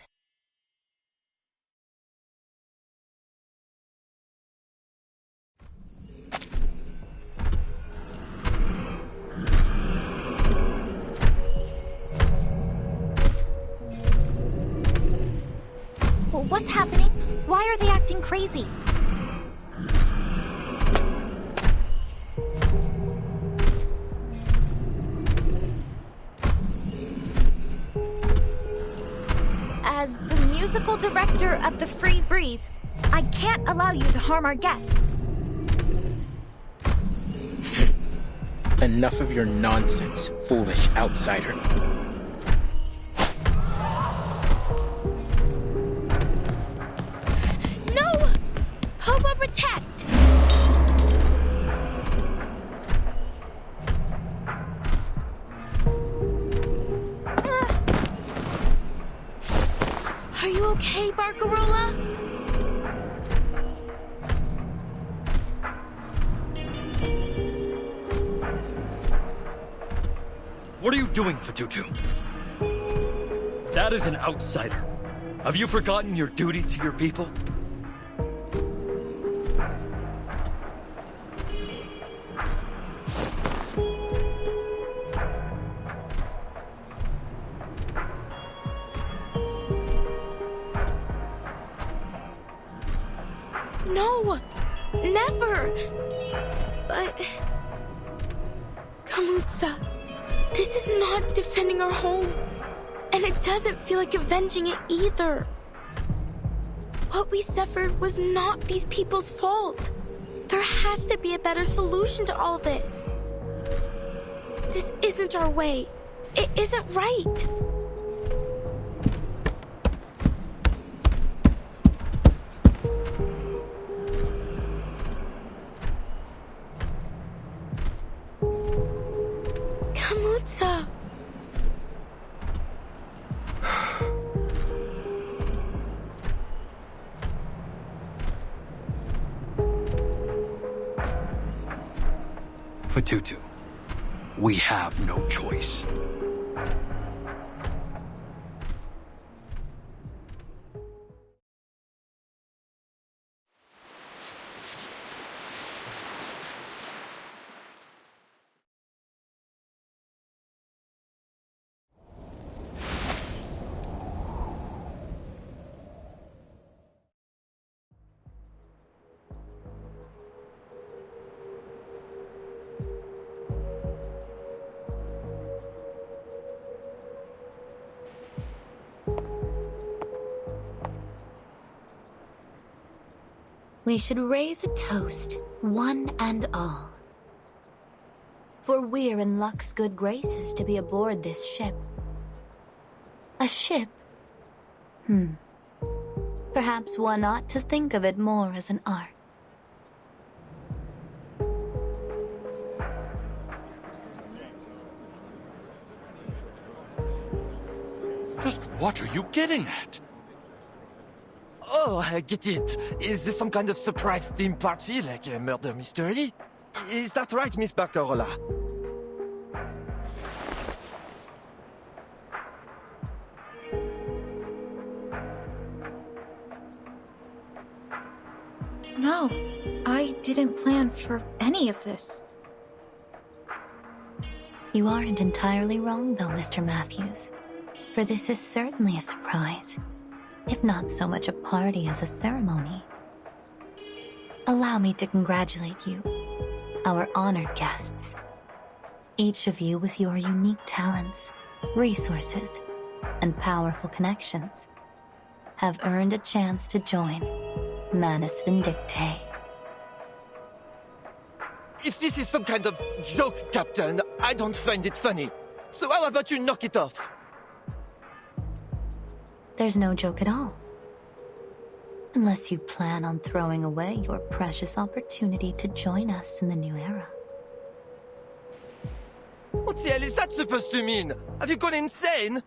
What's happening? Why are they acting crazy? As the musical director of the Free Breeze, I can't allow you to harm our guests. Enough of your nonsense, foolish outsider. No! Hoba, protect! Are you okay, Barcarola? What are you doing, Fatutu? That is an outsider. Have you forgotten your duty to your people? No! Never! But... Kamutsa, this is not defending our home. And it doesn't feel like avenging it either. What we suffered was not these people's fault. There has to be a better solution to all this. This isn't our way. It isn't right. Kamutsa. Fatutu, we have no choice. We should raise a toast, one and all. For we're in luck's good graces to be aboard this ship. A ship? Perhaps one ought to think of it more as an art. Just what are you getting at? Oh, I get it. Is this some kind of surprise theme party, like a murder mystery? Is that right, Miss Barcarola? No, I didn't plan for any of this. You aren't entirely wrong, though, Mr. Matthews. For this is certainly a surprise, if not so much a party as a ceremony. Allow me to congratulate you, our honored guests. Each of you with your unique talents, resources, and powerful connections have earned a chance to join Manus Vindictae. If this is some kind of joke, Captain, I don't find it funny. So how about you knock it off? There's no joke at all. Unless you plan on throwing away your precious opportunity to join us in the new era. What the hell is that supposed to mean? Have you gone insane?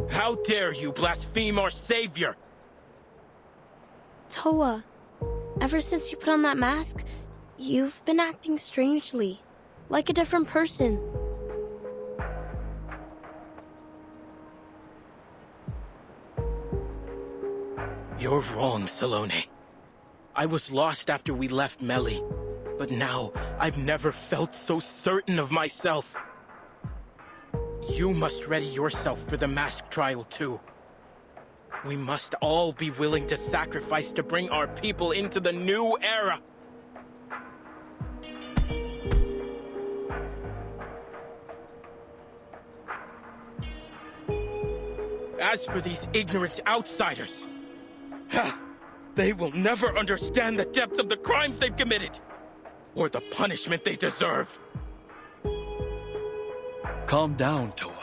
How dare you blaspheme our savior! Toa, ever since you put on that mask, you've been acting strangely, like a different person. You're wrong, Salome. I was lost after we left Melly. But now, I've never felt so certain of myself. You must ready yourself for the mask trial, too. We must all be willing to sacrifice to bring our people into the new era. As for these ignorant outsiders, they will never understand the depths of the crimes they've committed, or the punishment they deserve. Calm down, Toa.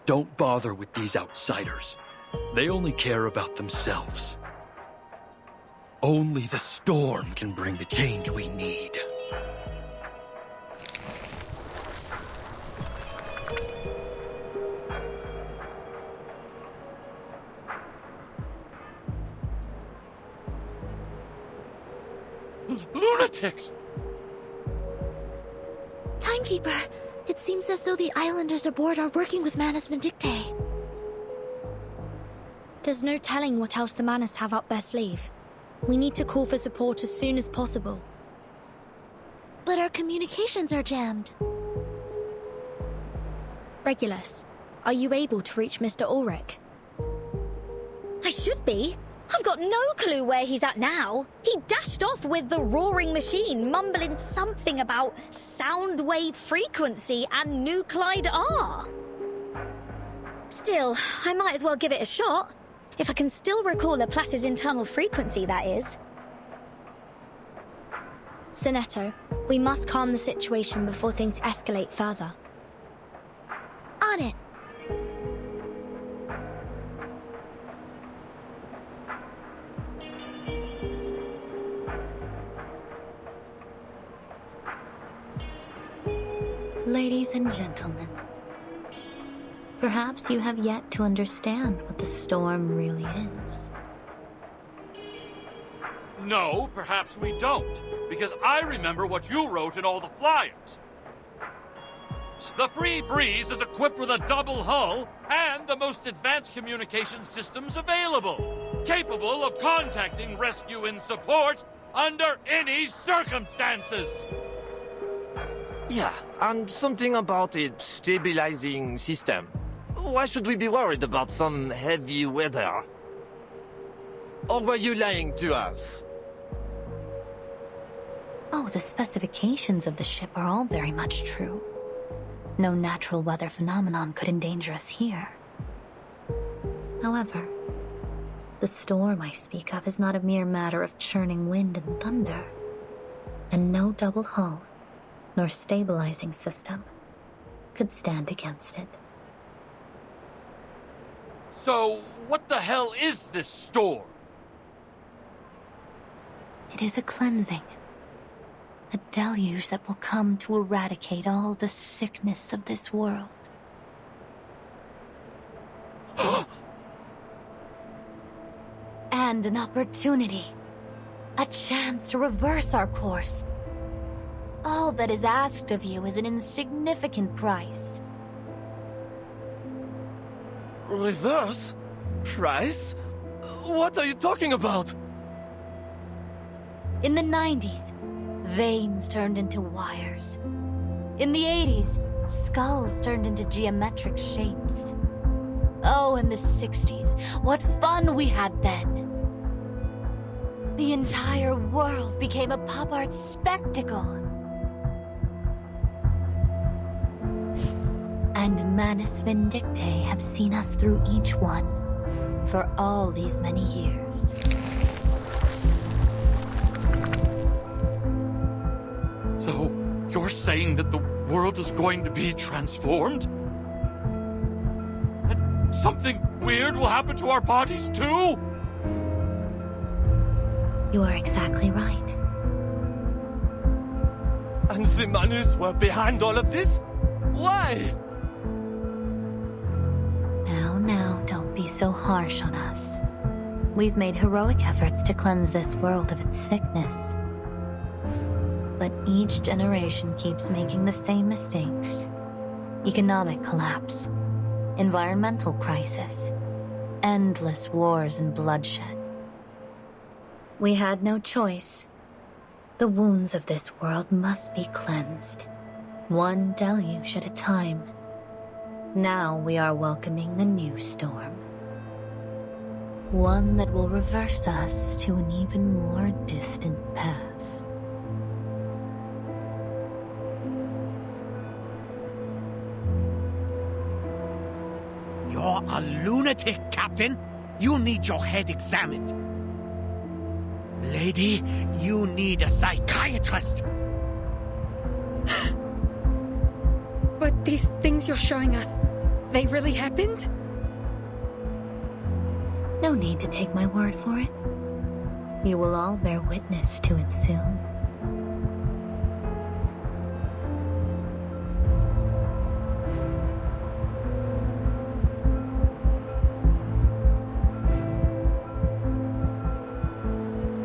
Don't bother with these outsiders. They only care about themselves. Only the storm can bring the change we need. Lunatics! Timekeeper, it seems as though the islanders aboard are working with Manus Vindictae. There's no telling what else the Manus have up their sleeve. We need to call for support as soon as possible. But our communications are jammed. Regulus, are you able to reach Mr. Ulrich? I should be. I've got no clue where he's at now. He dashed off with the roaring machine, mumbling something about sound wave frequency and nuclide R. Still, I might as well give it a shot. If I can still recall Laplace's internal frequency, that is. Sinetto, we must calm the situation before things escalate further. On it. Ladies and gentlemen, perhaps you have yet to understand what the storm really is. No, perhaps we don't, because I remember what you wrote in all the flyers. The Free Breeze is equipped with a double hull and the most advanced communication systems available, capable of contacting rescue and support under any circumstances. Yeah, and something about a stabilizing system. Why should we be worried about some heavy weather? Or were you lying to us? Oh, the specifications of the ship are all very much true. No natural weather phenomenon could endanger us here. However, the storm I speak of is not a mere matter of churning wind and thunder, and no double hull nor stabilizing system could stand against it. So, what the hell is this storm? It is a cleansing. A deluge that will come to eradicate all the sickness of this world. And an opportunity. A chance to reverse our course. All that is asked of you is an insignificant price. Reverse? Price? What are you talking about? In the 90s, veins turned into wires. In the 80s, skulls turned into geometric shapes. Oh, in the 60s, what fun we had then! The entire world became a pop art spectacle. And Manus Vindictae have seen us through each one, for all these many years. So, you're saying that the world is going to be transformed? And something weird will happen to our bodies too? You are exactly right. And the Manus were behind all of this? Why? Now, don't be so harsh on us. We've made heroic efforts to cleanse this world of its sickness. But each generation keeps making the same mistakes. Economic collapse, environmental crisis, endless wars and bloodshed. We had no choice. The wounds of this world must be cleansed, one deluge at a time. Now we are welcoming a new storm. One that will reverse us to an even more distant past. You're a lunatic, Captain. You need your head examined. Lady, you need a psychiatrist. But these things you're showing us, they really happened? No need to take my word for it. You will all bear witness to it soon.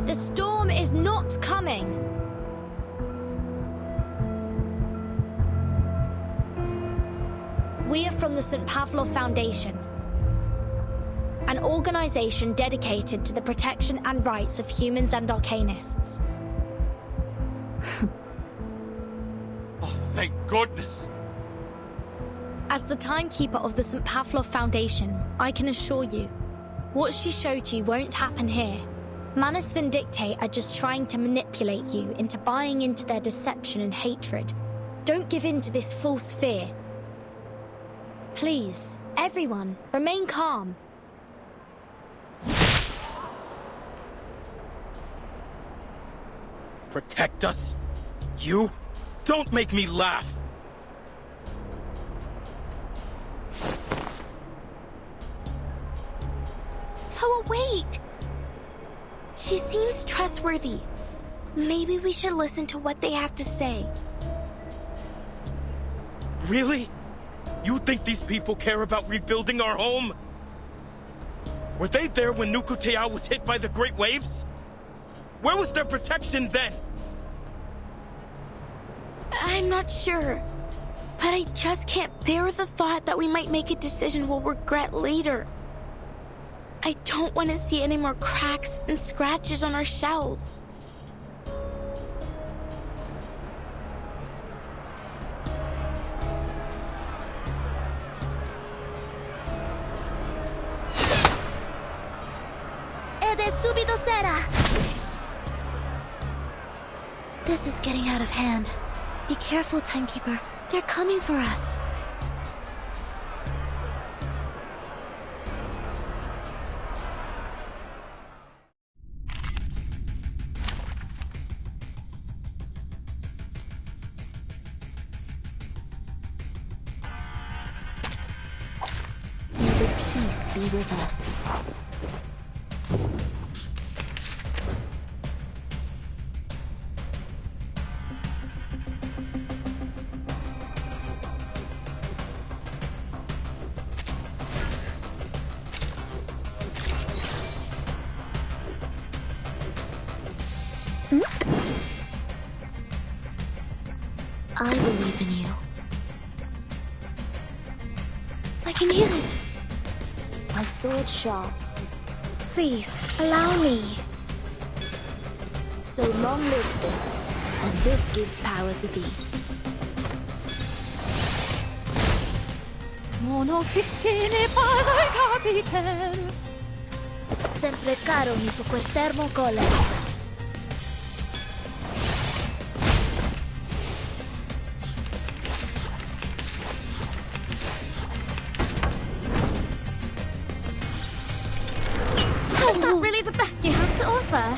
The storm is not coming. We are from the St. Pavlov Foundation, an organization dedicated to the protection and rights of humans and arcanists. Oh, thank goodness! As the timekeeper of the St. Pavlov Foundation, I can assure you, what she showed you won't happen here. Manus Vindictae are just trying to manipulate you into buying into their deception and hatred. Don't give in to this false fear. Please, everyone, remain calm. Protect us? You? Don't make me laugh! Toa, wait! She seems trustworthy. Maybe we should listen to what they have to say. Really? You think these people care about rebuilding our home? Were they there when Nukutea was hit by the Great Waves? Where was their protection then? I'm not sure. But I just can't bear the thought that we might make a decision we'll regret later. I don't want to see any more cracks and scratches on our shells. Subito sera! This is getting out of hand. Be careful, Timekeeper. They're coming for us. May the peace be with us. I believe in you. I can hear it. My sword sharp. Please, allow me. So long lives this, and this gives power to thee. Mon officier n'est pas un capitaine. Sempre caro mi fu quest'ermo collera. Is that really the best you have to offer?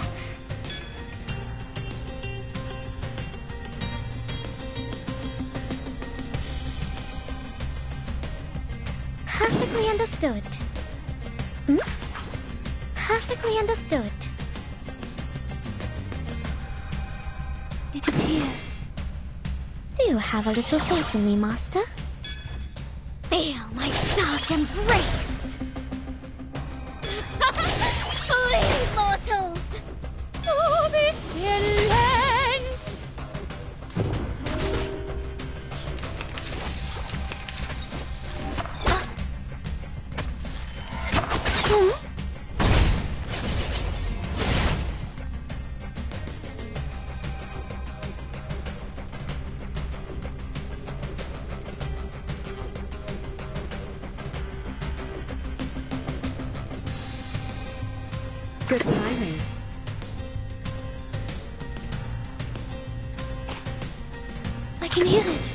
Perfectly understood. Perfectly understood. It is here. Do you have a little faith in me, Master? Feel my dark embrace! Flee, mortals! Oh, this dear lands! Good timing. I can hear it.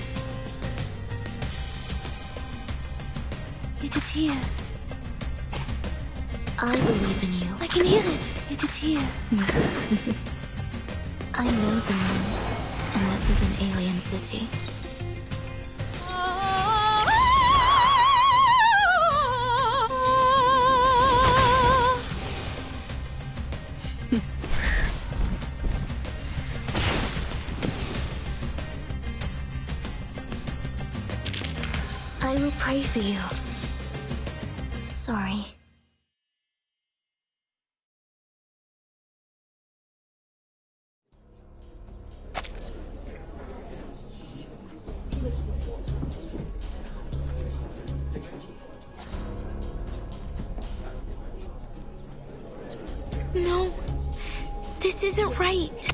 It is here. I believe in you. I can hear it. It is here. I know the moon, and this is an alien city. I will pray for you. Sorry. No, this isn't right.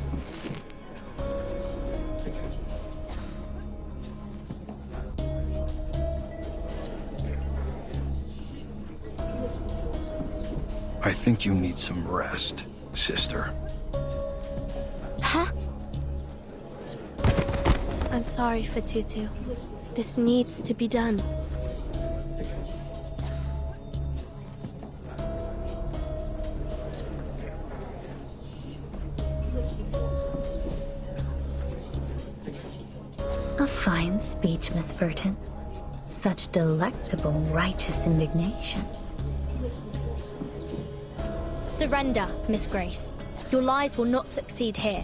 I think you need some rest, sister. Huh? I'm sorry for Tutu. This needs to be done. A fine speech, Miss Burton. Such delectable, righteous indignation. Surrender, Miss Grace. Your lies will not succeed here.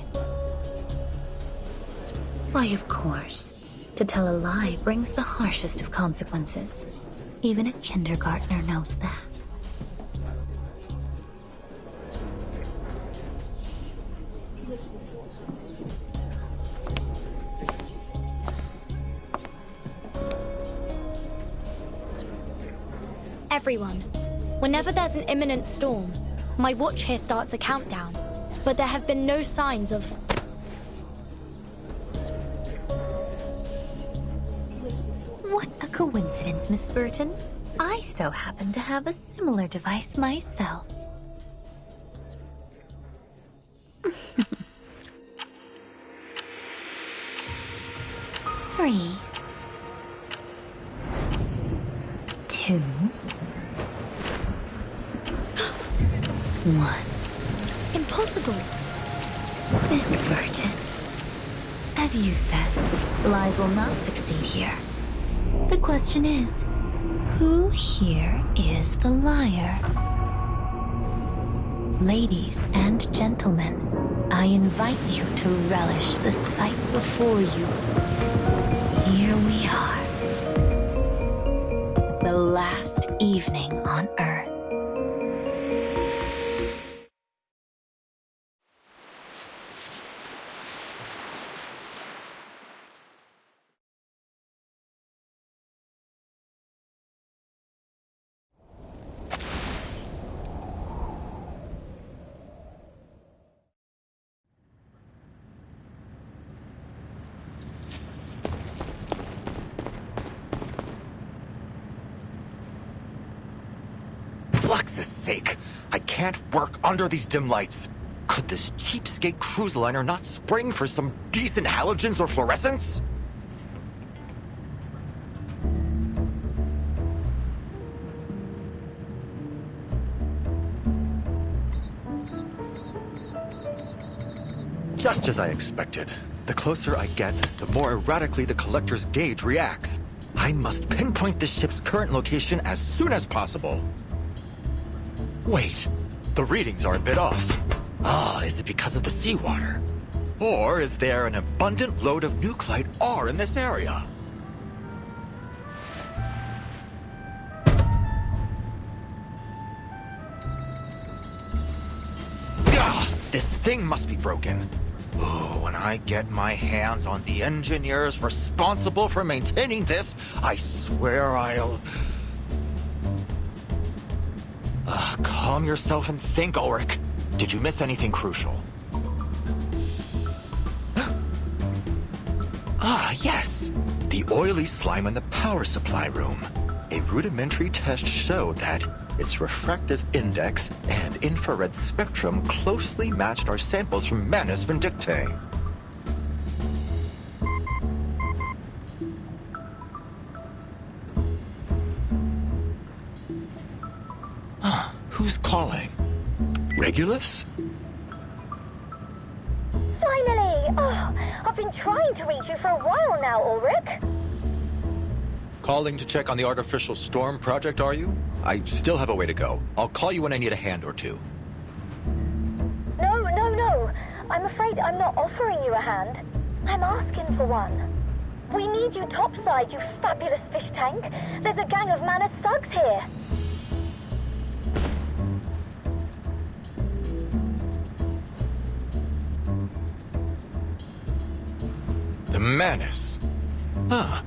Why, of course. To tell a lie brings the harshest of consequences. Even a kindergartner knows that. Everyone, whenever there's an imminent storm, my watch here starts a countdown, but there have been no signs of... What a coincidence, Miss Burton. I so happen to have a similar device myself. 3, 2, 1. Impossible. Miss Burton, as you said, lies will not succeed here. The question is, who here is the liar? Ladies and gentlemen, I invite you to relish the sight before you. Here we are. The last evening on Earth. Flux's sake! I can't work under these dim lights. Could this cheapskate cruise liner not spring for some decent halogens or fluorescents? Just as I expected. The closer I get, the more erratically the collector's gauge reacts. I must pinpoint the ship's current location as soon as possible. Wait, the readings are a bit off. Ah, is it because of the seawater? Or is there an abundant load of nuclide R in this area? Ah, this thing must be broken. Oh, when I get my hands on the engineers responsible for maintaining this, I swear I'll... Calm yourself and think, Ulrich. Did you miss anything crucial? Ah, yes! The oily slime in the power supply room. A rudimentary test showed that its refractive index and infrared spectrum closely matched our samples from Manus Vindictae. Who's calling? Regulus? Finally! Oh, I've been trying to reach you for a while now, Ulrich. Calling to check on the artificial storm project, are you? I still have a way to go. I'll call you when I need a hand or two. No. I'm afraid I'm not offering you a hand. I'm asking for one. We need you topside, you fabulous fish tank. There's a gang of Manus thugs here. The Manus. Huh.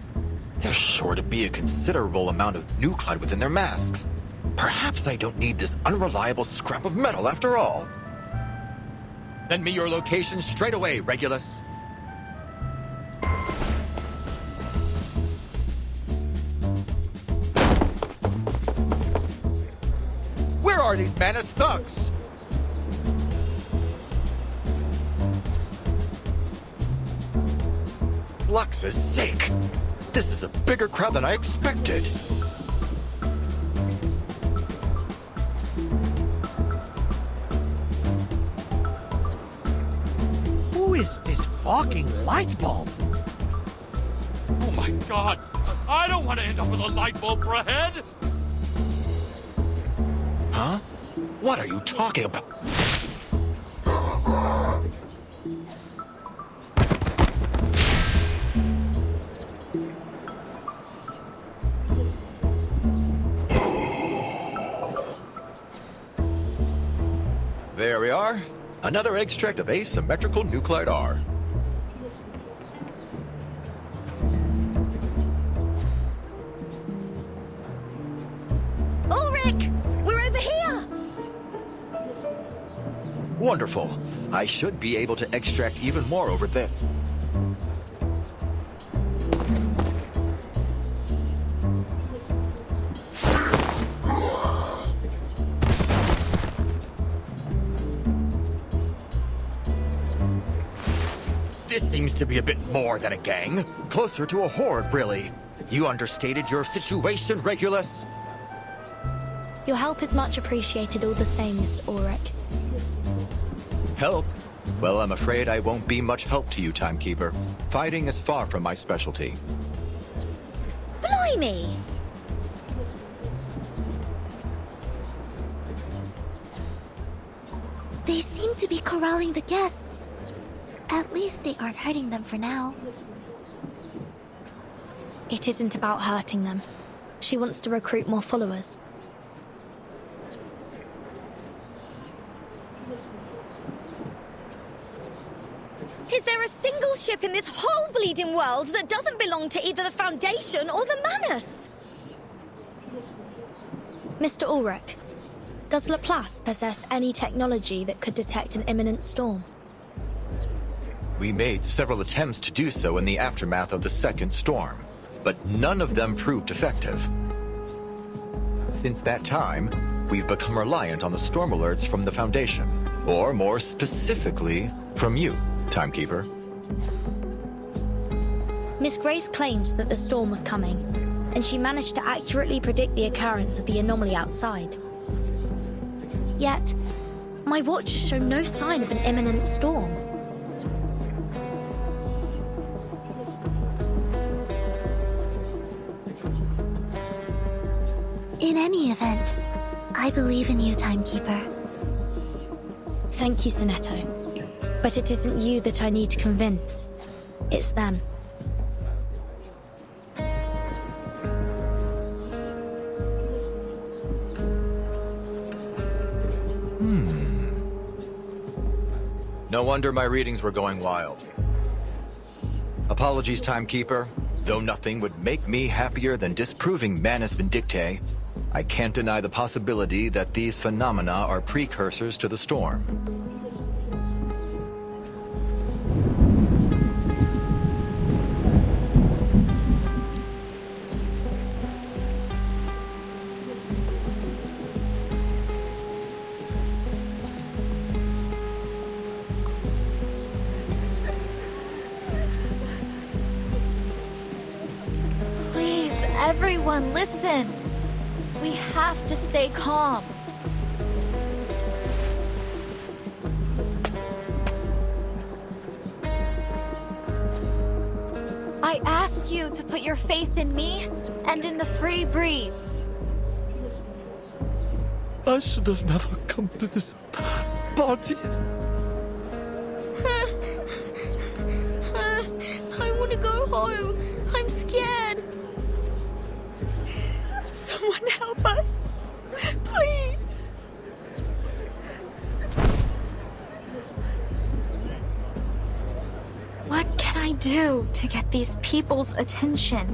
There's sure to be a considerable amount of nuclide within their masks. Perhaps I don't need this unreliable scrap of metal after all. Send me your location straight away, Regulus. Where are these Manus thugs? Lux's sake! This is a bigger crowd than I expected. Who is this fucking light bulb? Oh my god! I don't want to end up with a light bulb for a head! Huh? What are you talking about? There we are. Another extract of asymmetrical nuclide R. Ulrich! We're over here! Wonderful. I should be able to extract even more over there. This seems to be a bit more than a gang. Closer to a horde, really. You understated your situation, Regulus. Your help is much appreciated all the same, Mr. Ulrich. Help? Well, I'm afraid I won't be much help to you, Timekeeper. Fighting is far from my specialty. Blimey! They seem to be corralling the guests. At least they aren't hurting them for now. It isn't about hurting them. She wants to recruit more followers. Is there a single ship in this whole bleeding world that doesn't belong to either the Foundation or the Manus? Mr. Ulrich, does Laplace possess any technology that could detect an imminent storm? We made several attempts to do so in the aftermath of the second storm, but none of them proved effective. Since that time, we've become reliant on the storm alerts from the Foundation, or more specifically, from you, Timekeeper. Miss Grace claimed that the storm was coming, and she managed to accurately predict the occurrence of the anomaly outside. Yet, my watch has shown no sign of an imminent storm. In any event, I believe in you, Timekeeper. Thank you, Sonetto. But it isn't you that I need to convince. It's them. No wonder my readings were going wild. Apologies, Timekeeper. Though nothing would make me happier than disproving Manus Vindictae, I can't deny the possibility that these phenomena are precursors to the storm. Everyone, listen! We have to stay calm. I ask you to put your faith in me and in the free breeze. I should have never come to this party. I want to go home. I'm scared. Someone help us. Please. What can I do to get these people's attention?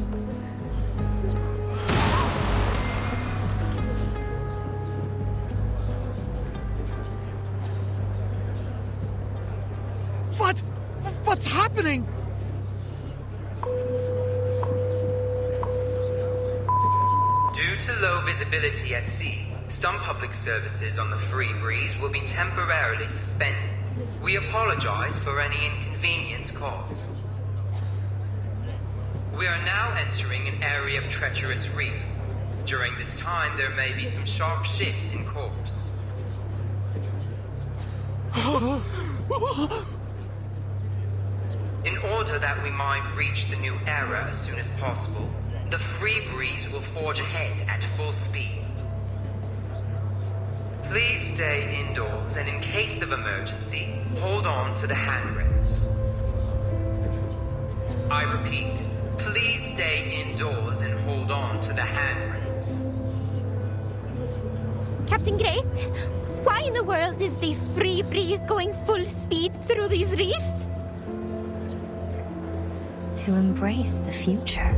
What? What's happening? Due to low visibility at sea, some public services on the free breeze will be temporarily suspended. We apologize for any inconvenience caused. We are now entering an area of treacherous reef. During this time, there may be some sharp shifts in course. In order that we might reach the new era as soon as possible, the free breeze will forge ahead at full speed. Please stay indoors and in case of emergency, hold on to the handrails. I repeat, please stay indoors and hold on to the handrails. Captain Grace, why in the world is the free breeze going full speed through these reefs? To embrace the future.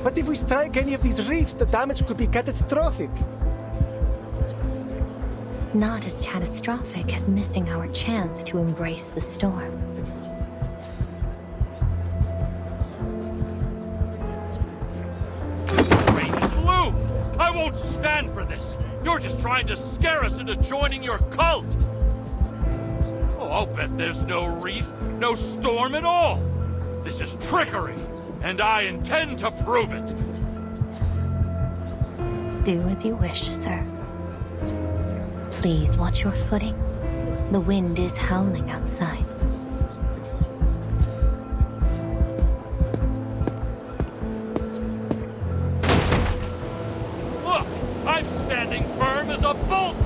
But if we strike any of these reefs, the damage could be catastrophic. Not as catastrophic as missing our chance to embrace the storm. Lou! I won't stand for this! You're just trying to scare us into joining your cult! Oh, I'll bet there's no reef, no storm at all! This is trickery, and I intend to prove it! Do as you wish, sir. Please watch your footing. The wind is howling outside. Look! I'm standing firm as a bolt!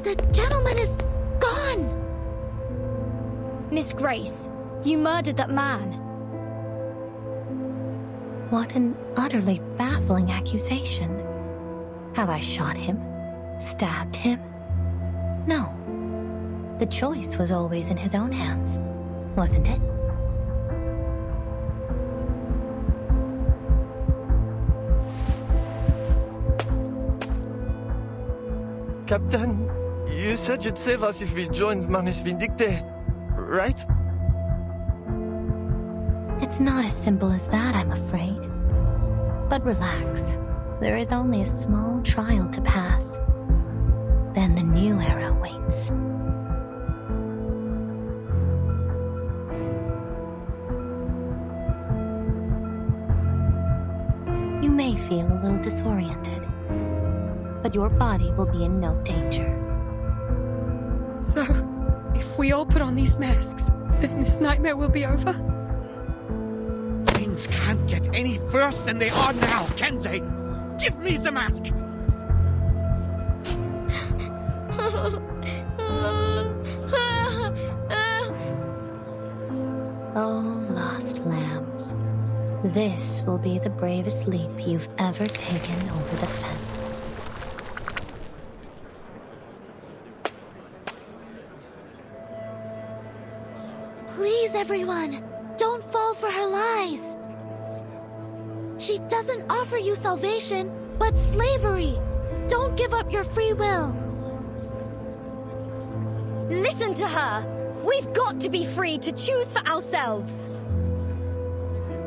The gentleman is gone! Miss Grace, you murdered that man. What an utterly baffling accusation. Have I shot him? Stabbed him? No. The choice was always in his own hands, wasn't it? Captain, you said you'd save us if we joined Manus Vindicte, right? It's not as simple as that, I'm afraid. But relax. There is only a small trial to pass. Then the new era waits. You may feel a little disoriented, but your body will be in no danger. So, if we all put on these masks, then this nightmare will be over? Things can't get any worse than they are now, can they? Give me the mask! Oh, lost lambs. This will be the bravest leap you've ever taken over the fence. Please, everyone, don't fall for her lies. She doesn't offer you salvation, but slavery. Don't give up your free will. Listen to her! We've got to be free to choose for ourselves.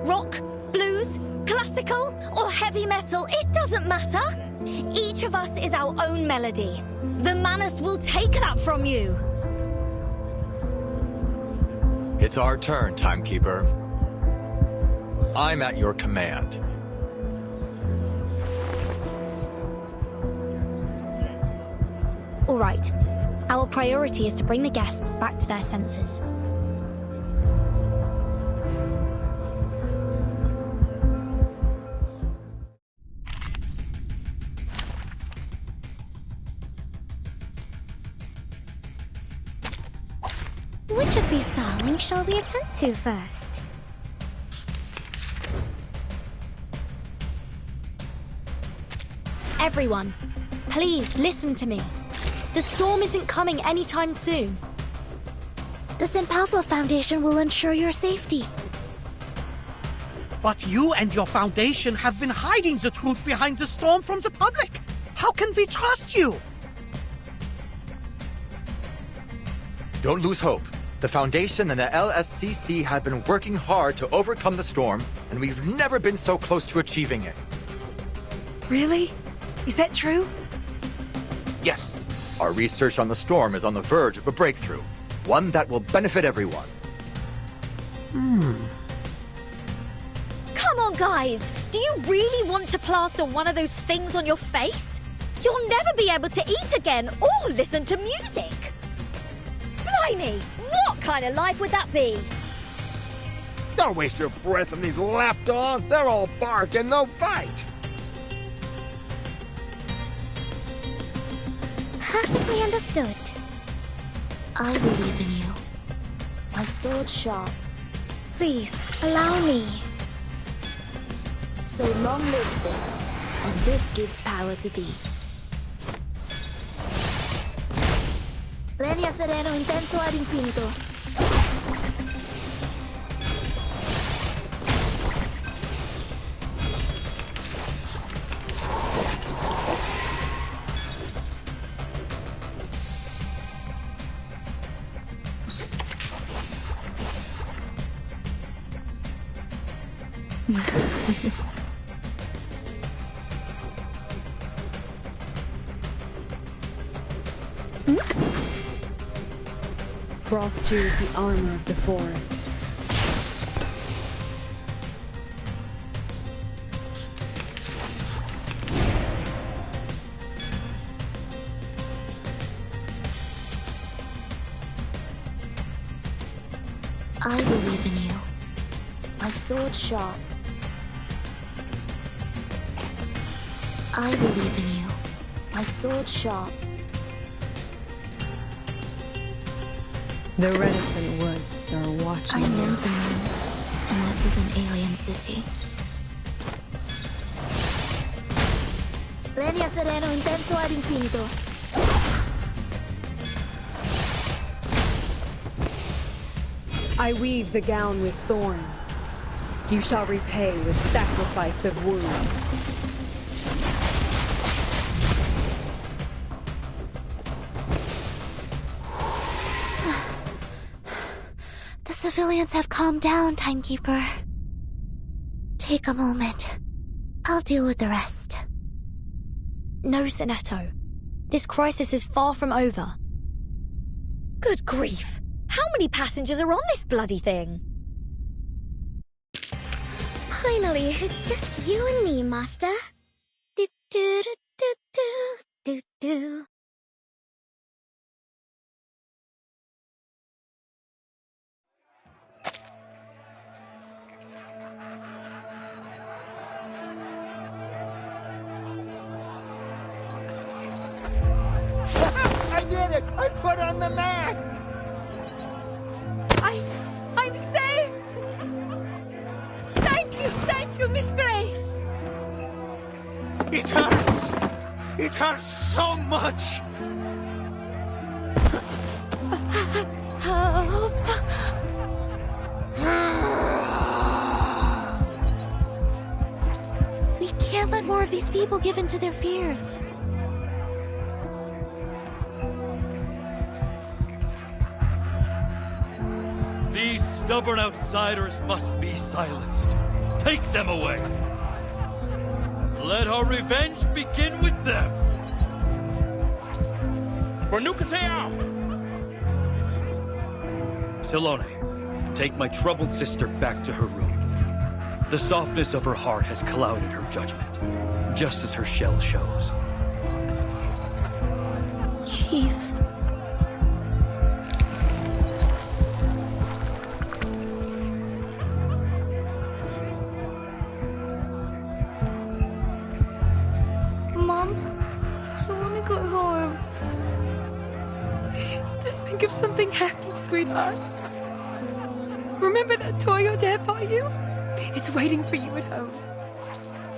Rock, blues, classical, or heavy metal, it doesn't matter. Each of us is our own melody. The Manus will take that from you. It's our turn, Timekeeper. I'm at your command. All right. Our priority is to bring the guests back to their senses. Which of these darlings shall we attend to first? Everyone, please listen to me. The storm isn't coming anytime soon. The St. Pavlov Foundation will ensure your safety. But you and your foundation have been hiding the truth behind the storm from the public. How can we trust you? Don't lose hope. The Foundation and the LSCC have been working hard to overcome the storm, and we've never been so close to achieving it. Really? Is that true? Yes. Our research on the storm is on the verge of a breakthrough. One that will benefit everyone. Come on, guys! Do you really want to plaster one of those things on your face? You'll never be able to eat again or listen to music. Blimey! What kind of life would that be? Don't waste your breath on these lapdogs. They're all bark and no bite. Perfectly understood. I believe in you. My sword sharp. Please, allow me. So long lives this, and this gives power to thee. Lenia sereno intenso ad infinito. Frost Dew is the armor of the forest. I believe in you. My sword sharp. I believe in you. My sword sharp. The reticent woods are watching. I know the moon, and this is an alien city. Lenia sereno intenso ad infinito. I weave the gown with thorns. You shall repay with sacrifice of wounds. The civilians have calmed down, Timekeeper. Take a moment. I'll deal with the rest. No, Sinetto. This crisis is far from over. Good grief! How many passengers are on this bloody thing? Finally, it's just you and me, Master. Do do do do do do do. I did it! I put on the mask! I'm saved! Thank you, Miss Grace! It hurts! It hurts so much! Help! let more of these people give in to their fears. These stubborn outsiders must be silenced. Take them away. Let our revenge begin with them. Silone, take my troubled sister back to her room. The softness of her heart has clouded her judgment, just as her shell shows. Chief. Mom, I want to go home. Just think of something happy, sweetheart. Remember that toy your dad bought you? It's waiting for you at home.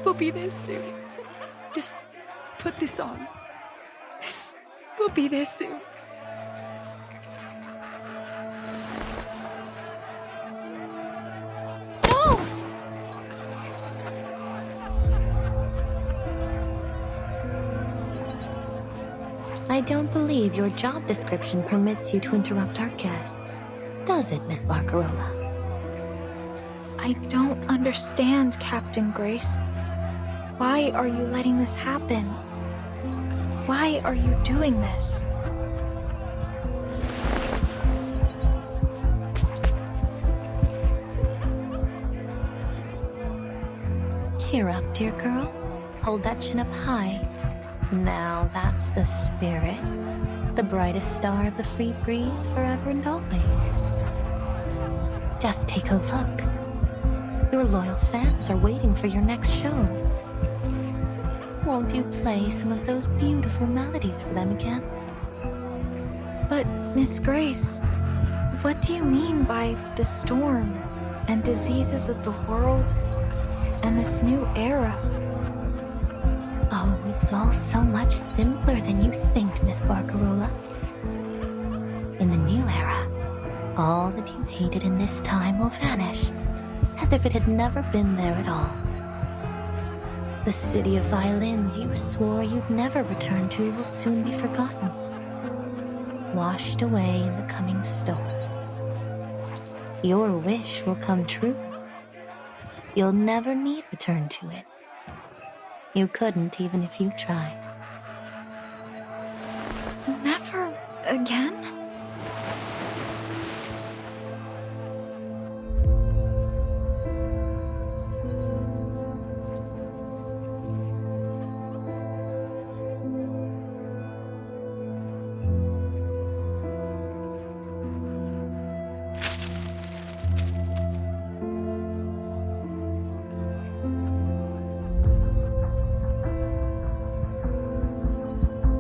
We'll be there soon. Just put this on. We'll be there soon. No! I don't believe your job description permits you to interrupt our guests. Does it, Miss Barcarola? I don't understand, Captain Grace. Why are you letting this happen? Why are you doing this? Cheer up, dear girl. Hold that chin up high. Now that's the spirit. The brightest star of the free breeze forever and always. Just take a look. Your loyal fans are waiting for your next show. Won't you play some of those beautiful melodies for them again? But, Miss Grace, what do you mean by the storm and diseases of the world and this new era? Oh, it's all so much simpler than you think, Miss Barcarola. In the new era, all that you hated in this time will vanish, as if it had never been there at all. The city of violins you swore you'd never return to will soon be forgotten, washed away in the coming storm. Your wish will come true. You'll never need return to it. You couldn't even if you tried. Never again?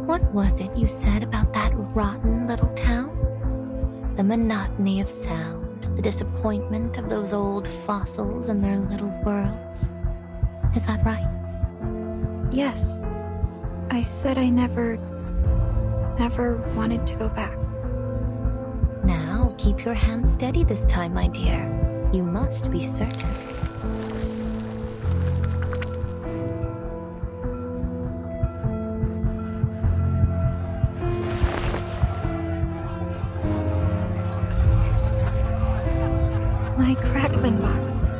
What was it you said about that rotten little town? The monotony of sound, the disappointment of those old fossils and their little worlds. Is that right? Yes. I said I never wanted to go back. Now, keep your hand steady this time, my dear. You must be certain. My crackling box.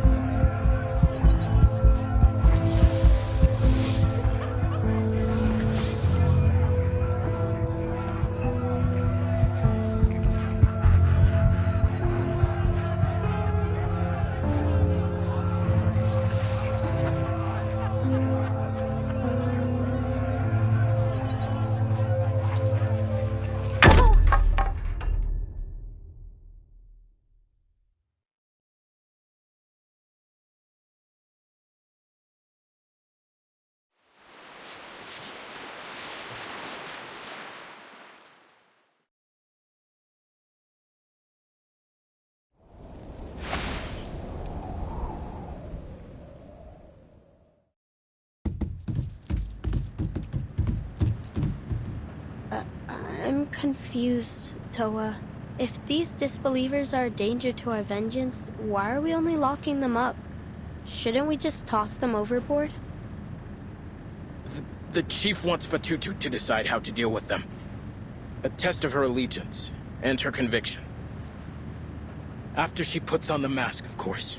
I'm confused, Toa. If these disbelievers are a danger to our vengeance, why are we only locking them up? Shouldn't we just toss them overboard? The chief wants Fatutu to decide how to deal with them. A test of her allegiance and her conviction. After she puts on the mask, of course.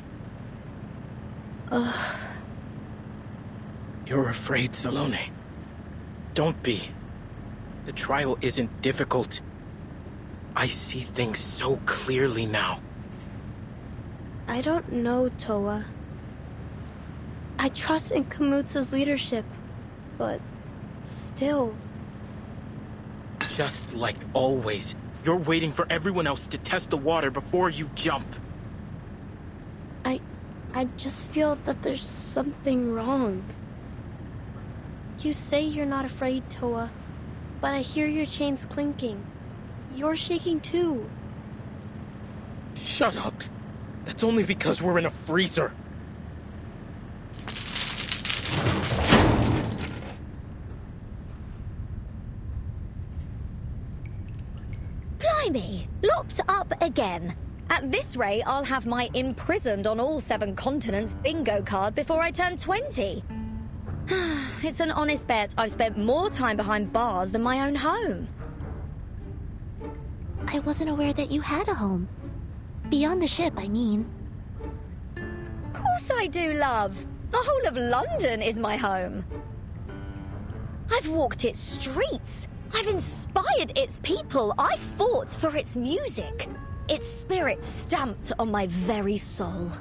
You're afraid, Salome. Don't be. The trial isn't difficult. I see things so clearly now. I don't know, Toa. I trust in Kamutsa's leadership, but still... Just like always, you're waiting for everyone else to test the water before you jump. I just feel that there's something wrong. You say you're not afraid, Toa, but I hear your chains clinking. You're shaking too. Shut up. That's only because we're in a freezer. Blimey! Locked up again. At this rate, I'll have my imprisoned on all 7 continents bingo card before I turn 20. It's an honest bet I've spent more time behind bars than my own home. I wasn't aware that you had a home. Beyond the ship, I mean. Of course I do, love. The whole of London is my home. I've walked its streets. I've inspired its people. I fought for its music. Its spirit stamped on my very soul.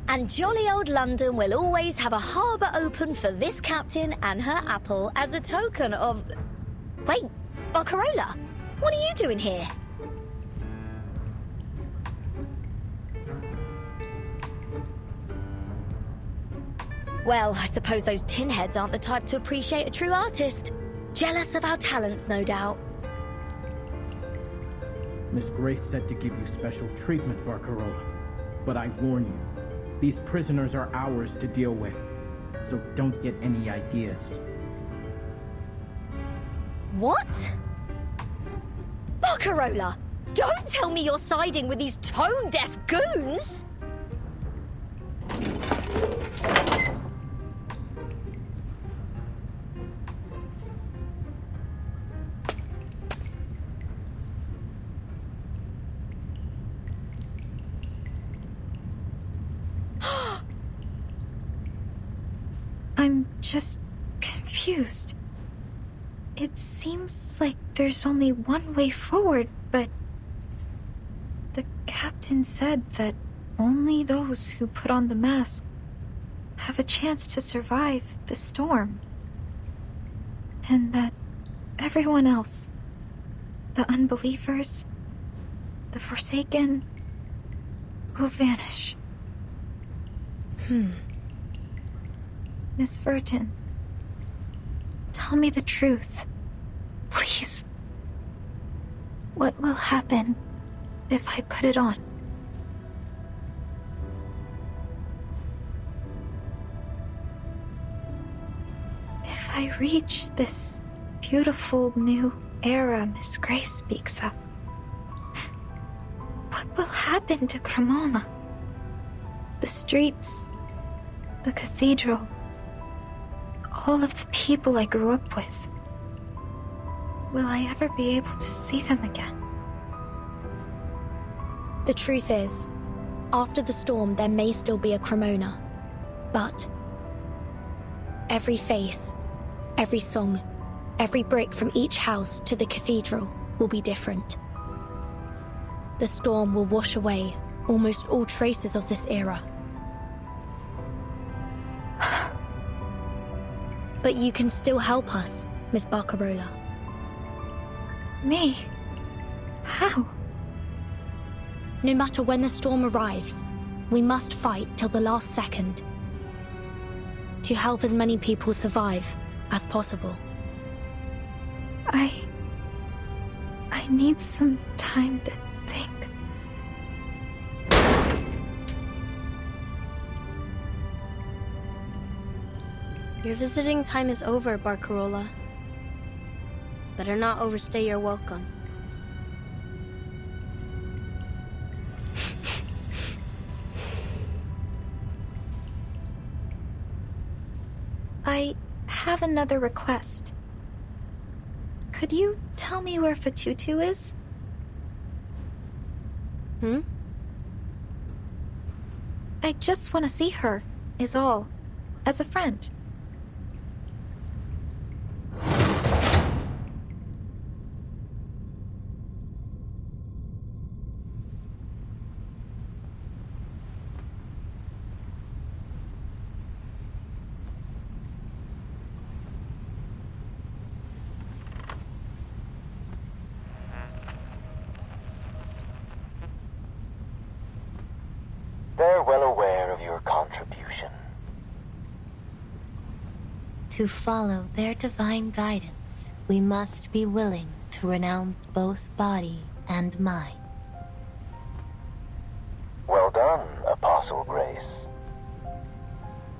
And jolly old London will always have a harbour open for this captain and her apple as a token of... Wait, Barcarola, what are you doing here? Well, I suppose those tin heads aren't the type to appreciate a true artist. Jealous of our talents, no doubt. Miss Grace said to give you special treatment, Barcarola. But I warn you, these prisoners are ours to deal with, so don't get any ideas. What? Barcarola, don't tell me you're siding with these tone-deaf goons! I'm just confused. It seems like there's only one way forward, but the captain said that only those who put on the mask have a chance to survive the storm. And that everyone else, the unbelievers, the forsaken, will vanish. Miss Verton, tell me the truth, please. What will happen if I put it on? If I reach this beautiful new era Miss Grace speaks of, what will happen to Cremona? The streets, the cathedral, all of the people I grew up with. Will I ever be able to see them again? The truth is, after the storm there may still be a Cremona, but every face, every song, every brick from each house to the cathedral will be different. The storm will wash away almost all traces of this era. But you can still help us, Miss Barcarola. Me? How? No matter when the storm arrives, we must fight till the last second to help as many people survive as possible. I need some time to think. Your visiting time is over, Barcarola. Better not overstay your welcome. I have another request. Could you tell me where Fatutu is? I just want to see her, is all. As a friend. They're well aware of your contribution. To follow their divine guidance, we must be willing to renounce both body and mind. Well done, Apostle Grace.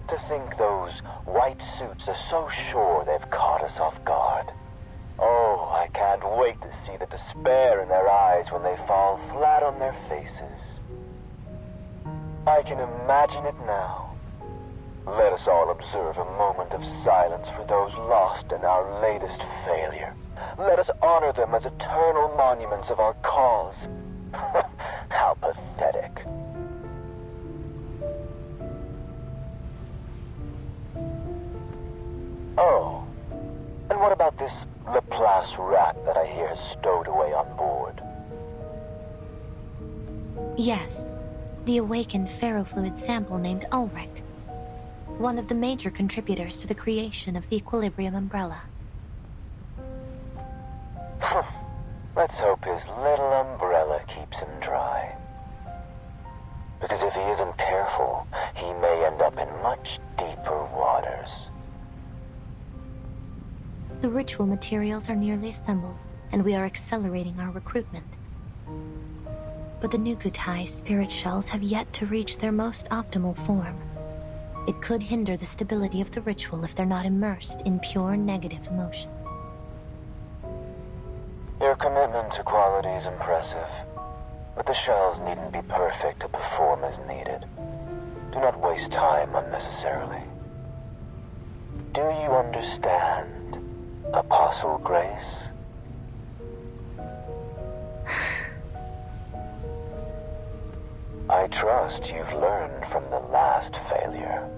To think those white suits are so sure they've caught us off guard. Oh, I can't wait to see the despair in their eyes when they fall flat on their faces. I can imagine it now. Let us all observe a moment of silence for those lost in our latest failure. Let us honor them as eternal monuments of our cause. How pathetic. Oh, and what about this Laplace rat that I hear is stowed away on board? Yes, the awakened ferrofluid sample named Ulrich. One of the major contributors to the creation of the Equilibrium Umbrella. Let's hope his little umbrella keeps him dry. Because if he isn't careful, he may end up in much deeper waters. The ritual materials are nearly assembled, and we are accelerating our recruitment. But the Nukutai spirit shells have yet to reach their most optimal form. It could hinder the stability of the ritual if they're not immersed in pure negative emotion. Your commitment to quality is impressive, but the shells needn't be perfect to perform as needed. Do not waste time unnecessarily. Do you understand, Apostle Grace? I trust you've learned from the last failure.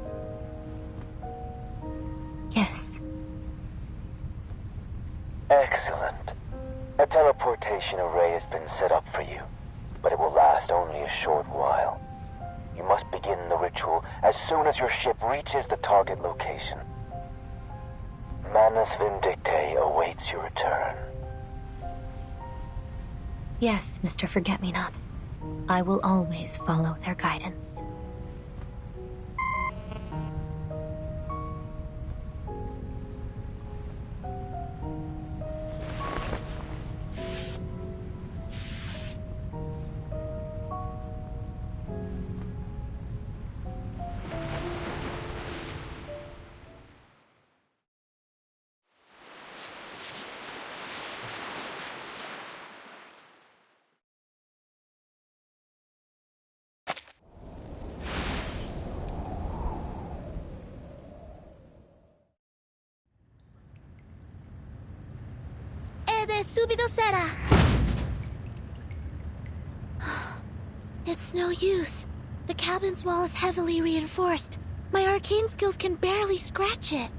Yes. Excellent. A teleportation array has been set up for you, but it will last only a short while. You must begin the ritual as soon as your ship reaches the target location. Manus Vindictae awaits your return. Yes, Mr. Forget-Me-Not. I will always follow their guidance. Subido Sera. It's no use. The cabin's wall is heavily reinforced. My arcane skills can barely scratch it.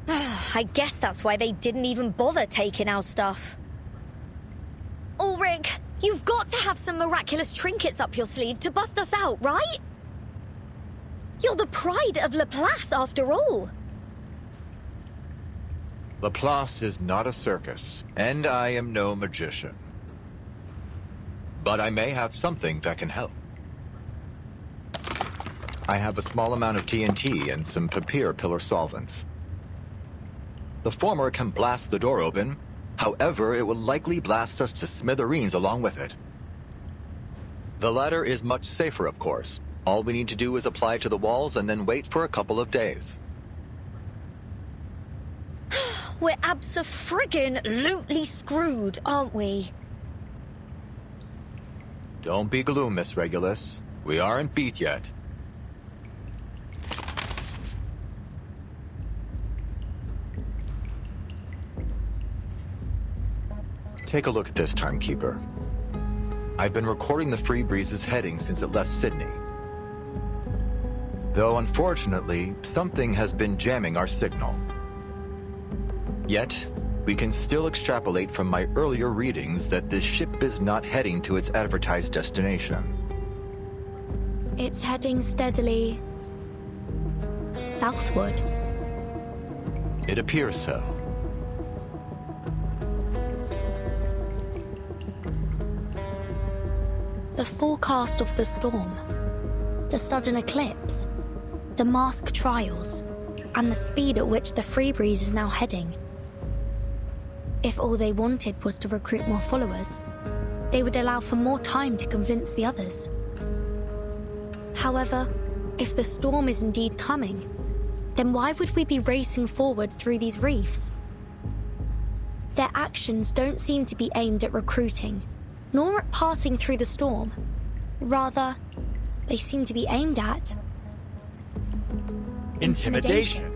I guess that's why they didn't even bother taking our stuff. Ulrich, you've got to have some miraculous trinkets up your sleeve to bust us out, right? You're the pride of Laplace, after all. Laplace is not a circus, and I am no magician. But I may have something that can help. I have a small amount of TNT and some papier pillar solvents. The former can blast the door open, however, it will likely blast us to smithereens along with it. The latter is much safer, of course. All we need to do is apply to the walls and then wait for a couple of days. We're abso-friggin-lutely screwed, aren't we? Don't be gloom, Miss Regulus. We aren't beat yet. Take a look at this, Timekeeper. I've been recording the Free Breeze's heading since it left Sydney. Though unfortunately, something has been jamming our signal. Yet, we can still extrapolate from my earlier readings that this ship is not heading to its advertised destination. It's heading steadily southward. It appears so. The forecast of the storm, the sudden eclipse, the mask trials, and the speed at which the Free Breeze is now heading. If all they wanted was to recruit more followers, they would allow for more time to convince the others. However, if the storm is indeed coming, then why would we be racing forward through these reefs? Their actions don't seem to be aimed at recruiting, nor at passing through the storm. Rather, they seem to be aimed at intimidation.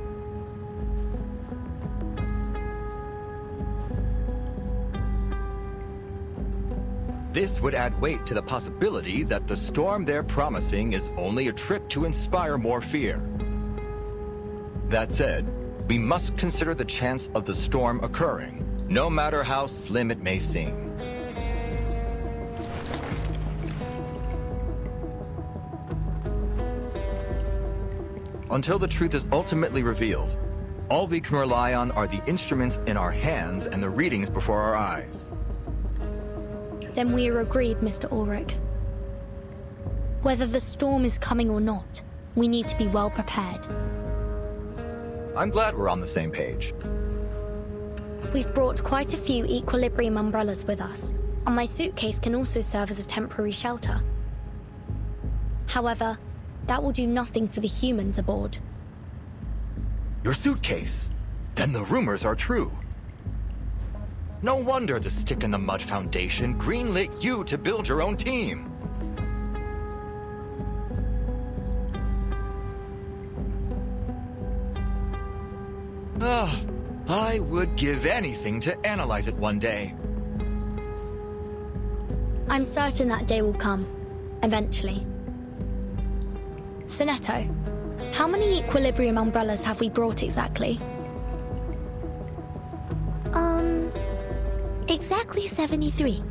This would add weight to the possibility that the storm they're promising is only a trick to inspire more fear. That said, we must consider the chance of the storm occurring, no matter how slim it may seem. Until the truth is ultimately revealed, all we can rely on are the instruments in our hands and the readings before our eyes. Then we are agreed, Mr. Ulrich. Whether the storm is coming or not, we need to be well prepared. I'm glad we're on the same page. We've brought quite a few equilibrium umbrellas with us, and my suitcase can also serve as a temporary shelter. However, that will do nothing for the humans aboard. Your suitcase? Then the rumors are true. No wonder the Stick in the Mud Foundation greenlit you to build your own team. I would give anything to analyze it one day. I'm certain that day will come, eventually. Sonetto, how many equilibrium umbrellas have we brought exactly? Exactly 73.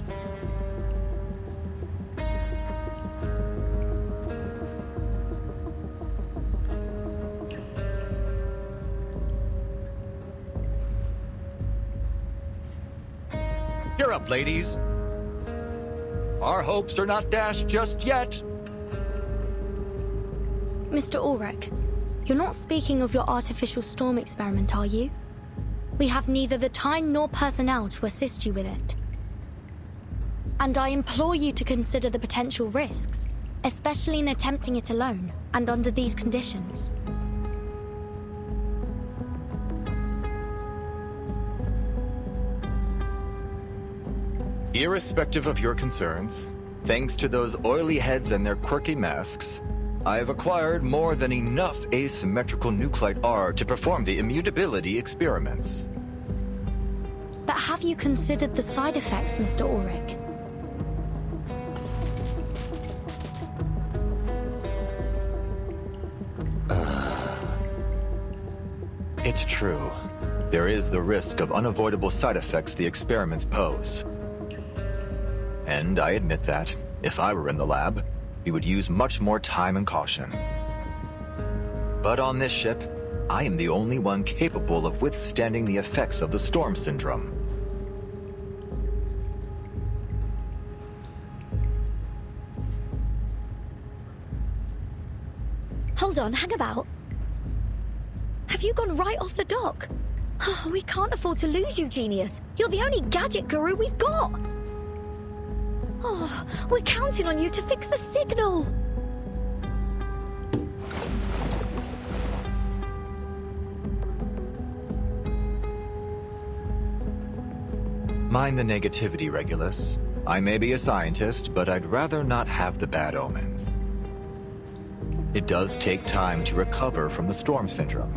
You're up, ladies. Our hopes are not dashed just yet. Mr. Ulrich, you're not speaking of your artificial storm experiment, are you? We have neither the time nor personnel to assist you with it. And I implore you to consider the potential risks, especially in attempting it alone and under these conditions. Irrespective of your concerns, thanks to those oily heads and their quirky masks, I have acquired more than enough asymmetrical nuclide R to perform the immutability experiments. But have you considered the side effects, Mr. Ulrich? It's true. There is the risk of unavoidable side effects the experiments pose. And I admit that, if I were in the lab, we would use much more time and caution. But on this ship, I am the only one capable of withstanding the effects of the storm syndrome. Hold on, hang about. Have you gone right off the dock? Oh, we can't afford to lose you, genius. You're the only gadget guru we've got. Oh, we're counting on you to fix the signal. Mind the negativity, Regulus. I may be a scientist, but I'd rather not have the bad omens. It does take time to recover from the storm syndrome.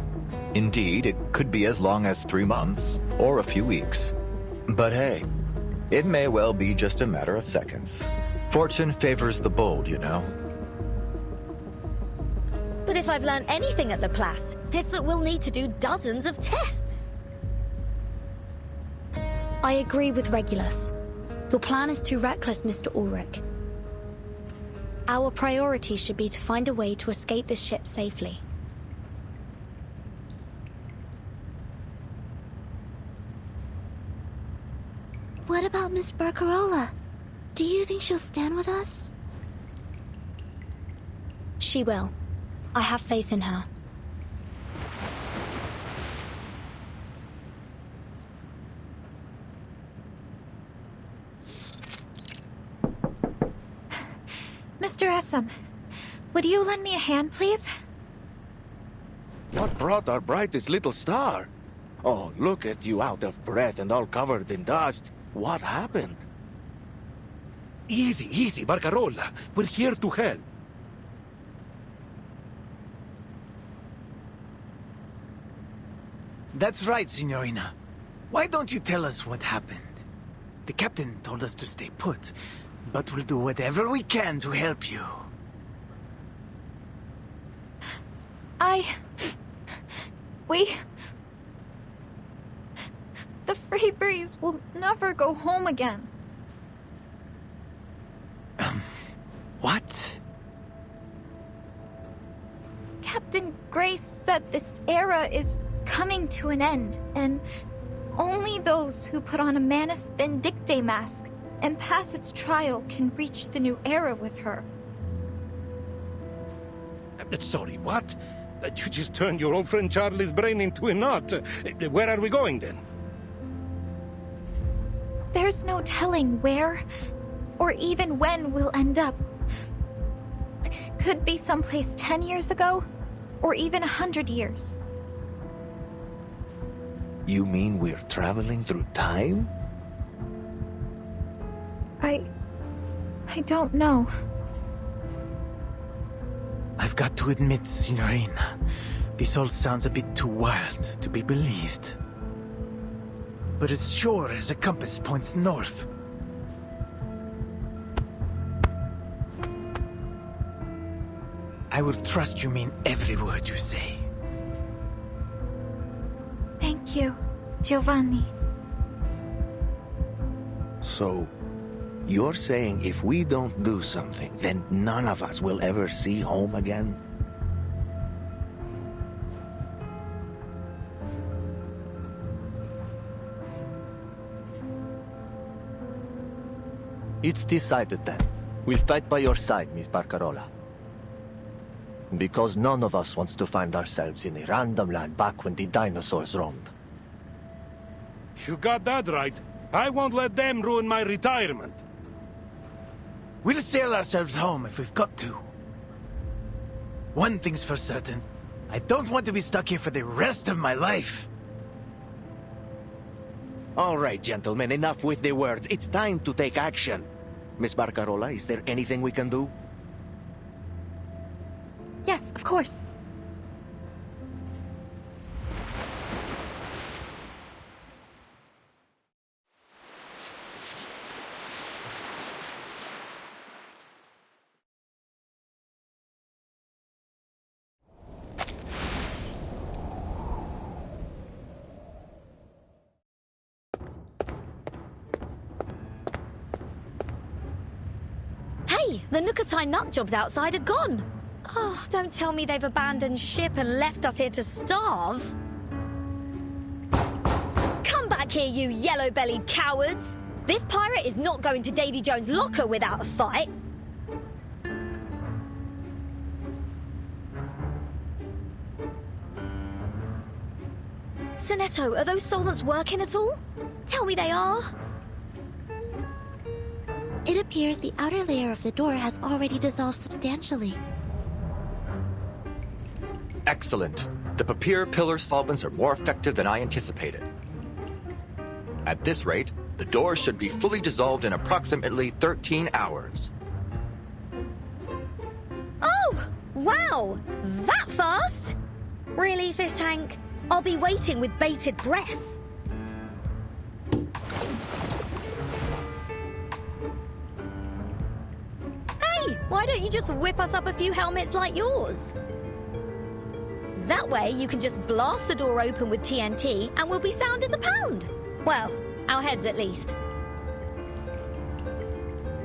Indeed, it could be as long as 3 months, or a few weeks. But hey, it may well be just a matter of seconds. Fortune favors the bold, you know. But if I've learned anything at Laplace, it's that we'll need to do dozens of tests. I agree with Regulus. Your plan is too reckless, Mr. Ulrich. Our priority should be to find a way to escape this ship safely. What about Miss Barcarola? Do you think she'll stand with us? She will. I have faith in her. Mr. Essam, would you lend me a hand, please? What brought our brightest little star? Oh, look at you out of breath and all covered in dust. What happened? Easy, easy, Barcarola. We're here to help. That's right, Signorina. Why don't you tell us what happened? The captain told us to stay put, but we'll do whatever we can to help you. The Free Breeze will never go home again. What? Captain Grace said this era is coming to an end, and only those who put on a Manus Vindictae mask and pass its trial can reach the new era with her. Sorry, what? You just turned your old friend Charlie's brain into a knot. Where are we going, then? There's no telling where, or even when we'll end up. Could be someplace 10 years ago, or even 100 years. You mean we're traveling through time? I don't know. I've got to admit, Signorina, this all sounds a bit too wild to be believed. But as sure as a compass points north. I will trust you mean every word you say. Thank you, Giovanni. So, you're saying if we don't do something, then none of us will ever see home again? It's decided then. We'll fight by your side, Miss Barcarola. Because none of us wants to find ourselves in a random land back when the dinosaurs roamed. You got that right. I won't let them ruin my retirement. We'll sail ourselves home if we've got to. One thing's for certain. I don't want to be stuck here for the rest of my life. All right, gentlemen, enough with the words. It's time to take action. Miss Barcarola, is there anything we can do? Yes, of course. Hey, the Nukatai nutjobs outside are gone. Oh, don't tell me they've abandoned ship and left us here to starve. Come back here, you yellow-bellied cowards. This pirate is not going to Davy Jones' locker without a fight. Sonetto, are those solvents working at all? Tell me they are. It appears the outer layer of the door has already dissolved substantially. Excellent. The papier pillar solvents are more effective than I anticipated. At this rate, The door should be fully dissolved in approximately 13 hours. Oh, wow! That fast? Really, fish tank? I'll be waiting with bated breath. Hey, why don't you just whip us up a few helmets like yours? That way you can just blast the door open with TNT and we'll be sound as a pound. Well, our heads at least.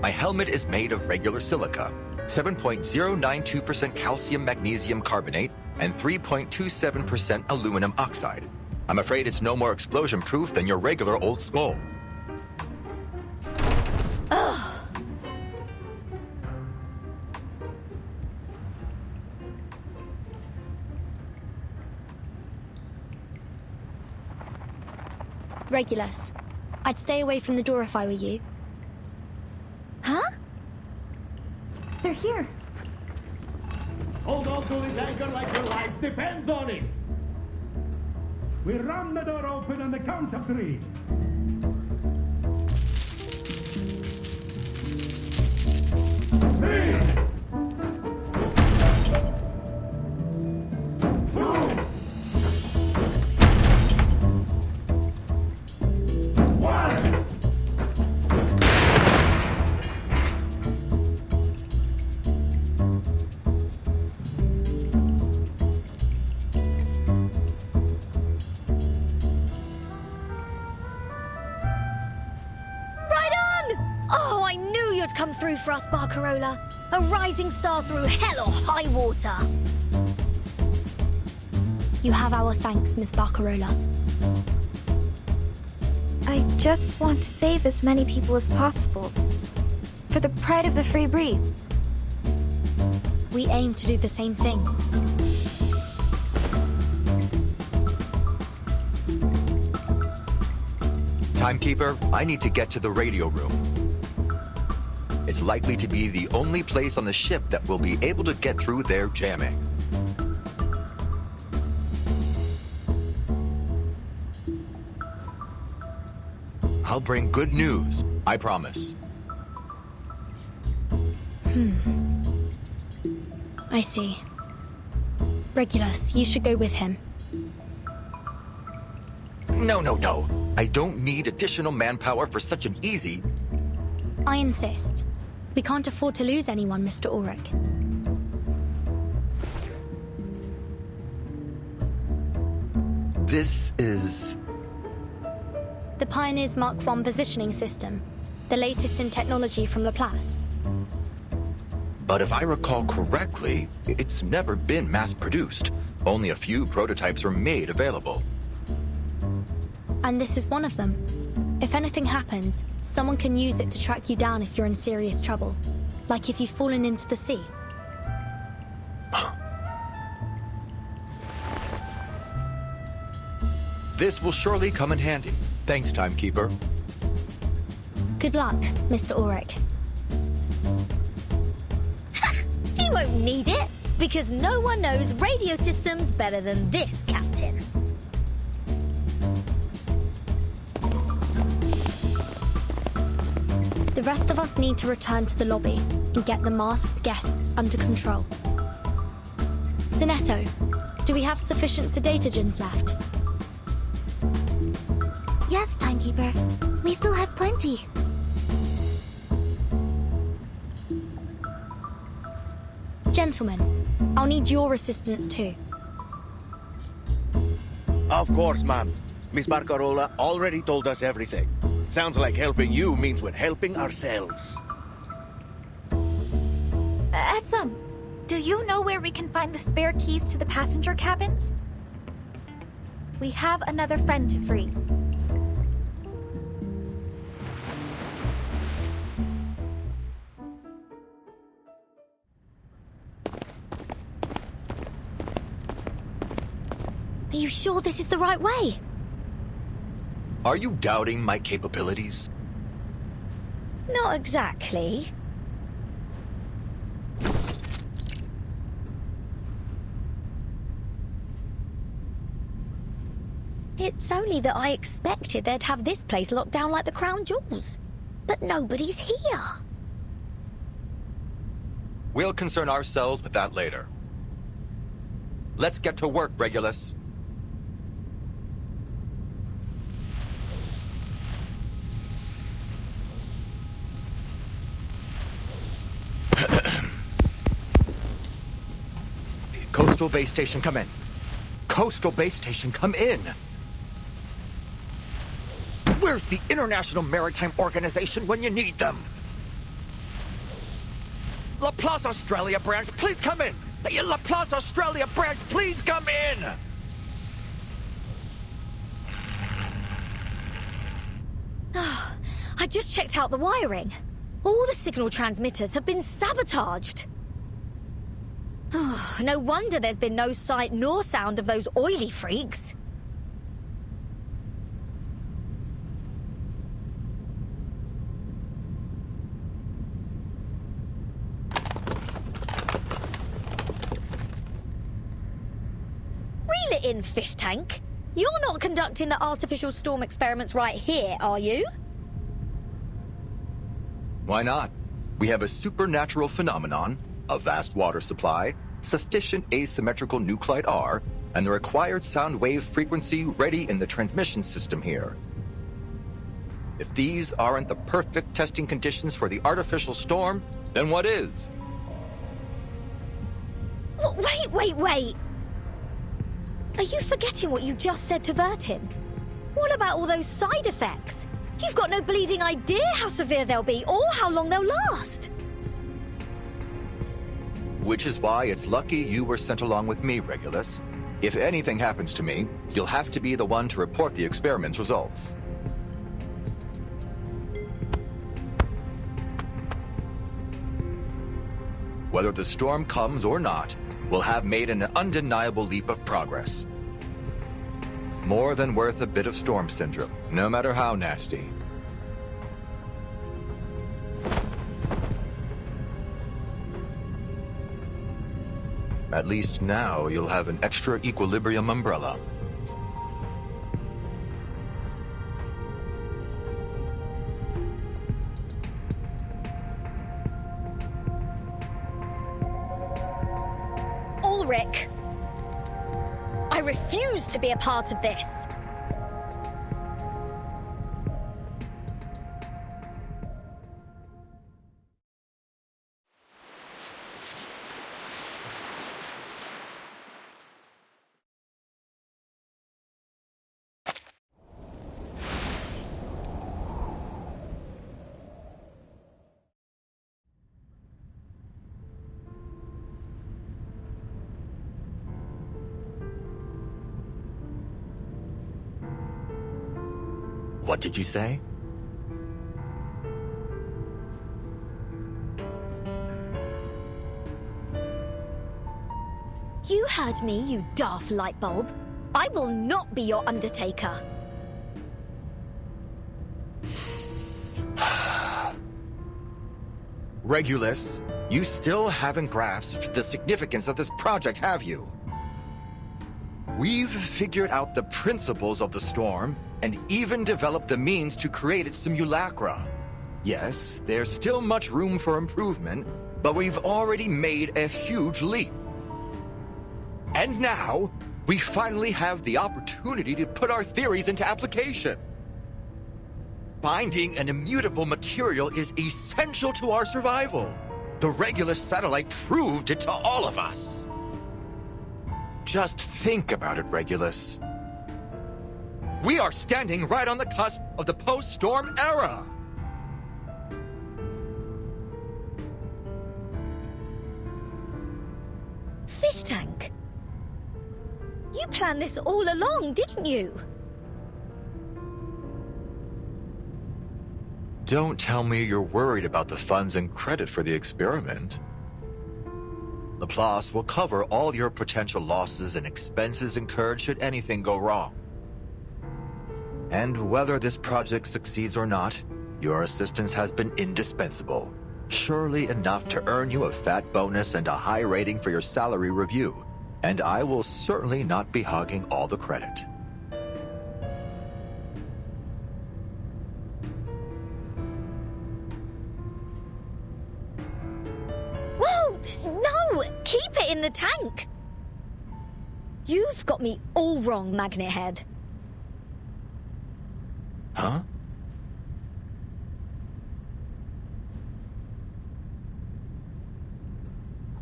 My helmet is made of regular silica, 7.092% calcium magnesium carbonate, and 3.27% aluminum oxide. I'm afraid it's no more explosion-proof than your regular old skull. Ugh. Regulus, I'd stay away from the door if I were you. Huh? They're here. Hold on to this anchor like your life depends on it. We ram the door open on the count of 3. Come through for us, Barcarola. A rising star through hell or high water. You have our thanks, Miss Barcarola. I just want to save as many people as possible. For the pride of the Free Breeze. We aim to do the same thing. Timekeeper, I need to get to the radio room. It's likely to be the only place on the ship that will be able to get through their jamming. I'll bring good news, I promise. I see. Regulus, you should go with him. No. I don't need additional manpower for such an easy... I insist. We can't afford to lose anyone, Mr. Ulrich. This is... the Pioneer's Mark I positioning system. The latest in technology from Laplace. But if I recall correctly, it's never been mass-produced. Only a few prototypes were made available. And this is one of them. If anything happens, someone can use it to track you down if you're in serious trouble. Like if you've fallen into the sea. This will surely come in handy. Thanks, Timekeeper. Good luck, Mr. Ulrich. He won't need it, because no one knows radio systems better than this captain. The rest of us need to return to the lobby and get the masked guests under control. Sinetto, do we have sufficient sedatogens left? Yes, Timekeeper. We still have plenty. Gentlemen, I'll need your assistance too. Of course, ma'am. Miss Barcarola already told us everything. Sounds like helping you means we're helping ourselves. Esam, do you know where we can find the spare keys to the passenger cabins? We have another friend to free. Are you sure this is the right way? Are you doubting my capabilities? Not exactly. It's only that I expected they'd have this place locked down like the crown jewels. But nobody's here. We'll concern ourselves with that later. Let's get to work, Regulus. Coastal Base Station, come in. Coastal Base Station, come in. Where's the International Maritime Organization when you need them? Laplace Australia branch, please come in! Laplace Australia branch, please come in! I just checked out the wiring. All the signal transmitters have been sabotaged. No wonder there's been no sight nor sound of those oily freaks. Reel it in, fish tank. You're not conducting the artificial storm experiments right here, are you? Why not? We have a supernatural phenomenon, a vast water supply, sufficient asymmetrical nuclide R, and the required sound wave frequency ready in the transmission system here. If these aren't the perfect testing conditions for the artificial storm, then what is? Wait. Are you forgetting what you just said to Vertin? What about all those side effects? You've got no bleeding idea how severe they'll be or how long they'll last. Which is why it's lucky you were sent along with me, Regulus. If anything happens to me, you'll have to be the one to report the experiment's results. Whether the storm comes or not, we'll have made an undeniable leap of progress. More than worth a bit of storm syndrome, no matter how nasty. At least now you'll have an extra equilibrium umbrella. Ulrich! I refuse to be a part of this! What did you say? You heard me, you daft light bulb. I will not be your undertaker. Regulus, you still haven't grasped the significance of this project, have you? We've figured out the principles of the storm, and even developed the means to create its simulacra. Yes, there's still much room for improvement, but we've already made a huge leap. And now, we finally have the opportunity to put our theories into application. Finding an immutable material is essential to our survival. The Regulus satellite proved it to all of us. Just think about it, Regulus. We are standing right on the cusp of the post-storm era! Fish tank? You planned this all along, didn't you? Don't tell me you're worried about the funds and credit for the experiment. Laplace will cover all your potential losses and expenses incurred should anything go wrong. And whether this project succeeds or not, your assistance has been indispensable. Surely enough to earn you a fat bonus and a high rating for your salary review. And I will certainly not be hogging all the credit. it in the tank. You've got me all wrong, Magnet Head. Huh?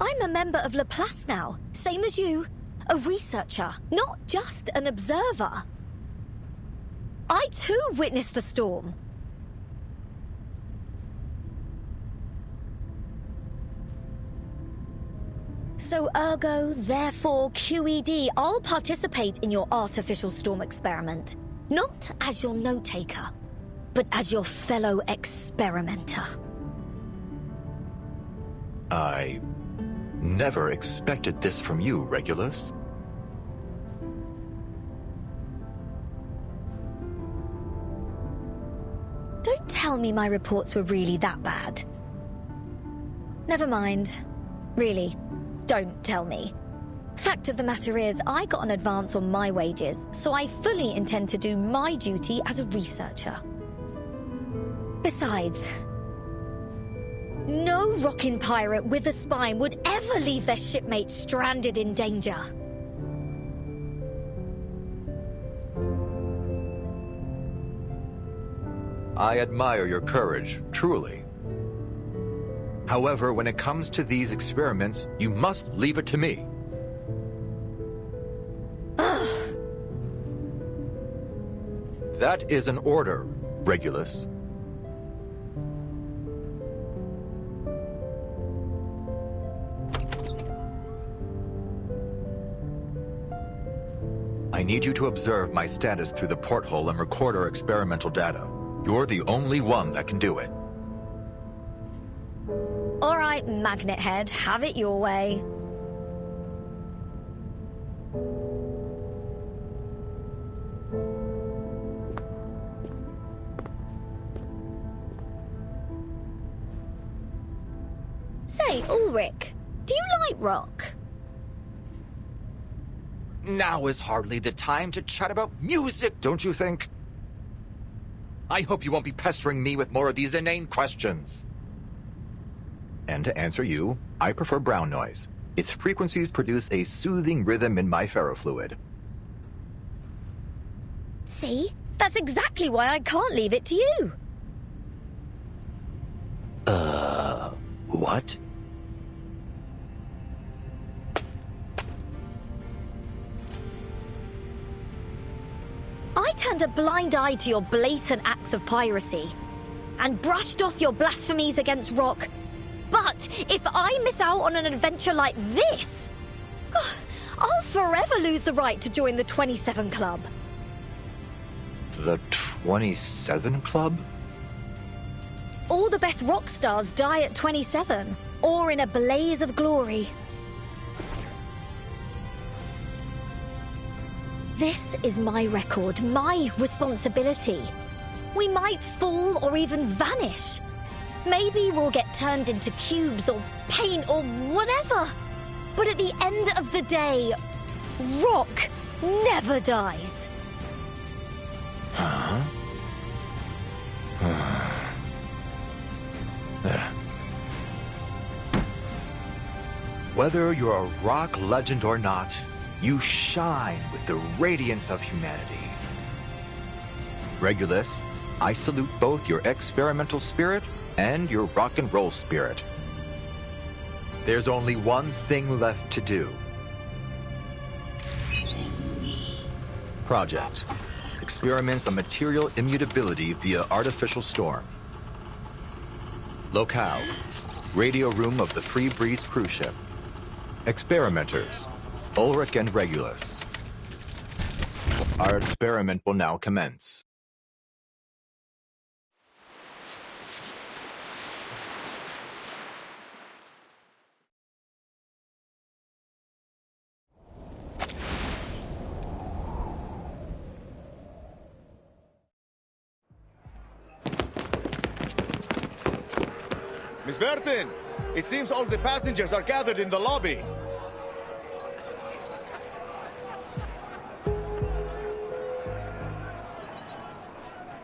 I'm a member of Laplace now, same as you. A researcher, not just an observer. I too witnessed the storm. So ergo, therefore, QED, I'll participate in your artificial storm experiment. Not as your note-taker, but as your fellow experimenter. I never expected this from you, Regulus. Don't tell me my reports were really that bad. Never mind. Really, don't tell me. Fact of the matter is, I got an advance on my wages, so I fully intend to do my duty as a researcher. Besides, no rockin' pirate with a spine would ever leave their shipmates stranded in danger. I admire your courage, truly. However, when it comes to these experiments, you must leave it to me. That is an order, Regulus. I need you to observe my status through the porthole and record our experimental data. You're the only one that can do it. All right, Magnet Head, have it your way. Say, Ulrich, do you like rock? Now is hardly the time to chat about music, don't you think? I hope you won't be pestering me with more of these inane questions. And to answer you, I prefer brown noise. Its frequencies produce a soothing rhythm in my ferrofluid. See? That's exactly why I can't leave it to you. What? I turned a blind eye to your blatant acts of piracy and brushed off your blasphemies against rock. But if I miss out on an adventure like this, I'll forever lose the right to join the 27 Club. The 27 Club? All the best rock stars die at 27, or in a blaze of glory. This is my record, my responsibility. We might fall or even vanish. Maybe we'll get turned into cubes or paint or whatever. But at the end of the day, rock never dies. Huh? Whether you're a rock legend or not, you shine with the radiance of humanity. Regulus, I salute both your experimental spirit and your rock and roll spirit. There's only one thing left to do. Project. Experiments on material immutability via artificial storm. Locale. Radio room of the Free Breeze cruise ship. Experimenters. Ulrich and Regulus. Our experiment will now commence. Miss Vertin, it seems all the passengers are gathered in the lobby.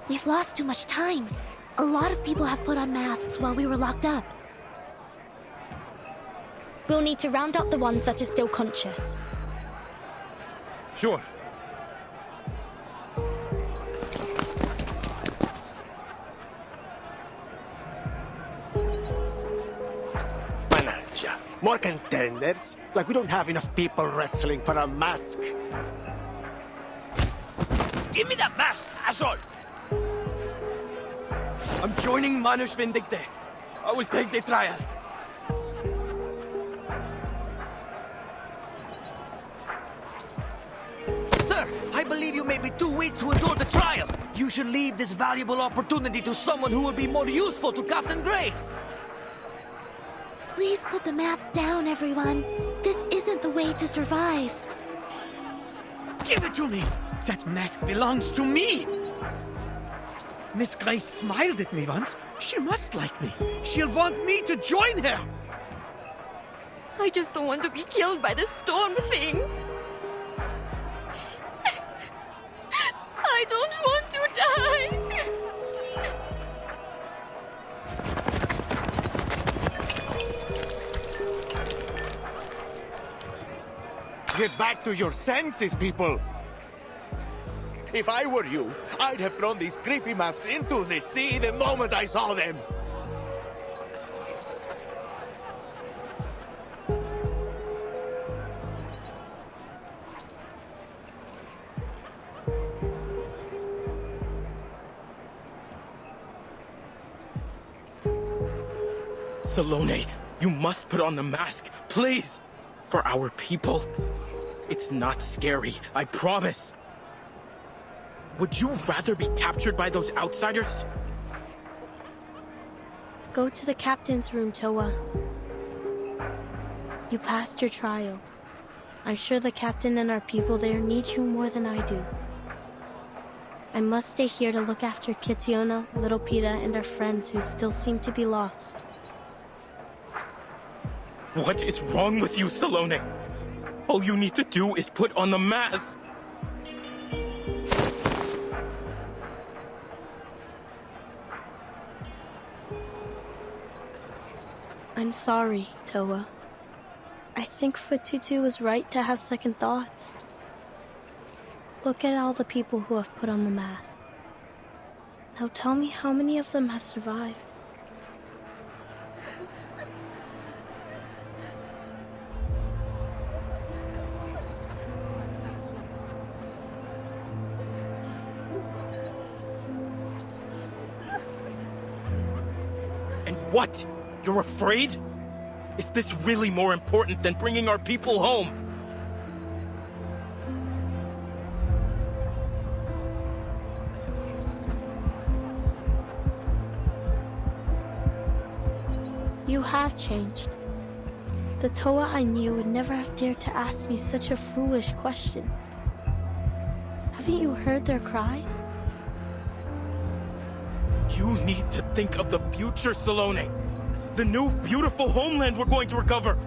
We've lost too much time. A lot of people have put on masks while we were locked up. We'll need to round up the ones that are still conscious. Sure. Manager, more contenders? Like we don't have enough people wrestling for a mask. Give me that mask, asshole! I'm joining Manus Vindicte. I will take the trial. Sir, I believe you may be too weak to endure the trial. You should leave this valuable opportunity to someone who will be more useful to Captain Grace. Please put the mask down, everyone. This isn't the way to survive. Give it to me! That mask belongs to me! Miss Grace smiled at me once. She must like me. She'll want me to join her! I just don't want to be killed by the storm thing. I don't want to die. Get back to your senses, people! If I were you, I'd have thrown these creepy masks into the sea the moment I saw them! Salome, you must put on the mask, please! For our people. It's not scary, I promise. Would you rather be captured by those outsiders? Go to the captain's room, Toa. You passed your trial. I'm sure the captain and our people there need you more than I do. I must stay here to look after Kitiona, Little Pita, and our friends who still seem to be lost. What is wrong with you, Salome? All you need to do is put on the mask. I'm sorry, Toa. I think Fatutu was right to have second thoughts. Look at all the people who have put on the mask. Now tell me how many of them have survived. And what? You're afraid? Is this really more important than bringing our people home? You have changed. The Toa I knew would never have dared to ask me such a foolish question. Haven't you heard their cries? You need to think of the future, Salome. The new, beautiful homeland we're going to recover.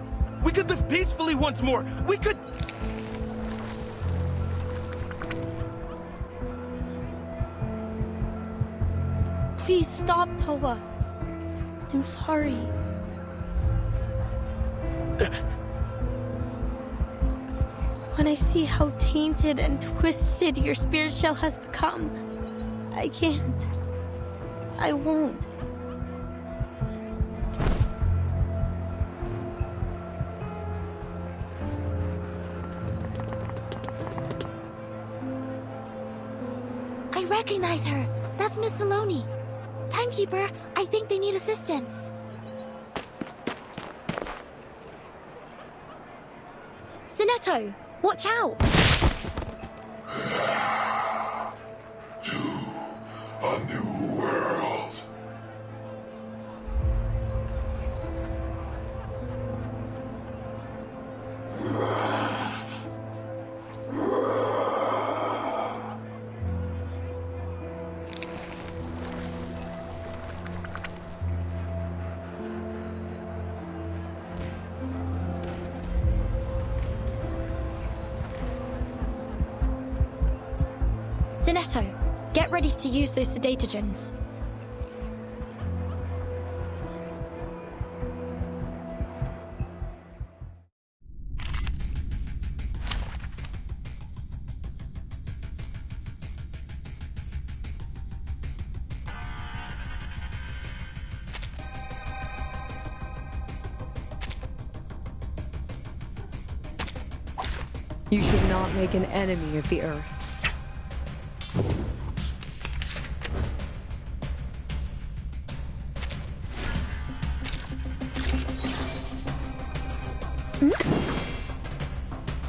We could live peacefully once more. We could... Please stop, Toa. I'm sorry. When I see how tainted and twisted your spirit shell has become, I can't. I won't. I recognize her. That's Miss Salome. Timekeeper, I think they need assistance. Sinetto, watch out! A new world. Sinetto, get ready to use those sedatogens. You should not make an enemy of the Earth.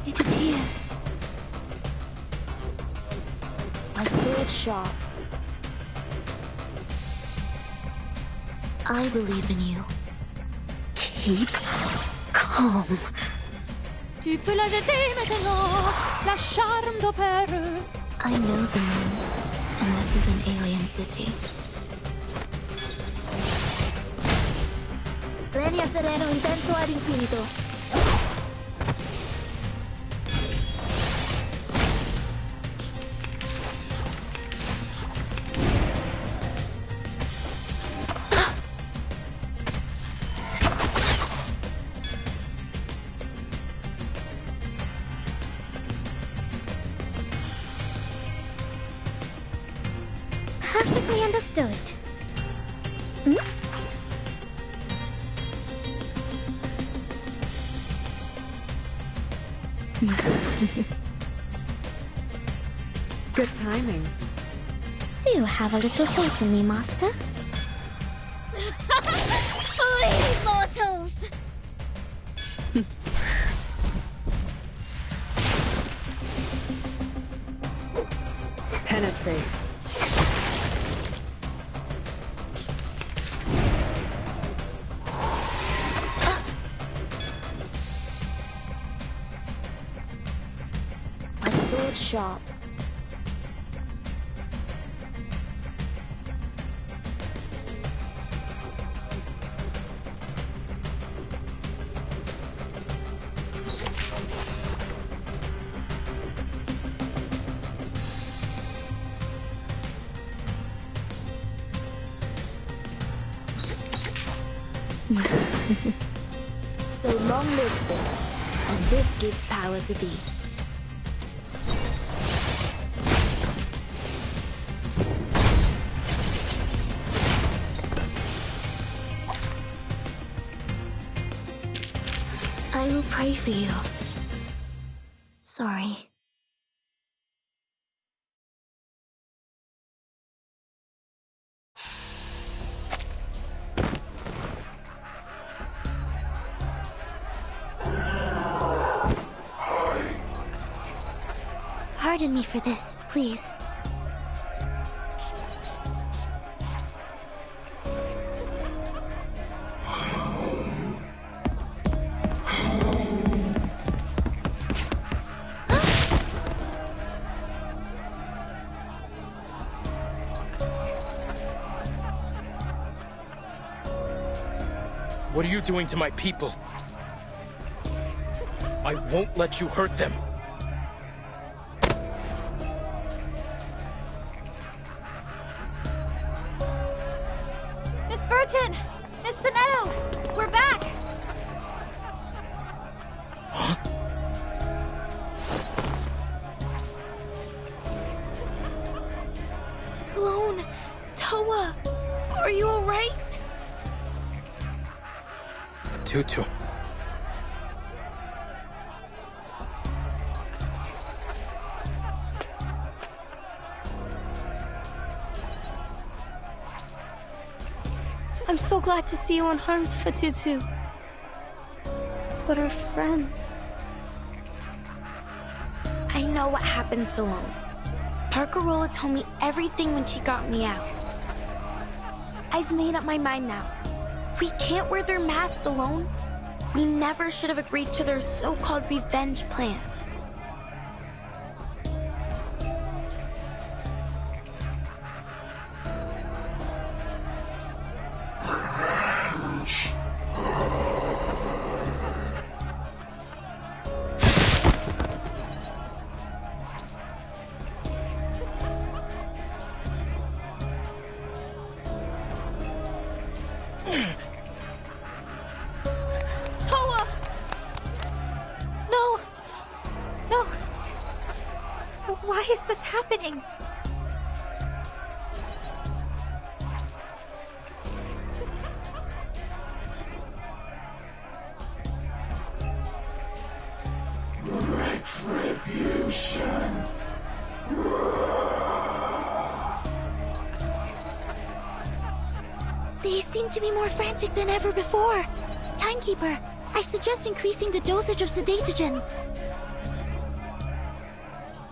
It is here. My sword sharp. I believe in you. Keep calm. Tu peux la jeter maintenant, la charme d'opéra. I know the moon, and this is an alien city. Lenia sereno intenso ad infinito. Perfectly understood. Good timing. Do you have a little faith in me, Master? Please, mortals! Penetrate. My sword sharp. So long lives this, and this gives power to thee. I will pray for you. Sorry. Pardon me for this, please. What are you doing to my people? I won't let you hurt them. Miss Burton! Miss Sonetto! We're back! Sloane! Toa! Are you alright? Tutu. I'm so glad to see you unharmed, Fatutu. But our friends... I know what happened, Sloane. Parkerola told me everything when she got me out. I've made up my mind now. We can't wear their masks alone. We never should have agreed to their so-called revenge plan. Toa! No! No! Why is this happening? Retreat. retribution. They seem to be more frantic than ever before. Timekeeper, I suggest increasing the dosage of sedatogens.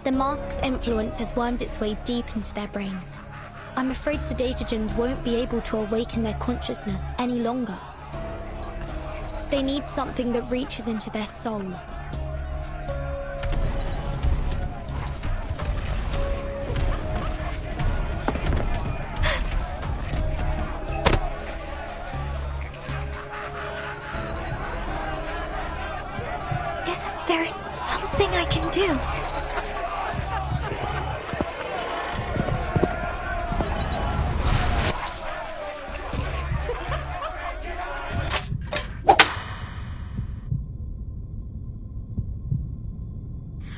The mask's influence has wormed its way deep into their brains. I'm afraid sedatogens won't be able to awaken their consciousness any longer. They need something that reaches into their soul. Isn't there something I can do?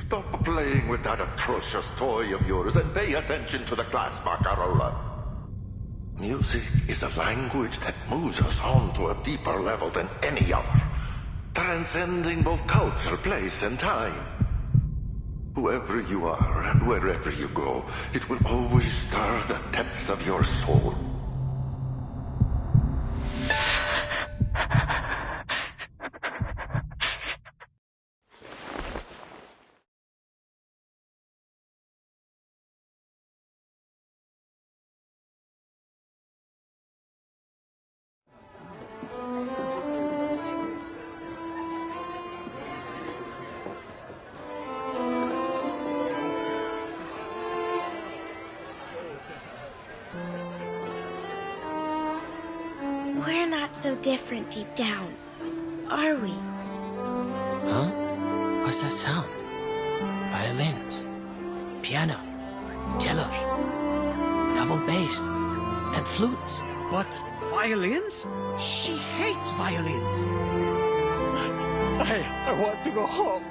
Stop playing with that atrocious toy of yours and pay attention to the class, Macarola. Music is a language that moves us on to a deeper level than any other, transcending both culture, place, and time. Whoever you are and wherever you go, it will always stir the depths of your soul. We're not so different deep down, are we? Huh? What's that sound? Violins, piano, cellos, double bass, and flutes. But violins? She hates violins. I want to go home.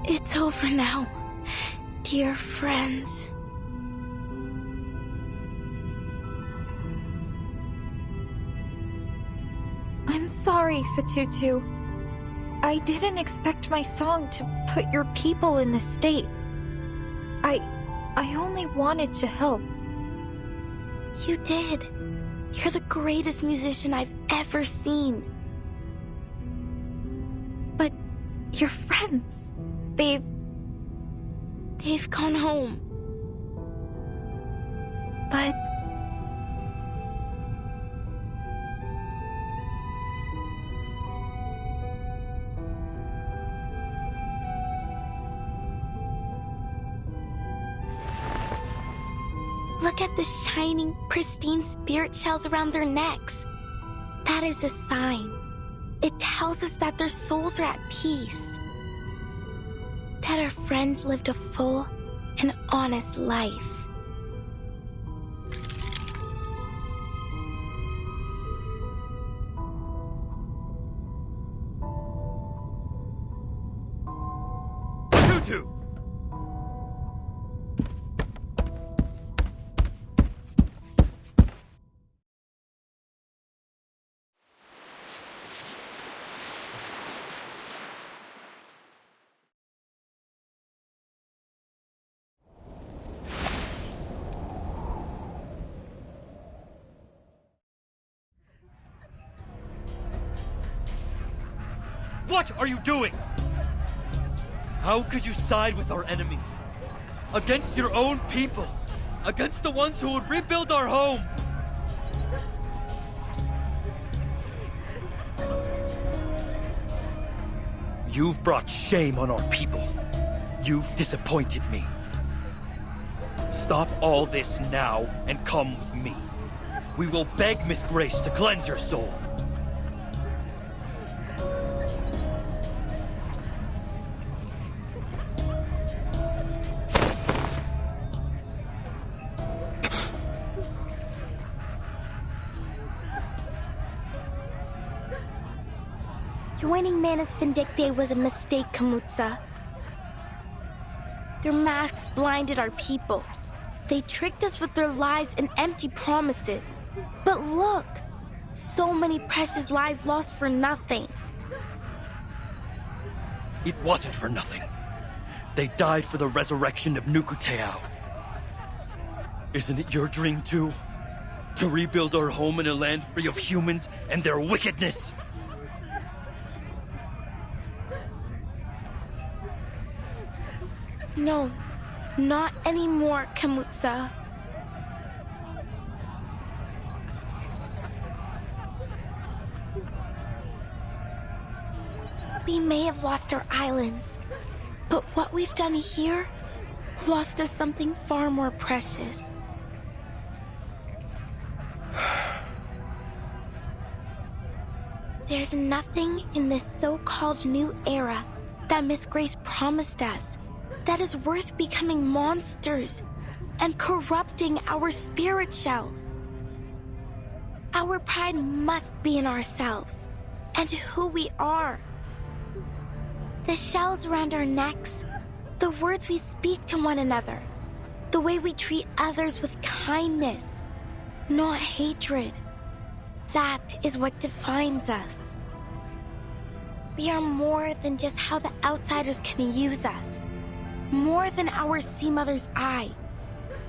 It's over now, dear friends. I'm sorry, Fatutu. I didn't expect my song to put your people in this state. I only wanted to help. You did. You're the greatest musician I've ever seen. But your friends, they've gone home. But look at the shining, pristine spirit shells around their necks. That is a sign. It tells us that their souls are at peace. That our friends lived a full and honest life. Tutu! What are you doing? How could you side with our enemies? Against your own people? Against the ones who would rebuild our home? You've brought shame on our people. You've disappointed me. Stop all this now and come with me. We will beg Miss Grace to cleanse your soul. Joining Manus Vindictae was a mistake, Kamutsa. Their masks blinded our people. They tricked us with their lies and empty promises. But look! So many precious lives lost for nothing. It wasn't for nothing. They died for the resurrection of Nukuteao. Isn't it your dream too? To rebuild our home in a land free of humans and their wickedness? No, not anymore, Kamutsa. We may have lost our islands, but what we've done here lost us something far more precious. There's nothing in this so-called new era that Miss Grace promised us that is worth becoming monsters and corrupting our spirit shells. Our pride must be in ourselves and who we are. The shells around our necks, the words we speak to one another, the way we treat others with kindness, not hatred. That is what defines us. We are more than just how the outsiders can use us. More than our sea mother's eye.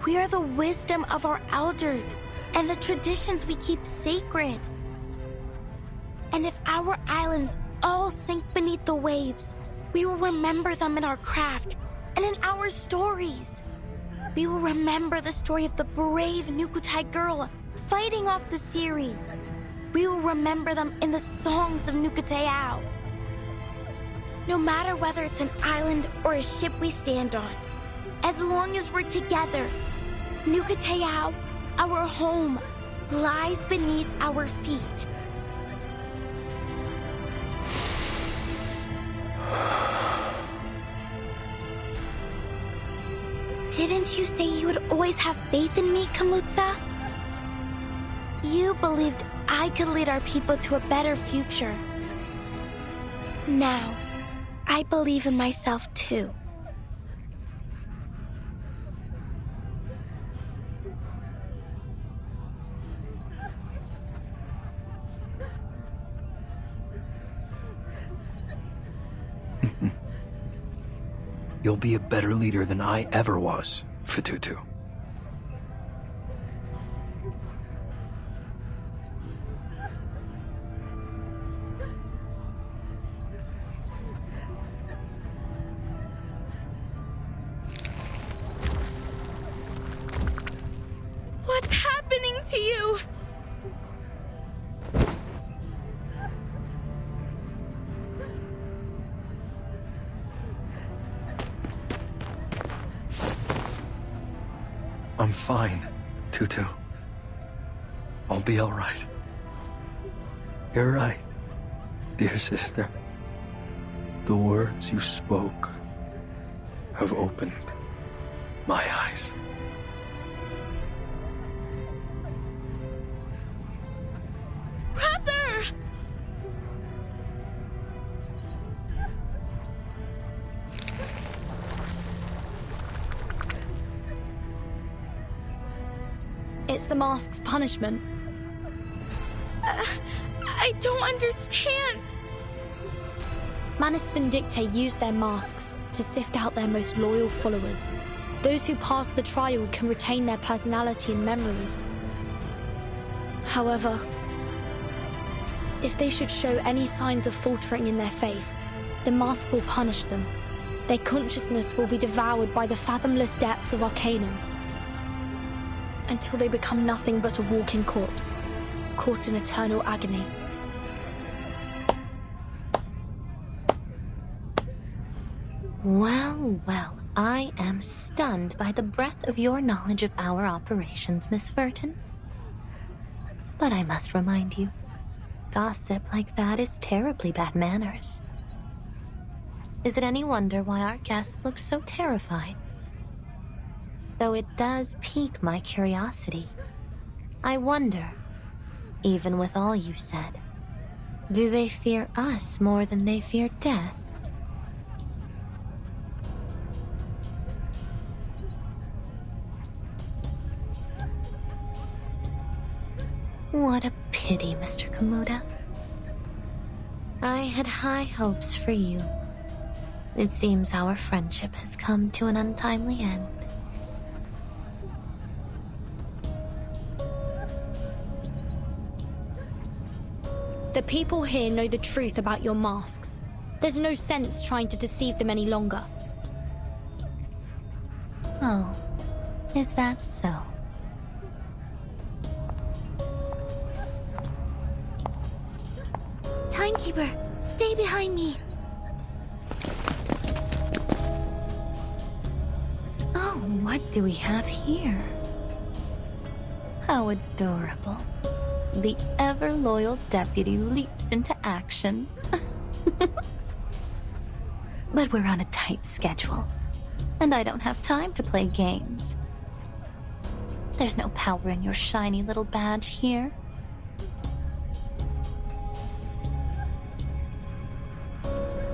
We are the wisdom of our elders and the traditions we keep sacred. And if our islands all sink beneath the waves, we will remember them in our craft and in our stories. We will remember the story of the brave Nukutai girl fighting off the series. We will remember them in the songs of Nukuteao. No matter whether it's an island or a ship we stand on, as long as we're together, Nukuteao, our home, lies beneath our feet. Didn't you say you would always have faith in me, Kamutsa? You believed I could lead our people to a better future. Now, I believe in myself too. You'll be a better leader than I ever was, Fatutu. What's happening to you? I'm fine, Tutu. I'll be all right. You're right, dear sister. The words you spoke have opened my eyes. Brother! It's the mask's punishment. I don't understand. Manus Vindictae used their masks to sift out their most loyal followers. Those who pass the trial can retain their personality and memories. However, if they should show any signs of faltering in their faith, the mask will punish them. Their consciousness will be devoured by the fathomless depths of Arcanum, until they become nothing but a walking corpse, caught in eternal agony. Well, well, I am stunned by the breadth of your knowledge of our operations, Miss Verton. But I must remind you, gossip like that is terribly bad manners. Is it any wonder why our guests look so terrified? Though it does pique my curiosity. I wonder, even with all you said, do they fear us more than they fear death? What a pity, Mr. Kamuda. I had high hopes for you. It seems our friendship has come to an untimely end. The people here know the truth about your masks. There's no sense trying to deceive them any longer. Oh, is that so? Timekeeper, stay behind me. Oh, what do we have here? How adorable. The ever-loyal deputy leaps into action. But we're on a tight schedule, and I don't have time to play games. There's no power in your shiny little badge here.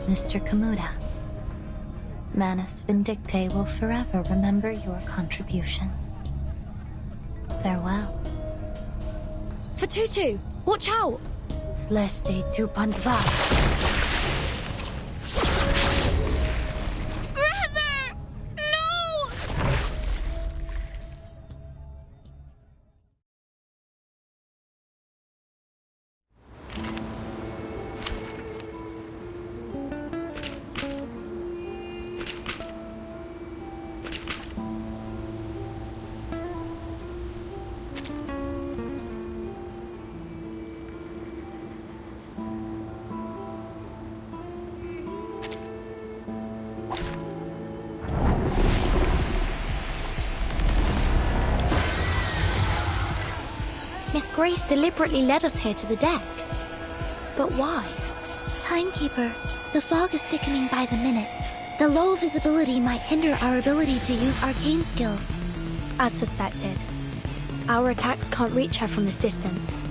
Mr. Kamuda, Manus Vindictae will forever remember your contribution. Farewell. For Tutu, watch out! Sleste tu pandva. Brother! No! Miss Grace deliberately led us here to the deck. But why? Timekeeper, the fog is thickening by the minute. The low visibility might hinder our ability to use arcane skills. As suspected. Our attacks can't reach her from this distance.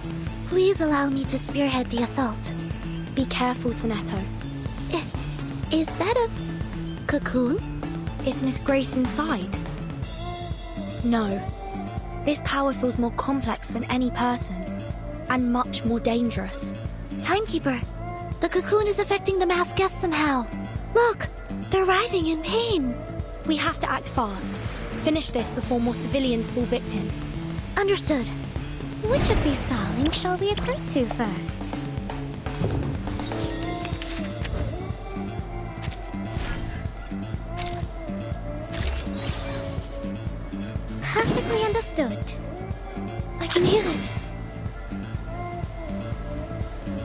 Please allow me to spearhead the assault. Be careful, Sonetto. Is that a cocoon? Is Miss Grace inside? No. This power feels more complex than any person, and much more dangerous. Timekeeper, the cocoon is affecting the masked guests somehow. Look, they're writhing in pain. We have to act fast. Finish this before more civilians fall victim. Understood. Which of these darlings shall we attend to first? Perfectly understood. I can hear it.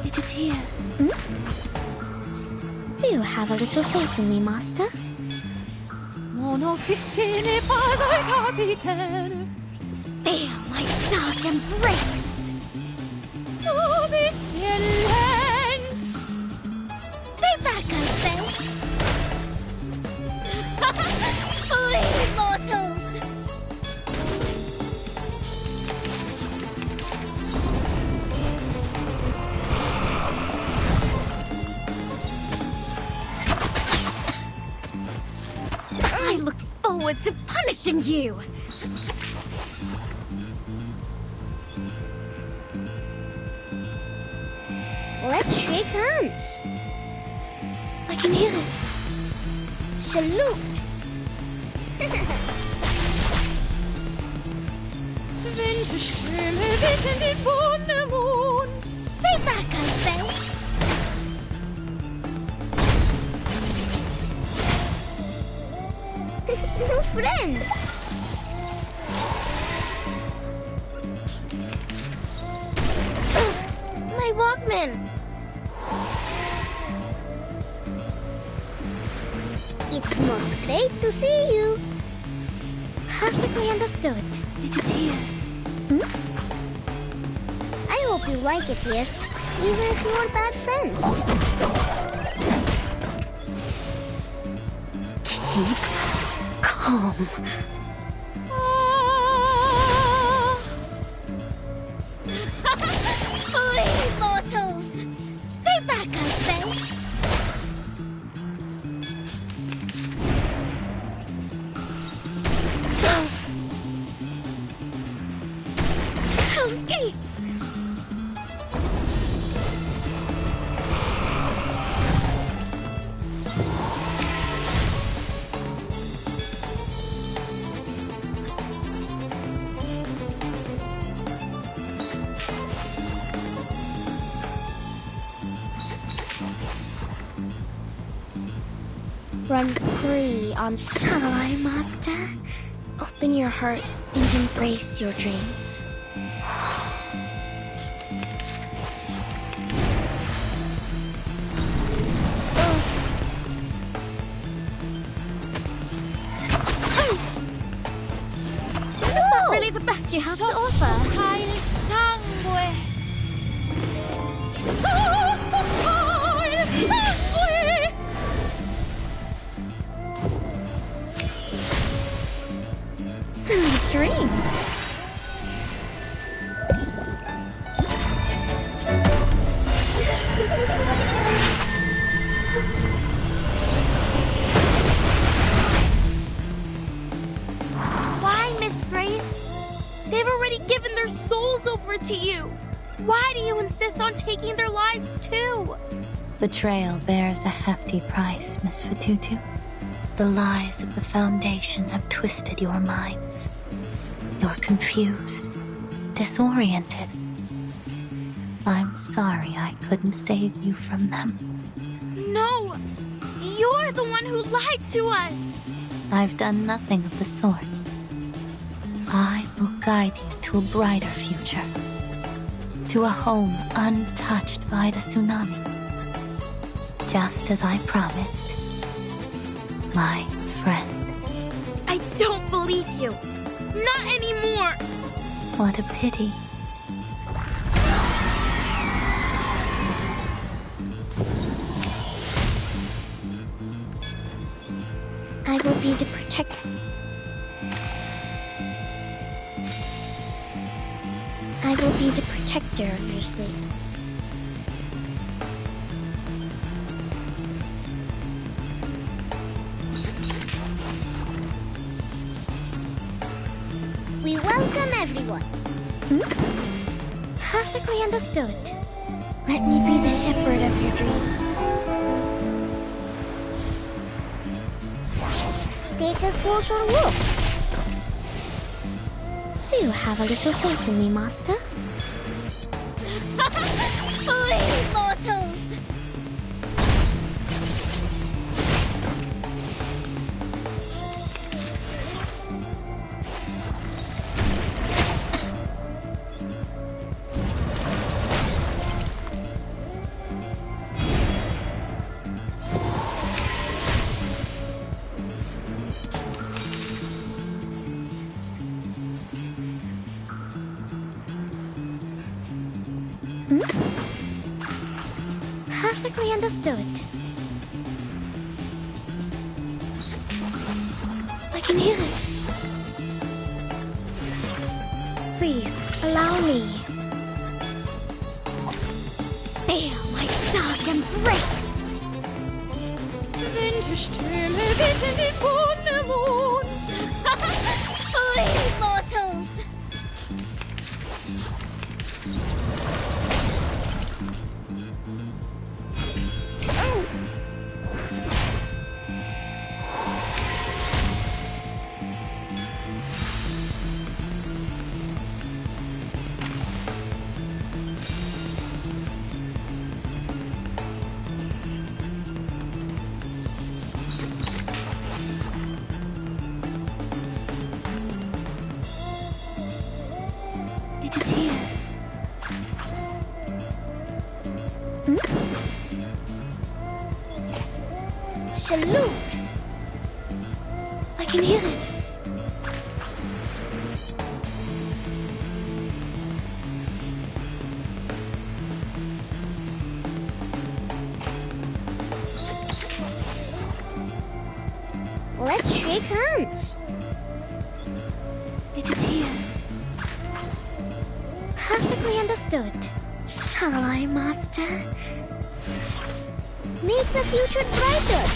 It is here. Do you have a little faith in me, Master? Mon officier n'est pas un capitaine. Feel my dark embrace. Oh, pestilence! Stay back, I say. Flee, mortals! I look forward to punishing you! Let's shake hands. I can hear it. Salute. Winterströme wecken den Wundermond. Stay back, I say. New friends. My Walkman. It's most great to see you. Perfectly understood. It is here. I hope you like it here, even if you are bad friends. Keep calm. Please, mortals! Stay back, I say! Hell's Gates! Run free on Shall I, Master? Open your heart and embrace your dreams. Whoa! Really the best you have to offer. Soffoca il sangue. Soffoca il sangue. Sweet dreams. Why, Miss Grace? They've already given their souls over to you. Why do you insist on taking their lives too? Betrayal bears a hefty price, Miss Fatutu. The lies of the Foundation have twisted your minds. You're confused, disoriented. I'm sorry I couldn't save you from them. No! You're the one who lied to us! I've done nothing of the sort. I will guide you to a brighter future. To a home untouched by the tsunami. Just as I promised. My friend. I don't believe you. Not anymore. What a pity. I will be the protector. I will be the protector of your sleep. We welcome everyone. Perfectly understood. Let me be the shepherd of your dreams. Take a closer look. Do you have a little faith in me, Master? Please, mortals! Perfectly understood. I can hear it. Please, allow me. Feel my dark embrace. Winterströme wecken den Wundermond. Please, mortals! Salute! I can hear it. Let's shake hands. It is here. Perfectly understood. Shall I, Master? Make the future brighter.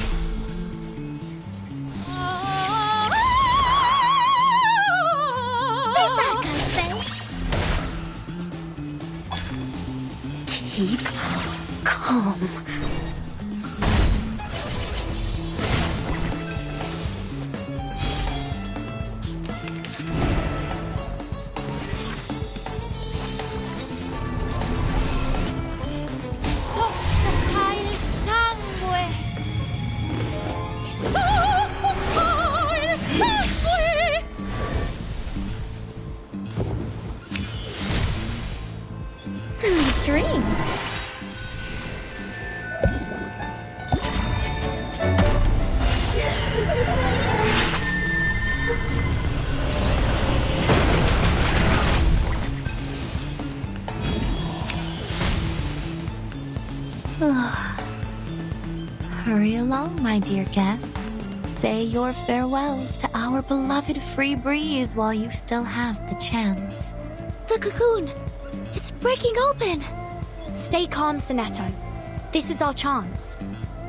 Stay back, I say. Keep calm. Soffoca il sangue! Ti soffoca il sangue! Sweet dreams. Hurry along, my dear guest. Say your farewells to our beloved free breeze while you still have the chance. The cocoon! It's breaking open! Stay calm, Sonetto. This is our chance.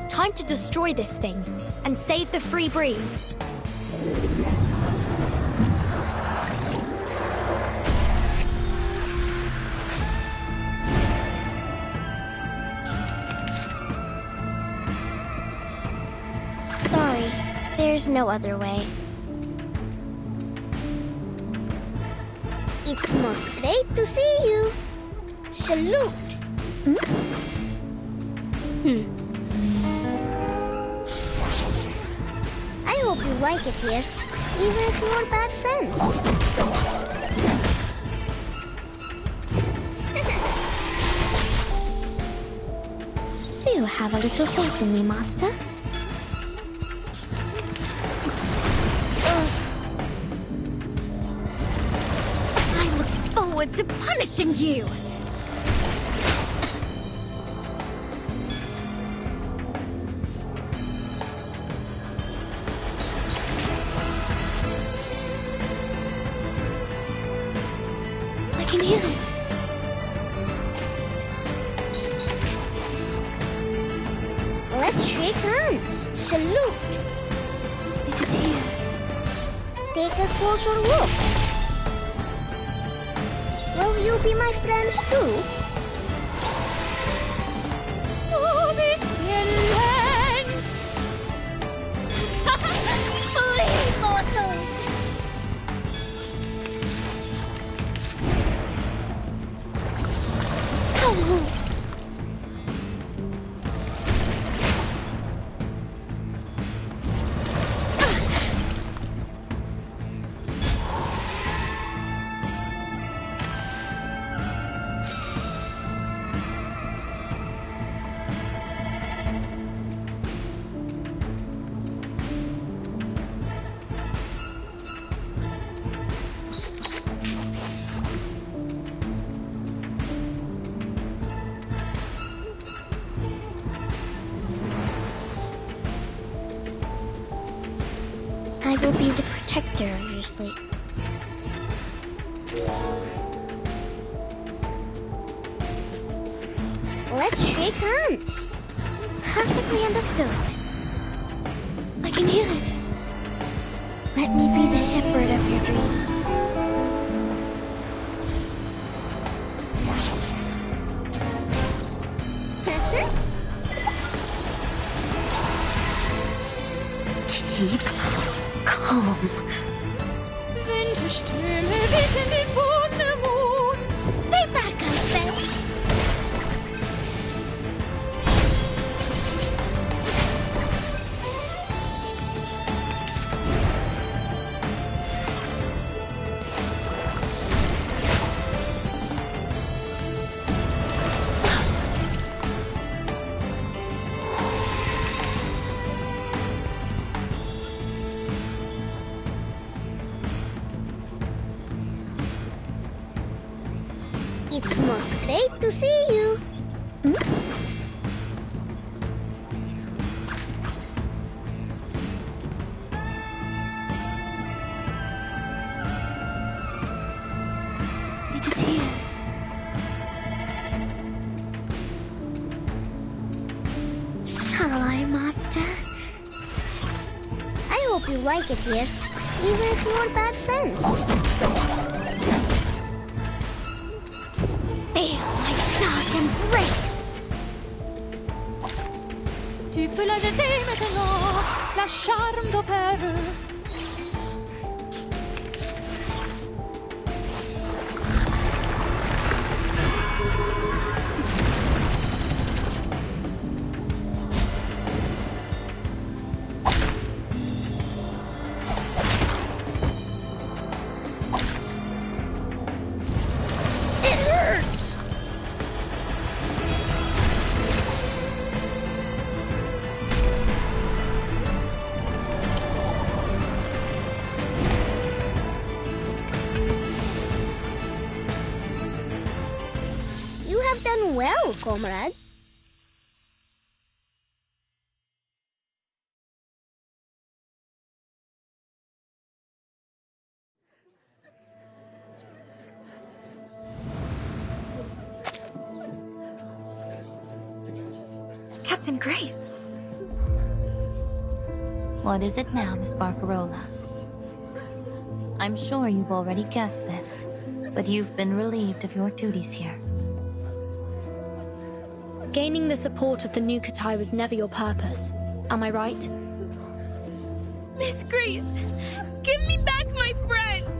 Time to destroy this thing and save the free breeze. Sorry, there's no other way. It's most great to see you. Salute! I hope you like it here, even if you are bad friends. Do have a little faith in me, Master. I look forward to punishing you! I can hear it. Let's shake hands. Salute! It is here. Take a closer look. Will you be my friends too? Oh, these dear lands! Flee, mortals! I will be the protector of your sleep. Let's shake hands. Perfectly understood. I can hear it. Let me be the shepherd of your dreams. Keep calm. Winterstürme wecken den Wundermond! Stay back, I said. Vamos, great to see you. Good to see you. Shall I, Master? I hope you like it here, even if you are bad friends. Feel my dark embrace. Tu peux la jeter maintenant, la charme d'opère. You have done well, comrade. Captain Grace. What is it now, Miss Barcarola? I'm sure you've already guessed this, but you've been relieved of your duties here. Gaining the support of the Nukatai was never your purpose. Am I right? Miss Grace, give me back my friends!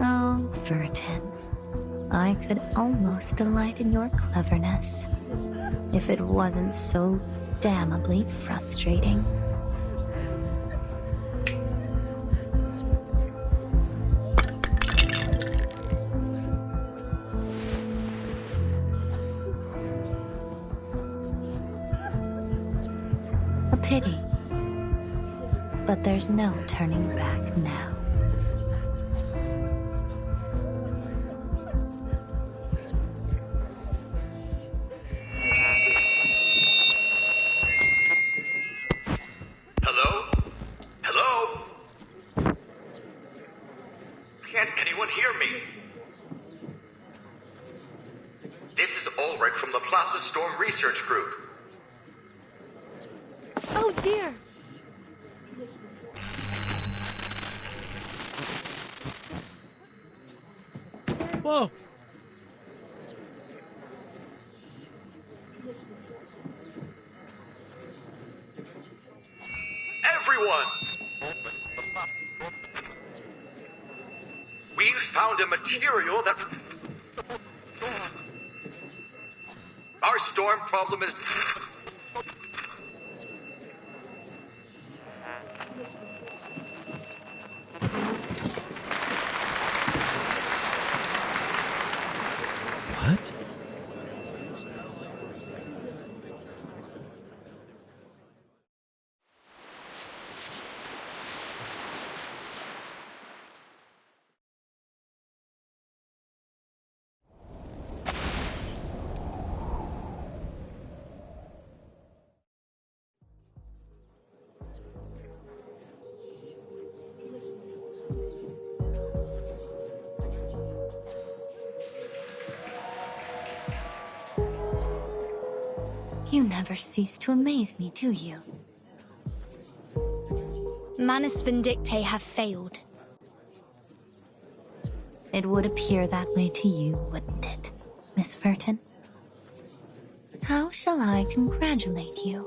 Oh, Vertin. I could almost delight in your cleverness, if it wasn't so damnably frustrating. A pity. But there's no turning back now. Hello? Hello? Can't anyone hear me? This is Ulrich from the Plaza Storm Research Group. Oh dear. Whoa! Everyone! We've found a material that... Our storm problem is... What? You never cease to amaze me, do you? Manus Vindictae have failed. It would appear that way to you, wouldn't it, Miss Vertin? How shall I congratulate you?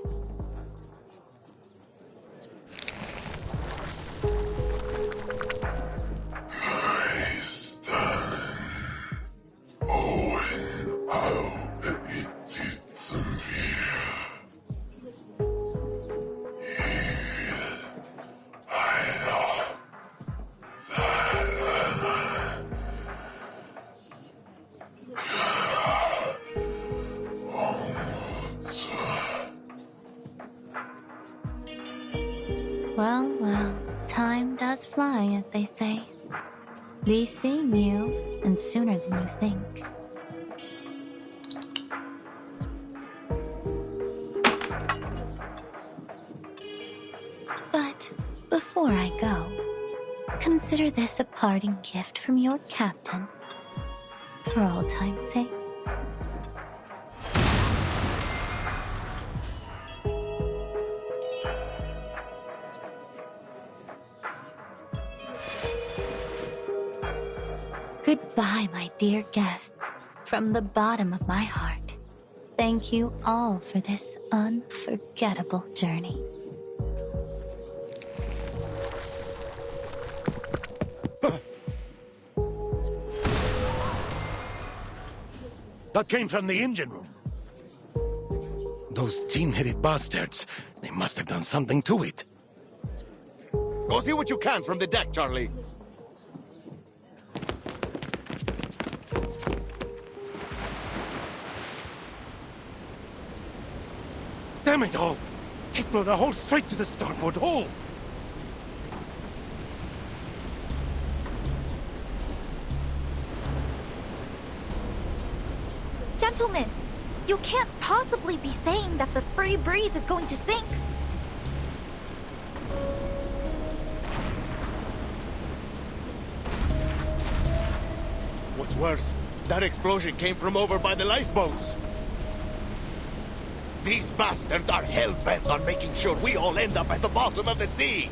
Well, well, time does fly, as they say. Be seeing you, and sooner than you think. But before I go, consider this a parting gift from your captain. For old time's sake. Goodbye, my dear guests. From the bottom of my heart, thank you all for this unforgettable journey. That came from the engine room. Those tin-headed bastards, they must have done something to it. Go see what you can from the deck, Charlie. Damn it all! It blew the hole straight to the starboard hole! Gentlemen, you can't possibly be saying that the Free Breeze is going to sink. What's worse, that explosion came from over by the lifeboats. These bastards are hell-bent on making sure we all end up at the bottom of the sea.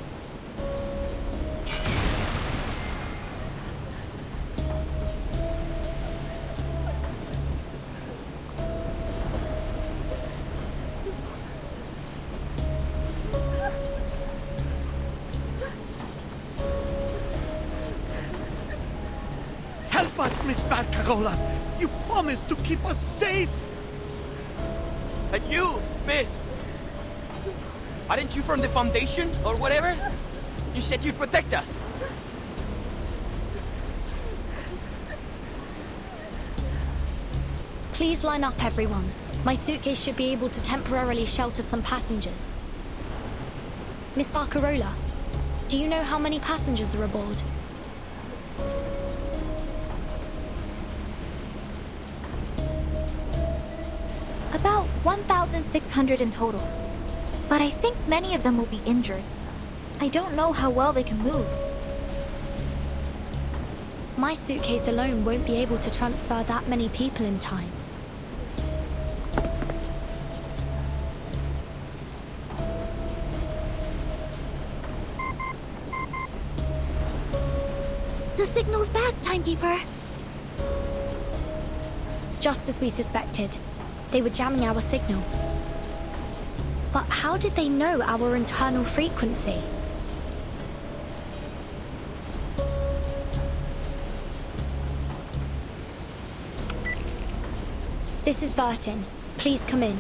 Help us, Miss Barcarola. You promised to keep us safe. And you, miss! Aren't you from the Foundation, or whatever? You said you'd protect us. Please line up, everyone. My suitcase should be able to temporarily shelter some passengers. Miss Barcarola, do you know how many passengers are aboard? About 1,600 in total. But I think many of them will be injured. I don't know how well they can move. My suitcase alone won't be able to transfer that many people in time. The signal's back, Timekeeper. Just as we suspected. They were jamming our signal. But how did they know our internal frequency? This is Vertin. Please come in.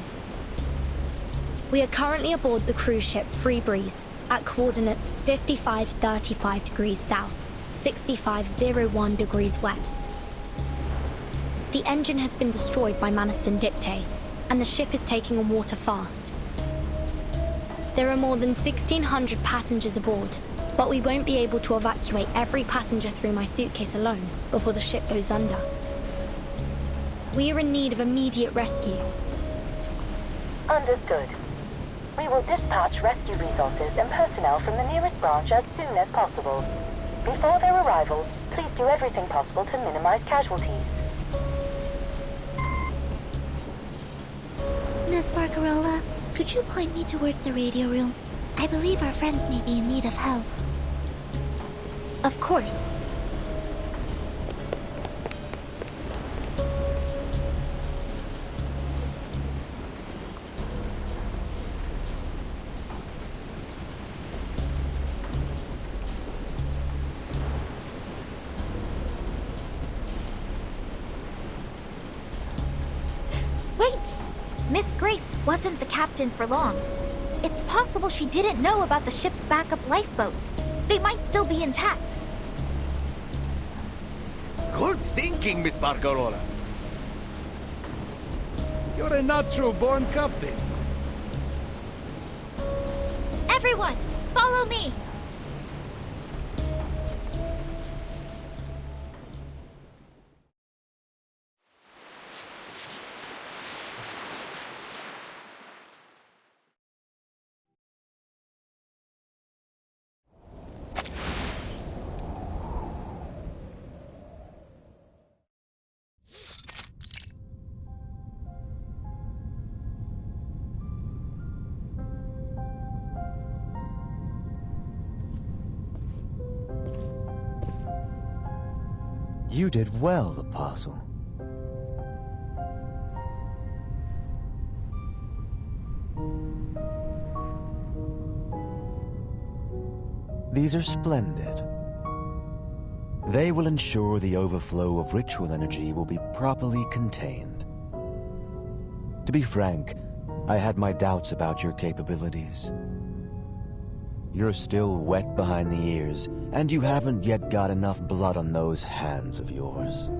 We are currently aboard the cruise ship Free Breeze at coordinates 5535 degrees south, 6501 degrees west. The engine has been destroyed by Manus Vindictae, and the ship is taking on water fast. There are more than 1,600 passengers aboard, but we won't be able to evacuate every passenger through my suitcase alone before the ship goes under. We are in need of immediate rescue. Understood. We will dispatch rescue resources and personnel from the nearest branch as soon as possible. Before their arrival, please do everything possible to minimize casualties. Miss Barcarola, could you point me towards the radio room? I believe our friends may be in need of help. Of course. Wait! Miss Grace wasn't the captain for long. It's possible she didn't know about the ship's backup lifeboats. They might still be intact. Good thinking, Miss Barcarola. You're a natural-born captain. Everyone, Follow me! You did well, Apostle. These are splendid. They will ensure the overflow of ritual energy will be properly contained. To be frank, I had my doubts about your capabilities. You're still wet behind the ears, and you haven't yet got enough blood on those hands of yours.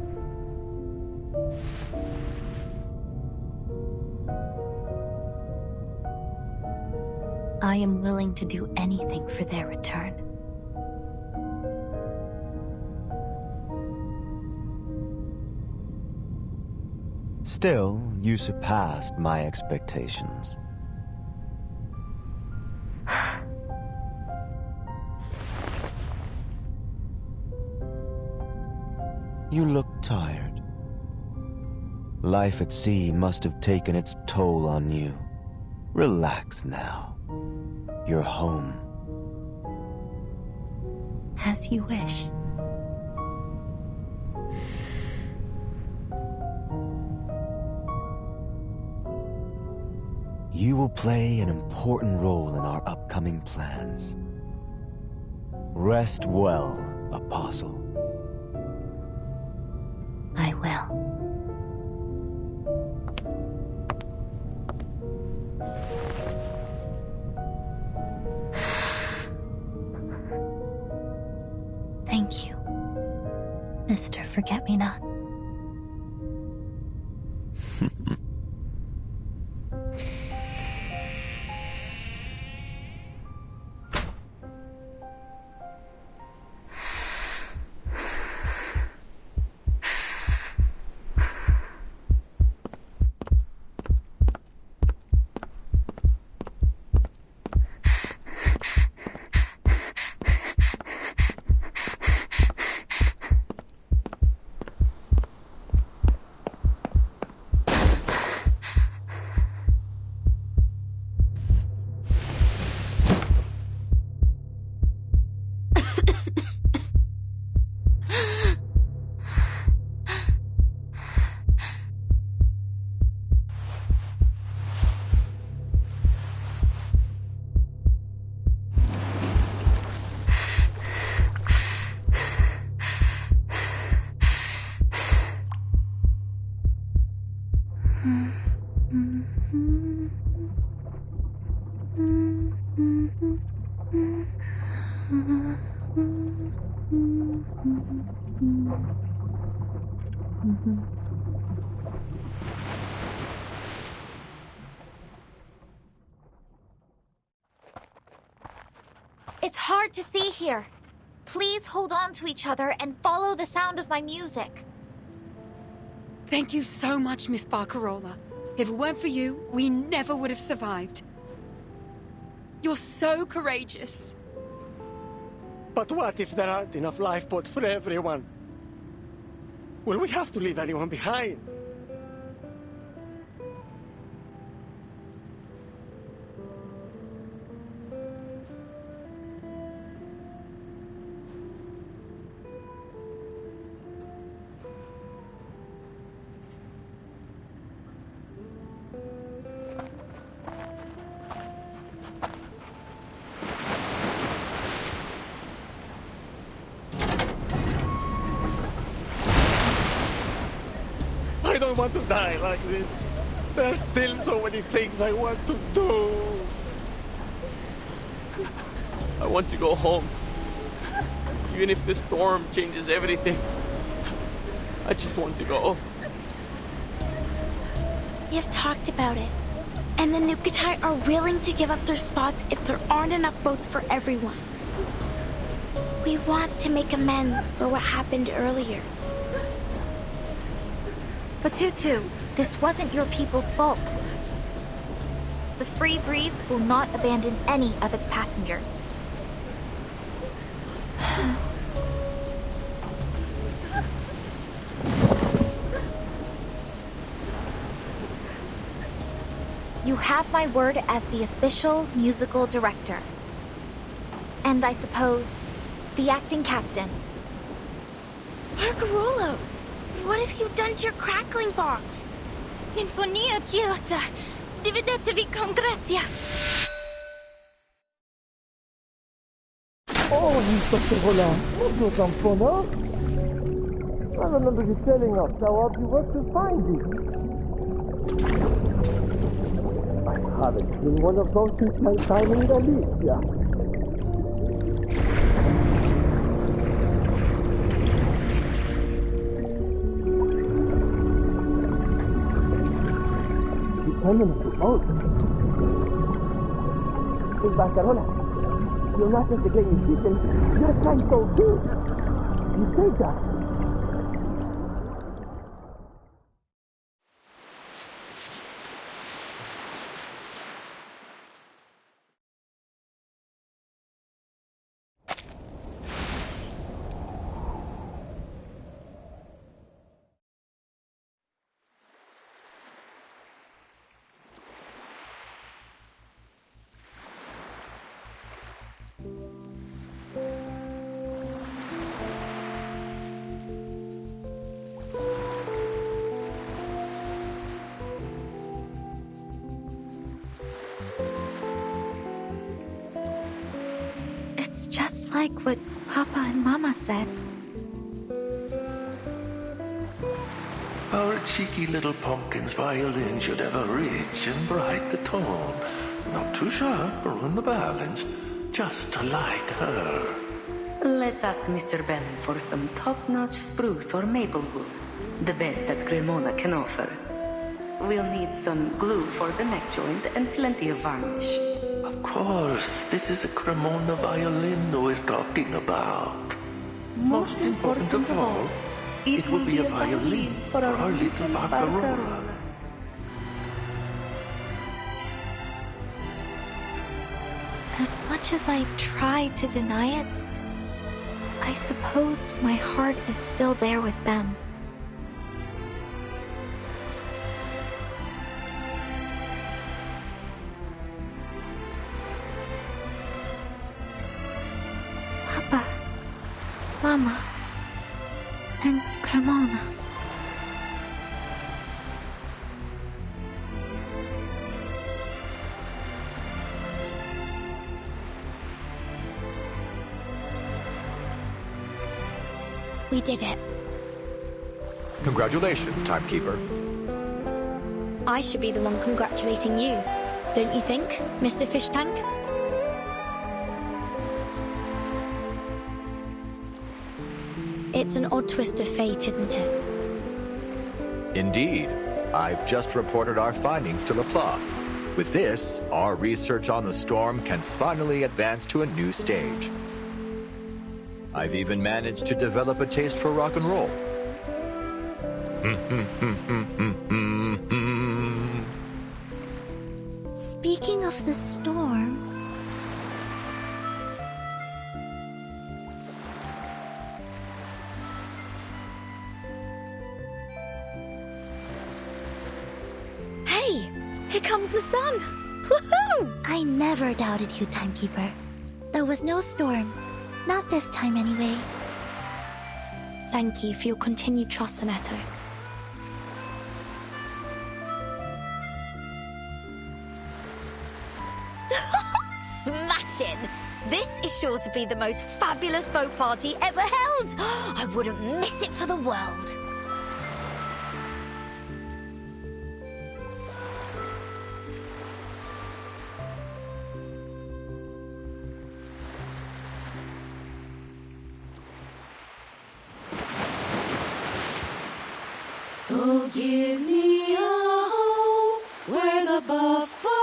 I am willing to do anything for their return. Still, you surpassed my expectations. You look tired. Life at sea must have taken its toll on you. Relax now. You're home. As you wish. You will play an important role in our upcoming plans. Rest well, Apostle. I will. Thank you, Mr. Forget-Me-Not. It's hard to see here. Please hold on to each other and follow the sound of my music. Thank you so much, Miss Barcarola. If it weren't for you, we never would have survived. You're so courageous. But what if there aren't enough lifeboats for everyone? Will we have to leave anyone behind? I don't want to die like this. There's still so many things I want to do. I want to go home. Even if the storm changes everything. I just want to go. We have talked about it, And the Nukatai are willing to give up their spots if there aren't enough boats for everyone. We want to make amends for what happened earlier. But Tutu, this wasn't your people's fault. The Free Breeze will not abandon any of its passengers. You have my word as the official musical director. And I suppose, the acting captain. Marco Rolo, what have you done to your crackling box? Sinfonia Chiosa, dividetevi con grazia. Oh, Mr. Chocolat, not so some fun, huh? I remember you telling us how hard you worked to find it. I haven't seen one of those since my time in Galicia. Depending on the boat. Hey, Barcarola, you're not just a great musician, you're trying so good. You say that. It's just like what Papa and Mama said. Our cheeky little pumpkin's violin should have a rich and bright the tone. Not too sharp or on the balance, just like her. Let's ask Mr. Bennett for some top-notch spruce or maple wood. The best that Cremona can offer. We'll need some glue for the neck joint and plenty of varnish. Of course, this is a Cremona violin we're talking about. Most important of all, it will be a violin for our little Barcarola. As much as I try to deny it, I suppose my heart is still there with them. Papa, Mama, and Cremona. We did it. Congratulations, Timekeeper. I should be the one congratulating you, don't you think, Mr. Fish Tank? It's an odd twist of fate, isn't it? Indeed. I've just reported our findings to Laplace. With this, our research on the storm can finally advance to a new stage. I've even managed to develop a taste for rock and roll. Speaking of the storm... Hey, here comes the sun. Woohoo! I never doubted you, Timekeeper. There was no storm. Not this time, anyway. Thank you for your continued trust, Soneto. Smashing! This is sure to be the most fabulous boat party ever held. I wouldn't miss it for the world. Oh, give me a home where the buffalo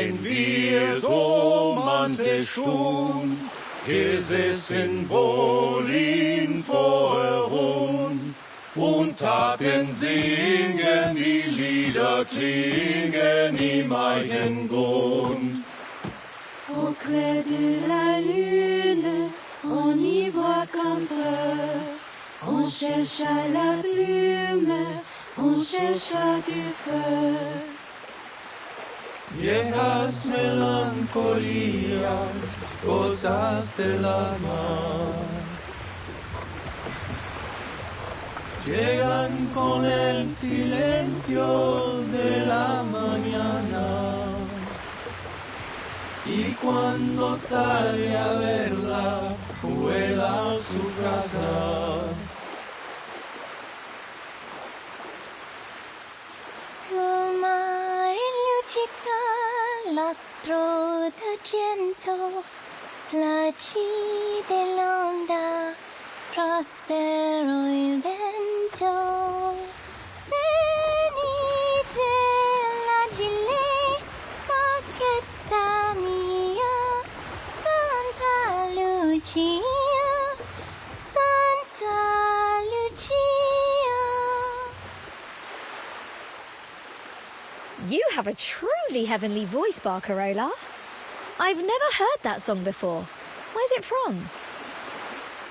denn wir so manche Stund gesessen wohl in Vorruhen und taten singen, die Lieder klingen im Eigengrund. Au clair de la lune, on y voit campeur. On cherche à la plume, on cherche à du feu. Viejas melancolías, cosas de la mar, llegan con el silencio de la mañana. Y cuando sale a verla, vuela a su casa. Sul mare luccica l'astro d'argento, placide l'onda, prospero il vento. Venite la gilet, bacchetta mia, Santa Lucia, Santa Lucia. You have a truly heavenly voice, Barcarola. I've never heard that song before. Where's it from?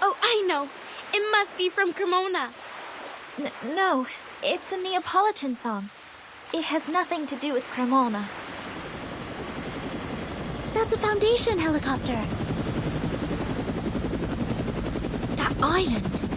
Oh, I know. It must be from Cremona. No, it's a Neapolitan song. It has nothing to do with Cremona. That's a Foundation helicopter. That island.